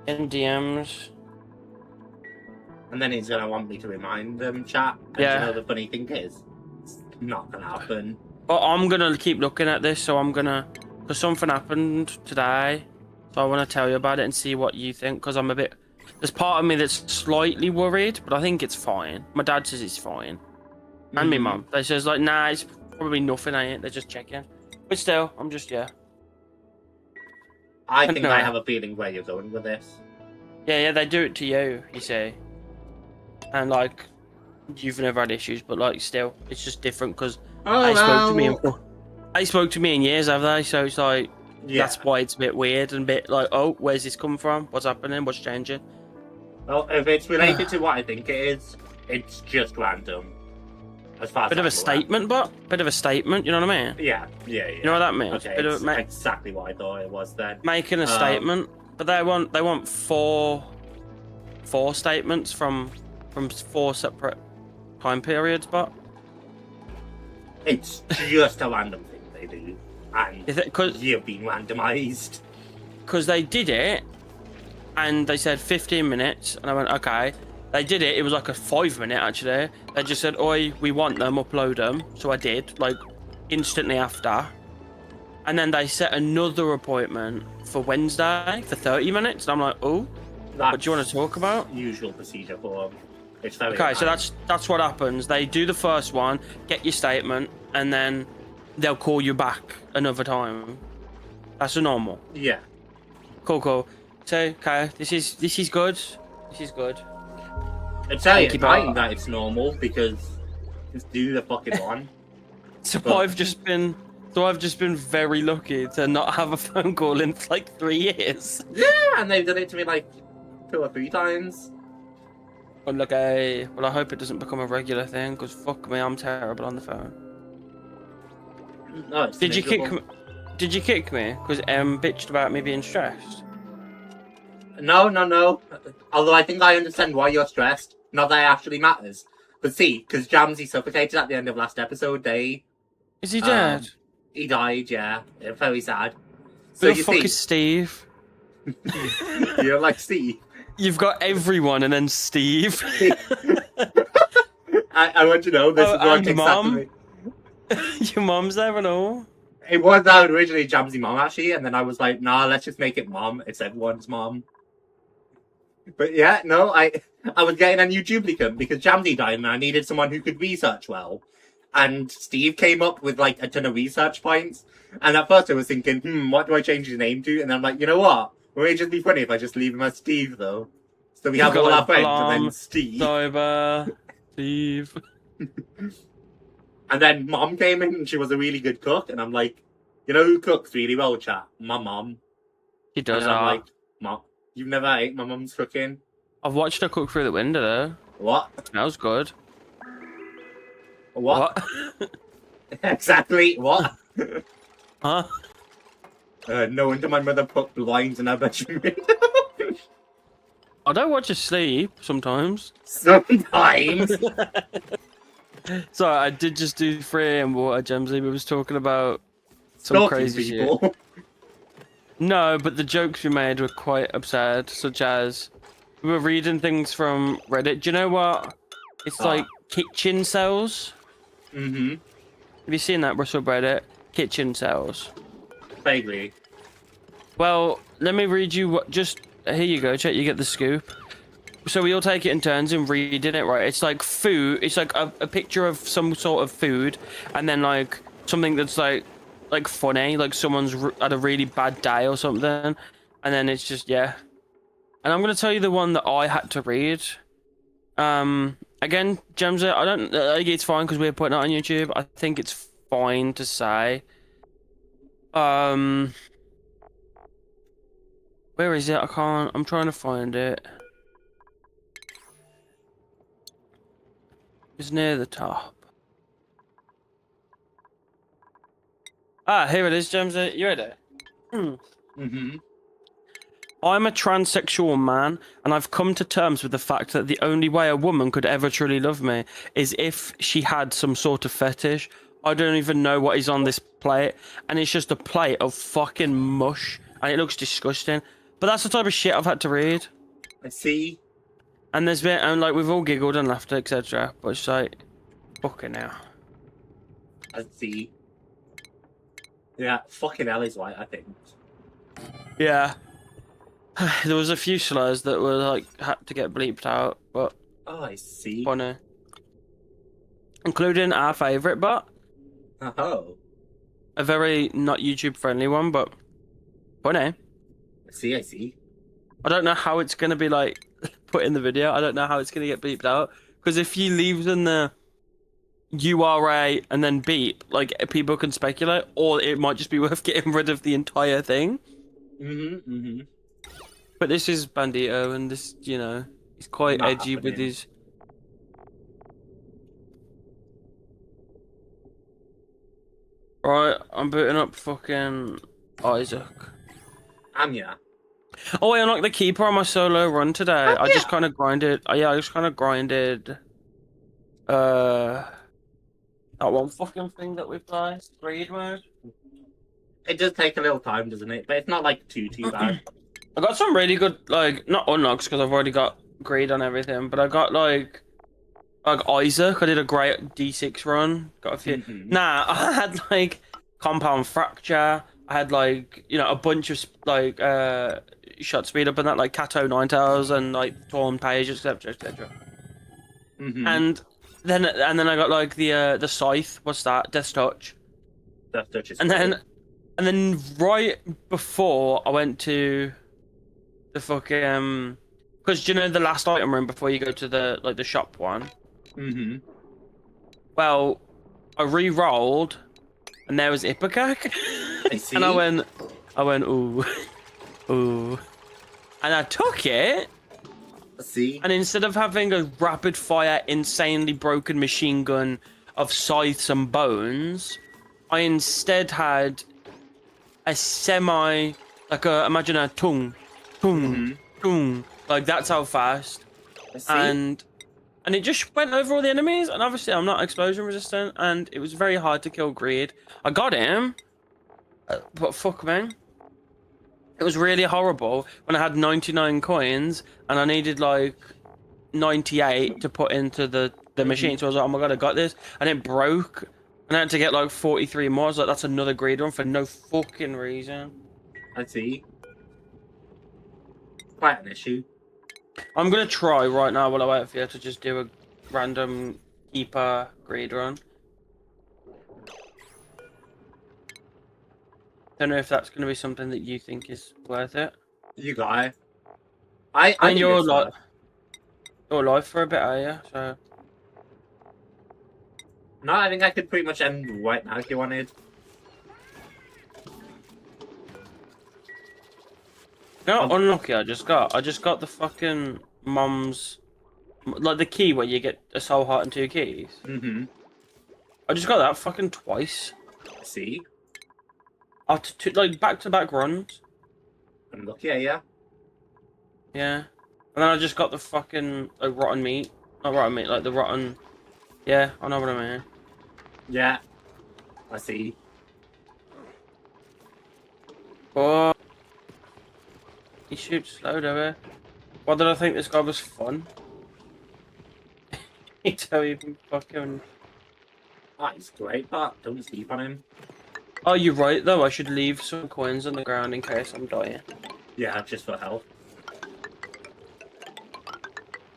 in DMs. And then he's going to want me to remind them, chat. And you know the funny thing is, it's not going to happen. But I'm going to keep looking at this, so I'm going to... Because something happened today, so I want to tell you about it and see what you think, because I'm a bit... There's part of me that's slightly worried, but I think it's fine. My dad says it's fine. And my mum. They says, like, nah, it's probably nothing, ain't it? They're just checking. But still, I'm just, I think I have a feeling where you're going with this. Yeah, they do it to you, you see. And, like, you've never had issues, but, like, still, it's just different, because they spoke to me in years, have they? So it's like, that's why it's a bit weird and a bit like, oh, where's this come from? What's happening? What's changing? Well, if it's related to what I think it is, it's just random. As far as bit of a statement, bit of a statement. You know what I mean? Yeah. You know what that means? Okay, it's exactly what I thought it was then. Making a statement, but they want four statements from 4 separate time periods, but it's just a random thing they do, and because you've been randomized. Because they did it, and they said 15 minutes, and I went, okay. They did it. It was like a 5-minute actually. They just said, "Oi, we want them. Upload them." So I did, like, instantly after. And then they set another appointment for Wednesday for 30 minutes. And I'm like, "Oh, what do you want to talk about?" Usual procedure for them. It's very okay. So that's what happens. They do the first one, get your statement, and then they'll call you back another time. That's a normal. Yeah. Cool. So okay, this is good. This is good. It's saying that it's normal because just do the fucking one. I've just been very lucky to not have a phone call in like 3 years. Yeah, and they've done it to me like 2 or 3 times. Okay. Well, I hope it doesn't become a regular thing, because fuck me, I'm terrible on the phone. No, it's Did you kick miserable. me? Did you kick me? Because bitched about me being stressed. No. Although I think I understand why you're stressed. Not that it actually matters. But see, because JAMZY suffocated at the end of last episode, Is he dead? he died, yeah. Very sad. So Who the you fuck see, is Steve? you're like, see. You've got everyone and then Steve. I want you to know, this is what and takes Mom? me. Your mom's there and all? It was originally JAMZY mom, actually, and then I was like, nah, let's just make it mom. It's everyone's mom. But yeah, no, I was getting a new duplicant because JAMZY died and I needed someone who could research well. And Steve came up with like a ton of research points. And at first I was thinking, what do I change his name to? And I'm like, you know what? Would it just be funny if I just leave him as Steve, though? So we have all our friends and then Steve. Cyber, Steve. And then Mom came in and she was a really good cook. And I'm like, you know who cooks really well, chat? My mom. She does and that. I'm like, Mom, you've never ate my mum's cooking? I've watched her cook through the window, though. What? That was good. What? Exactly, what? Huh? No wonder my mother put blinds in her bedroom window. I don't watch her sleep sometimes. Sometimes. Sorry, I did just do 3 AM water, JAMZY. We was talking about some Stalking crazy people. shit. No, but the jokes we made were quite absurd, such as we were reading things from Reddit. Do you know what? It's like kitchen cells. Mm-hmm. Have you seen that subreddit? Kitchen cells. Vaguely. Well, let me read you what. Just here you go. Check. You get the scoop. So we all take it in turns and reading it, right? It's like food. It's like a picture of some sort of food, and then like something that's like funny, like someone's had a really bad day or something, and then it's just yeah. And I'm gonna tell you the one that I had to read. Again, JAMZY, I don't think it's fine because we're putting it on YouTube. I think it's fine to say. Where is it? I can't. I'm trying to find it. It's near the top. Ah, here it is, JAMZY. You ready? Mm-hmm. I'm a transsexual man, and I've come to terms with the fact that the only way a woman could ever truly love me is if she had some sort of fetish. I don't even know what is on this plate, and it's just a plate of fucking mush, and it looks disgusting. But that's the type of shit I've had to read. I see. And there's been, and like, we've all giggled and laughed, etc. But it's like, fucking hell. I see. Yeah, fucking hell is right, I think. Yeah. There was a few slurs that were like had to get bleeped out, but Oh, I see. funny. Including our favourite bot. Oh. A very not YouTube friendly one, but funny. I see. I don't know how it's gonna be like put in the video. I don't know how it's gonna get beeped out. Because if you leave in the URA and then beep, like people can speculate, or it might just be worth getting rid of the entire thing. Mm-hmm. But this is Bandito, and this, you know, he's quite Not edgy with happening. his. Right, I'm booting up fucking Isaac. Yeah. Oh, I unlocked the keeper on my solo run today. I just kind of grinded. Yeah, I just kind of grinded. That one fucking thing that we play, greed mode. It does take a little time, doesn't it? But it's not like too bad. I got some really good, like, not unlocks because I've already got greed on everything, but I got like Isaac. I did a great D6 run. Got a few. Mm-hmm. Nah, I had like compound fracture. I had like, you know, a bunch of like shot speed up and that, like Cato 9000 and like torn page, etc. Mm-hmm. And then I got like the scythe. What's that? Death touch. Death touch is And then right before I went to the fucking because you know the last item room before you go to the like the shop one. Mm-hmm. Well, I re-rolled and there was Ipecac. I see. And I went ooh, ooh, and I took it, See? And instead of having a rapid fire, insanely broken machine gun of scythes and bones, I instead had a semi, like imagine a tung, tung. Like that's how fast. I see. And it just went over all the enemies, and obviously I'm not explosion resistant, and it was very hard to kill Greed. I got him, but fuck man. It was really horrible when I had 99 coins, and I needed like 98 to put into the machine, so I was like, oh my god, I got this, and it broke, and I had to get like 43 more, I was like, that's another Greed run for no fucking reason. I see. Quite an issue. I'm gonna try right now while I wait for you to just do a random keeper Greed run. Don't know if that's gonna be something that you think is worth it. You got it. I mean, think you're it's alive. You're alive for a bit, are you? So. No, I think I could pretty much end right now if you wanted. You know how unlucky I just got? I just got the fucking mom's, like the key where you get a soul heart and 2 keys. Mm-hmm. I just got that fucking twice. See? After like back-to-back runs. Unlucky, yeah. Yeah. And then I just got the fucking like rotten meat. Not rotten meat, like the rotten. Yeah, I know what I mean. Yeah. I see. Oh. He shoots slow, though. Why did I think this guy was fun? He tell you fucking. Ah, he's great, but don't sleep on him. Oh, you're right though. I should leave some coins on the ground in case I'm dying. Yeah, just for health.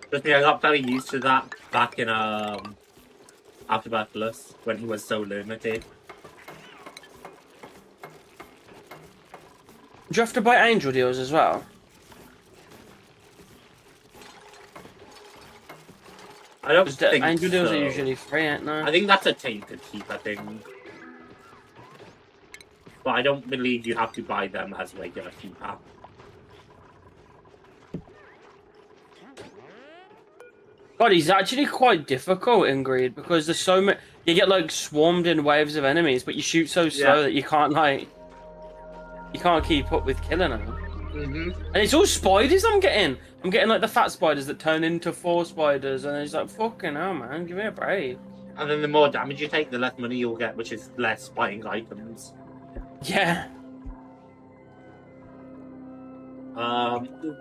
Trust me, I got very used to that back in Afterbirth Plus when he was so limited. Do you have to buy angel deals as well? I don't think angel deals so. are usually free, aren't they? I think that's a tainted keep, I think. But I don't believe you have to buy them as regular keeper. God, he's actually quite difficult in Greed because there's so many. You get like swarmed in waves of enemies, but you shoot so slow that you can't like. You can't keep up with killing them. And it's all spiders I'm getting. I'm getting like the fat spiders that turn into 4 spiders, and it's like fucking hell, man, give me a break. And then the more damage you take, the less money you'll get, which is less buying items. Yeah.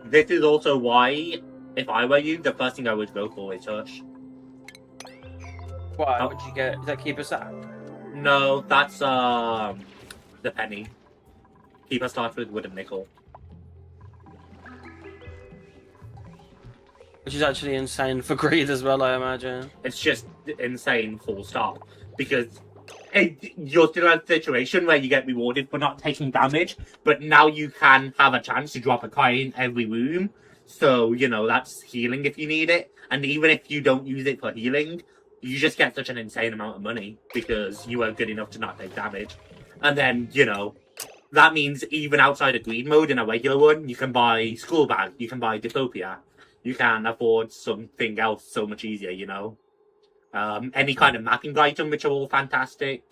This is also why, if I were you, the first thing I would go for is Hush. Why? What'd you get? Is that keep us out? No, that's the penny. Keeper starts with wood and nickel. Which is actually insane for Greed as well, I imagine. It's just insane, full stop. Because you're still in a situation where you get rewarded for not taking damage, but now you can have a chance to drop a coin every room. So, you know, that's healing if you need it. And even if you don't use it for healing, you just get such an insane amount of money because you are good enough to not take damage. And then, you know, that means even outside of Greed mode in a regular one, you can buy School Bag, you can buy Dystopia. You can afford something else so much easier, you know. Any kind of mapping item, which are all fantastic.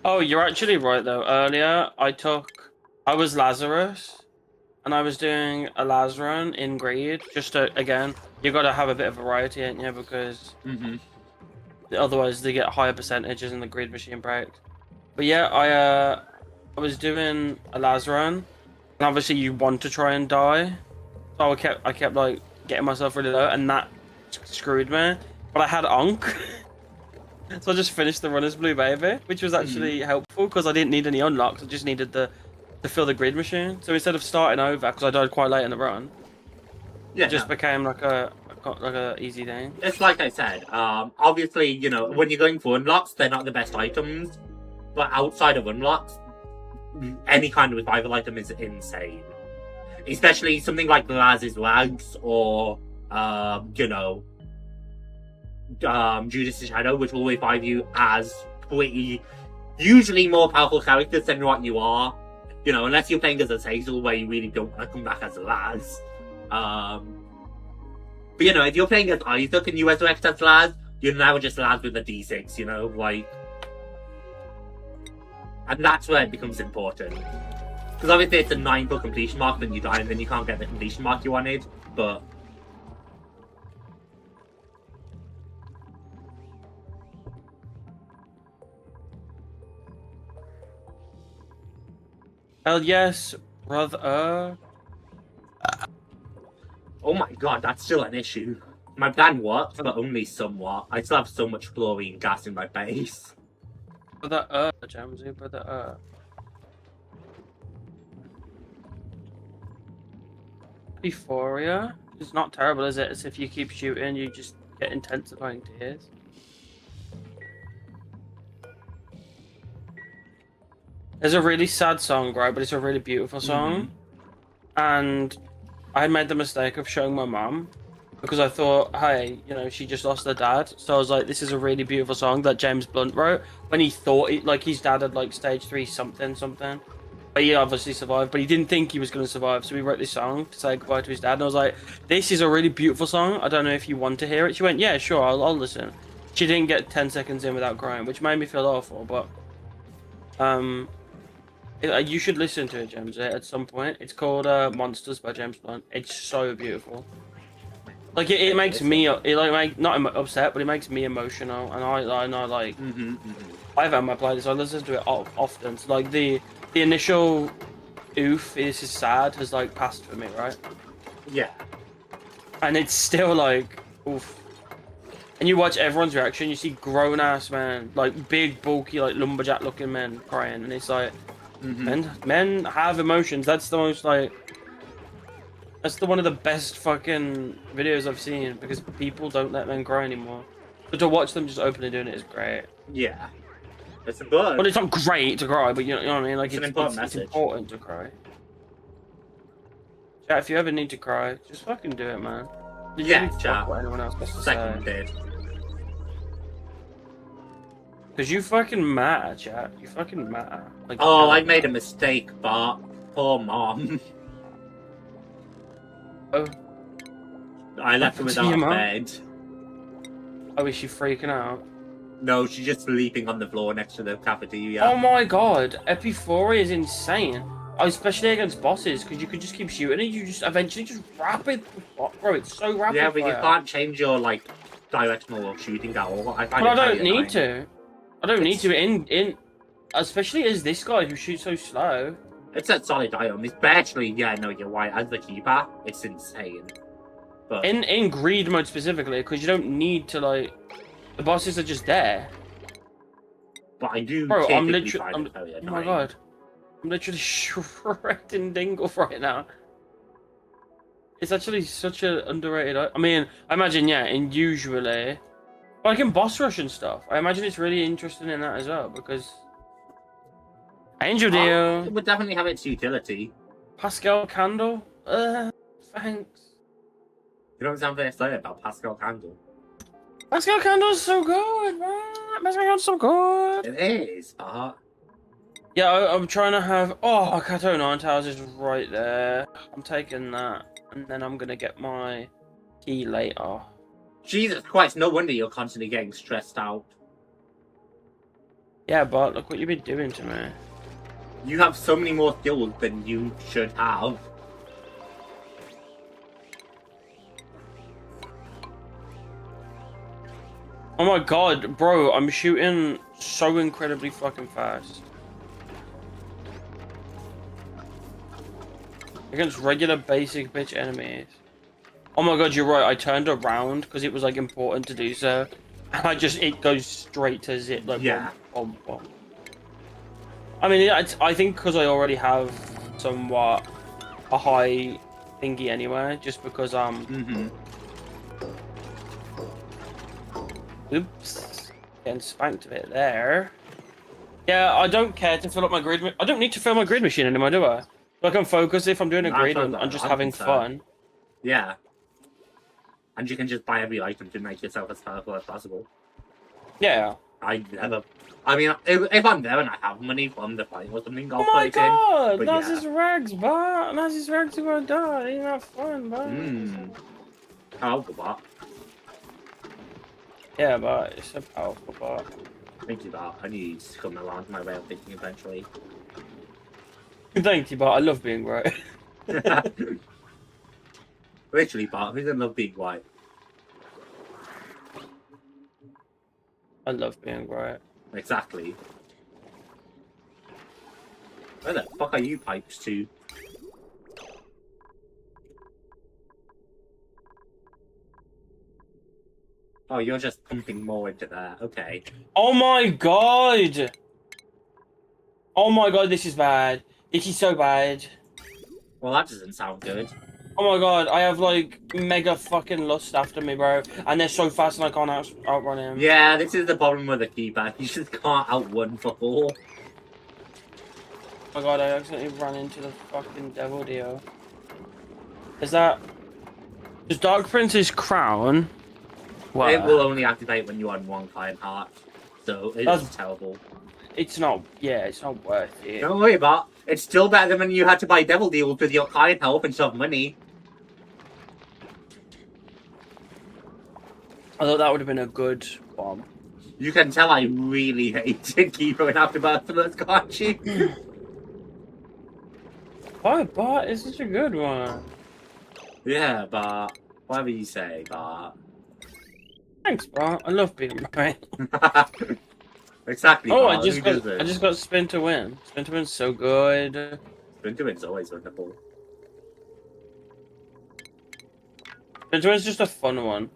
Oh, you're actually right though. Earlier, I was Lazarus, and I was doing a Laz run in Greed. Just to, again, you got to have a bit of variety, ain't you? Because otherwise they get higher percentages and the Greed machine breaks. But yeah, I was doing a Laz run. And obviously you want to try and die. So I kept like getting myself really low, and that screwed me. But I had Onk. So I just finished the run as Blue Baby, which was actually helpful because I didn't need any unlocks. I just needed to fill the Grid machine. So instead of starting over, because I died quite late in the run, it just became like a easy thing. It's like I said, obviously, you know, when you're going for unlocks, they're not the best items. But outside of unlocks, any kind of revival item is insane. Especially something like Laz's Lags or, you know, Judas' Shadow, which will revive you as pretty, usually more powerful characters than what you are You know, unless you're playing as a Hazel where you really don't want to come back as a Laz. But you know, if you're playing as Isaac and you resurrect as Laz, you're now just Laz with a D6, you know, like... And that's where it becomes important. Because obviously it's a 9 for completion mark, then you die, and then you can't get the completion mark you wanted, but... Hell yes, brother. Oh my god, that's still an issue. My plan works, but only somewhat. I still have so much chlorine gas in my base. Brother JAMZY, brother Euphoria? It's not terrible, is it? It's if you keep shooting, you just get intensifying tears. There's a really sad song, right? But it's a really beautiful song. And I made the mistake of showing my mum because I thought, hey, you know, she just lost her dad. So I was like, this is a really beautiful song that James Blunt wrote when he thought like his dad had like stage 3 something. But he obviously survived, but he didn't think he was going to survive. So he wrote this song to say goodbye to his dad. And I was like, this is a really beautiful song. I don't know if you want to hear it. She went, yeah, sure, I'll listen. She didn't get 10 seconds in without crying, which made me feel awful. But you should listen to it, James, at some point. It's called Monsters by James Blunt. It's so beautiful. Like it makes me not upset, but it makes me emotional, and I know like I have it on my playlist. I listen to it often. So, like the initial oof, this is sad, has like passed for me, right? Yeah. And it's still like oof. And you watch everyone's reaction. You see grown ass man, like big bulky like lumberjack looking men crying, and it's like. Men have emotions. That's the most like. That's one of the best fucking videos I've seen because people don't let men cry anymore. But to watch them just openly doing it is great. Yeah, it's important. Well, it's not great to cry, but you know what I mean. Like it's an important message. It's important to cry. Chat, if you ever need to cry, just fucking do it, man. Yeah, chat. What anyone else has to Seconded. Because you fucking matter, chat. You fucking matter. Like, oh, I made a mistake, Bart. Poor mom. Oh. I left her without a bed. Oh, is she freaking out? No, she's just sleeping on the floor next to the cafeteria. Oh my god, Epiphoria is insane. Especially against bosses, because you could just keep shooting and you just eventually just rapid. Bro, it's so rapid. Yeah, but you can't change your like directional shooting at all. I don't need to. I don't need to. In especially as this guy who shoots so slow. It's a solid item. It's actually, yeah, no, you're right. As the keeper, it's insane. But in greed mode specifically, because you don't need to like. The bosses are just there. But I do. Bro, I'm literally. Oh my god. I'm literally shredding Dingle right now. It's actually such an underrated. I mean, I imagine, yeah, and usually, like in boss rush and stuff, I imagine it's really interesting in that as well because. Angel Deal. It would definitely have its utility. Pascal Candle. Thanks. You don't sound very excited about Pascal Candle. Pascal Candle's so good, man. Pascal Candle's so good. It is, but... Yeah, I'm trying to have... Oh, Kato 9 Towers is right there. I'm taking that. And then I'm going to get my key later. Jesus Christ, no wonder you're constantly getting stressed out. Yeah, but look what you've been doing to me. You have so many more skills than you should have. Oh my god, bro, I'm shooting so incredibly fucking fast. Against regular basic bitch enemies. Oh my god, you're right, I turned around because it was like important to do so. And it goes straight to zip, like yeah. Bomb. I mean, I think because I already have somewhat a high thingy anyway, just because Oops. Getting spanked a bit there. Yeah, I don't care to fill up my grid. I don't need to fill my grid machine anymore, do I? I can focus if I'm doing a grid and I'm just having fun. Yeah. And you can just buy every item to make yourself as powerful as possible. Yeah. I never. I mean, if I'm there and I have money from the fight or something, I'll Oh my put it in. god! But That's yeah. his rags, but that's his rags are gonna die. Ain't that fun, but. Powerful bot. Yeah, but it's a powerful bot. Thank you, bot. I need to come around to my way of thinking eventually. Thank you, but I love being right. Literally, bot. Who doesn't love being white? I love being right. Exactly. Where the fuck are you pipes to? Oh, you're just pumping more into there. Okay. Oh my god! Oh my god, this is bad. This is so bad. Well, that doesn't sound good. Oh my god, I have like mega fucking lust after me, bro. And they're so fast and I can't outrun him. Yeah, this is the problem with the keeper. You just can't outrun for all. Oh my god, I accidentally ran into the fucking devil deal. Is that... Does Dark Prince's crown... What? It will only activate when you're on one kind heart. So it's terrible. It's not... Yeah, it's not worth it. Don't worry about it. It's still better than when you had to buy devil deals with your kind health and some money. I thought that would have been a good bomb. You can tell I really hated Keeper and Afterbirth, can't you? Why, Bart is such a good one. Yeah, but whatever you say, but Thanks, Bart. I love being right. exactly. Oh, Bart. I just got spin to win. Spin to win's so good. Spin to win's always wonderful. Spin to win's just a fun one.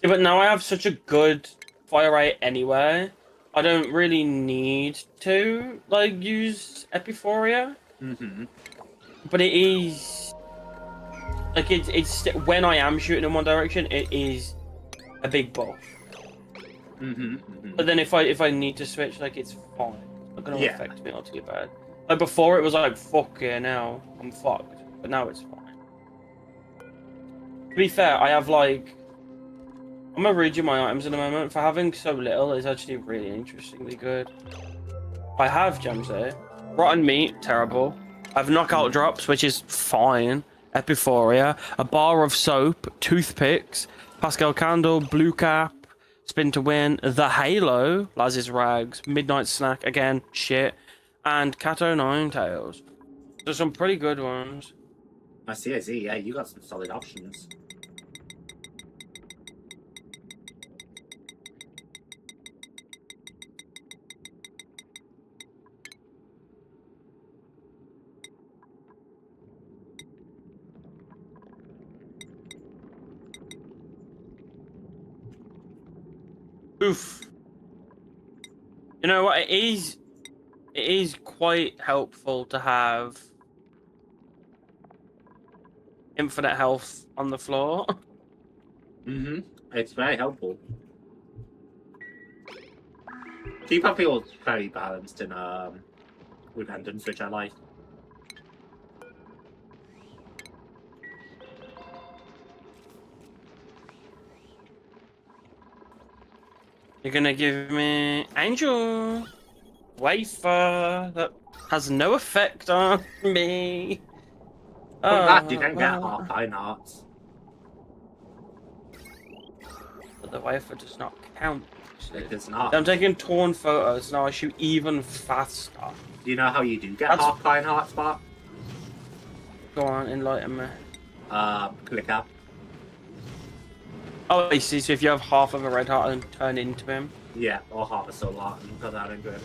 Yeah, but now I have such a good fire rate anyway. I don't really need to like use Epiphoria. But it is like it's when I am shooting in one direction, it is a big buff. But then if I need to switch, like it's fine. It's not gonna affect me not too bad. Like before, it was like fuck yeah, now I'm fucked. But now it's fine. To be fair, I have like. I'm gonna read you my items in a moment. For having so little, it's actually really interestingly good. I have JAMZY. Rotten meat, terrible. I have knockout drops, which is fine. Epiphoria. A bar of soap. Toothpicks. Pascal candle. Blue cap. Spin to win. The Halo. Laz's rags. Midnight snack. Again, shit. And Cato Nine Tails. So some pretty good ones. I see. Yeah, you got some solid options. Oof. You know what? It is quite helpful to have infinite health on the floor. It's very helpful. Keeper feels very balanced in Repentance, which I like. You're gonna give me Angel Wafer that has no effect on me. From that, you can get half fine arts. But the wafer does not count. It does not. I'm taking torn photos now. I shoot even faster. Do you know how you do get half fine arts, Bart? Go on, enlighten me. Click up. Oh, I see. So if you have half of a red heart and turn into him. Yeah, or half a soul heart and put that into him.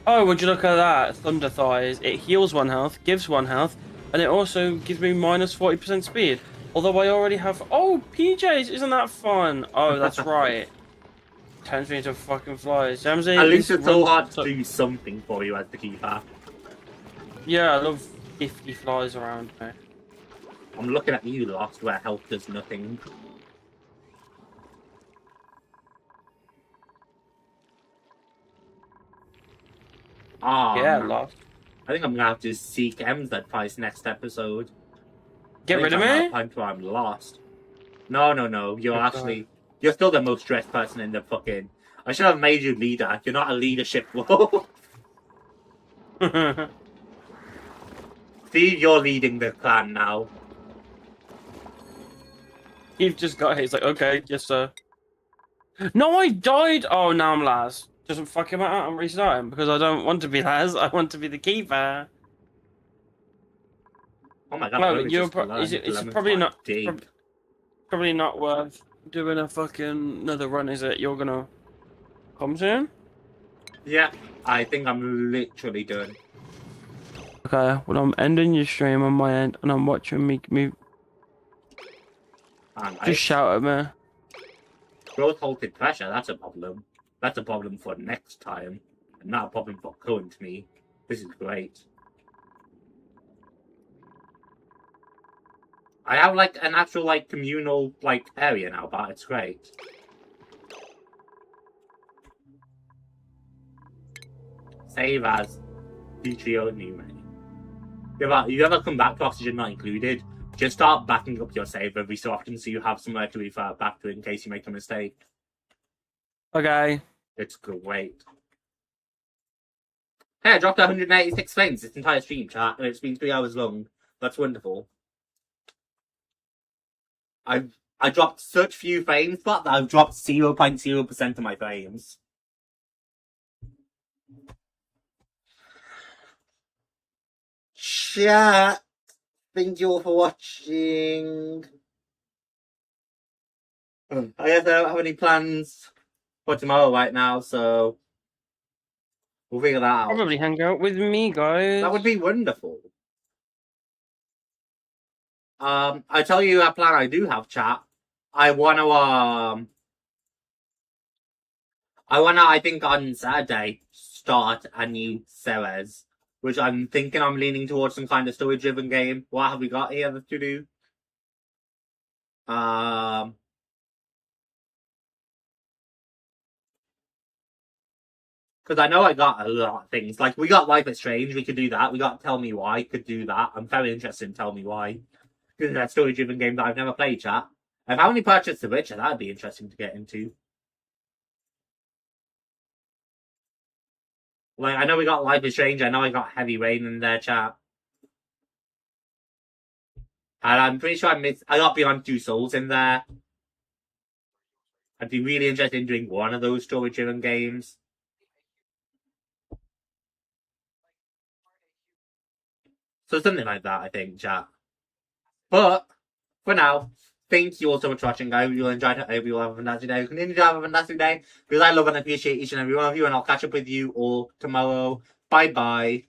Oh, would you look at that? Thunder Thighs. It heals 1 health, gives 1 health, and it also gives me minus 40% speed. Although I already have. Oh, PJs! Isn't that fun? Oh, that's right. Turns me into fucking flies. JAMZY, at least it's so hard to do something for you as the keeper. Yeah, I love 50 flies around me. I'm looking at you, Lost, where health does nothing. Yeah, lost. I think I'm gonna have to seek M's advice next episode. Get rid of me? At a point where I'm lost. No. You're still the most stressed person in the fucking. I should have made you leader. You're not a leadership role. Steve, you're leading the clan now. You've just got here. He's like, okay, yes, sir. No, I died. Oh, now I'm Laz. Doesn't fucking matter. I'm restarting because I don't want to be Laz. I want to be the keeper. Oh my god! No, it's probably not. Probably not worth doing a fucking another run, is it? You're gonna come soon? Yeah, I think I'm literally done. Okay, well I'm ending your stream on my end, and I'm watching me. Just shout at me. Growth halted pressure. That's a problem. That's a problem for next time, and not a problem for current me. This is great. I have like an actual like communal like area now, but it's great. Save as future new menu. You ever come back to Oxygen Not Included? Just start backing up your save every so often so you have somewhere to refer back to in case you make a mistake. Okay. It's great. Hey, I dropped 186 frames this entire stream, chat, and it's been 3 hours long. That's wonderful. I dropped such few frames, but I've dropped 0.0% of my frames. Chat, thank you all for watching. I guess I don't have any plans for tomorrow right now, so we'll figure that out. Probably hang out with me, guys. That would be wonderful. I tell you a plan I do have, chat. I wanna, I think on Saturday, start a new series, which I'm thinking I'm leaning towards some kind of story-driven game. What have we got here to do? Because I know I got a lot of things. Like, we got Life is Strange, we could do that. We got Tell Me Why, could do that. I'm very interested in Tell Me Why. Because that story-driven game that I've never played, chat. If I only purchased The Witcher, that'd be interesting to get into. Like, I know we got Life is Strange, I know I got Heavy Rain in there, chat. And I'm pretty sure I got Beyond Two Souls in there. I'd be really interested in doing one of those story-driven games. So something like that, I think, chat. But, for now, thank you all so much for watching. I hope you all enjoyed it. I hope you all have a fantastic day. Continue to have a fantastic day, because I love and appreciate each and every one of you, and I'll catch up with you all tomorrow. Bye-bye.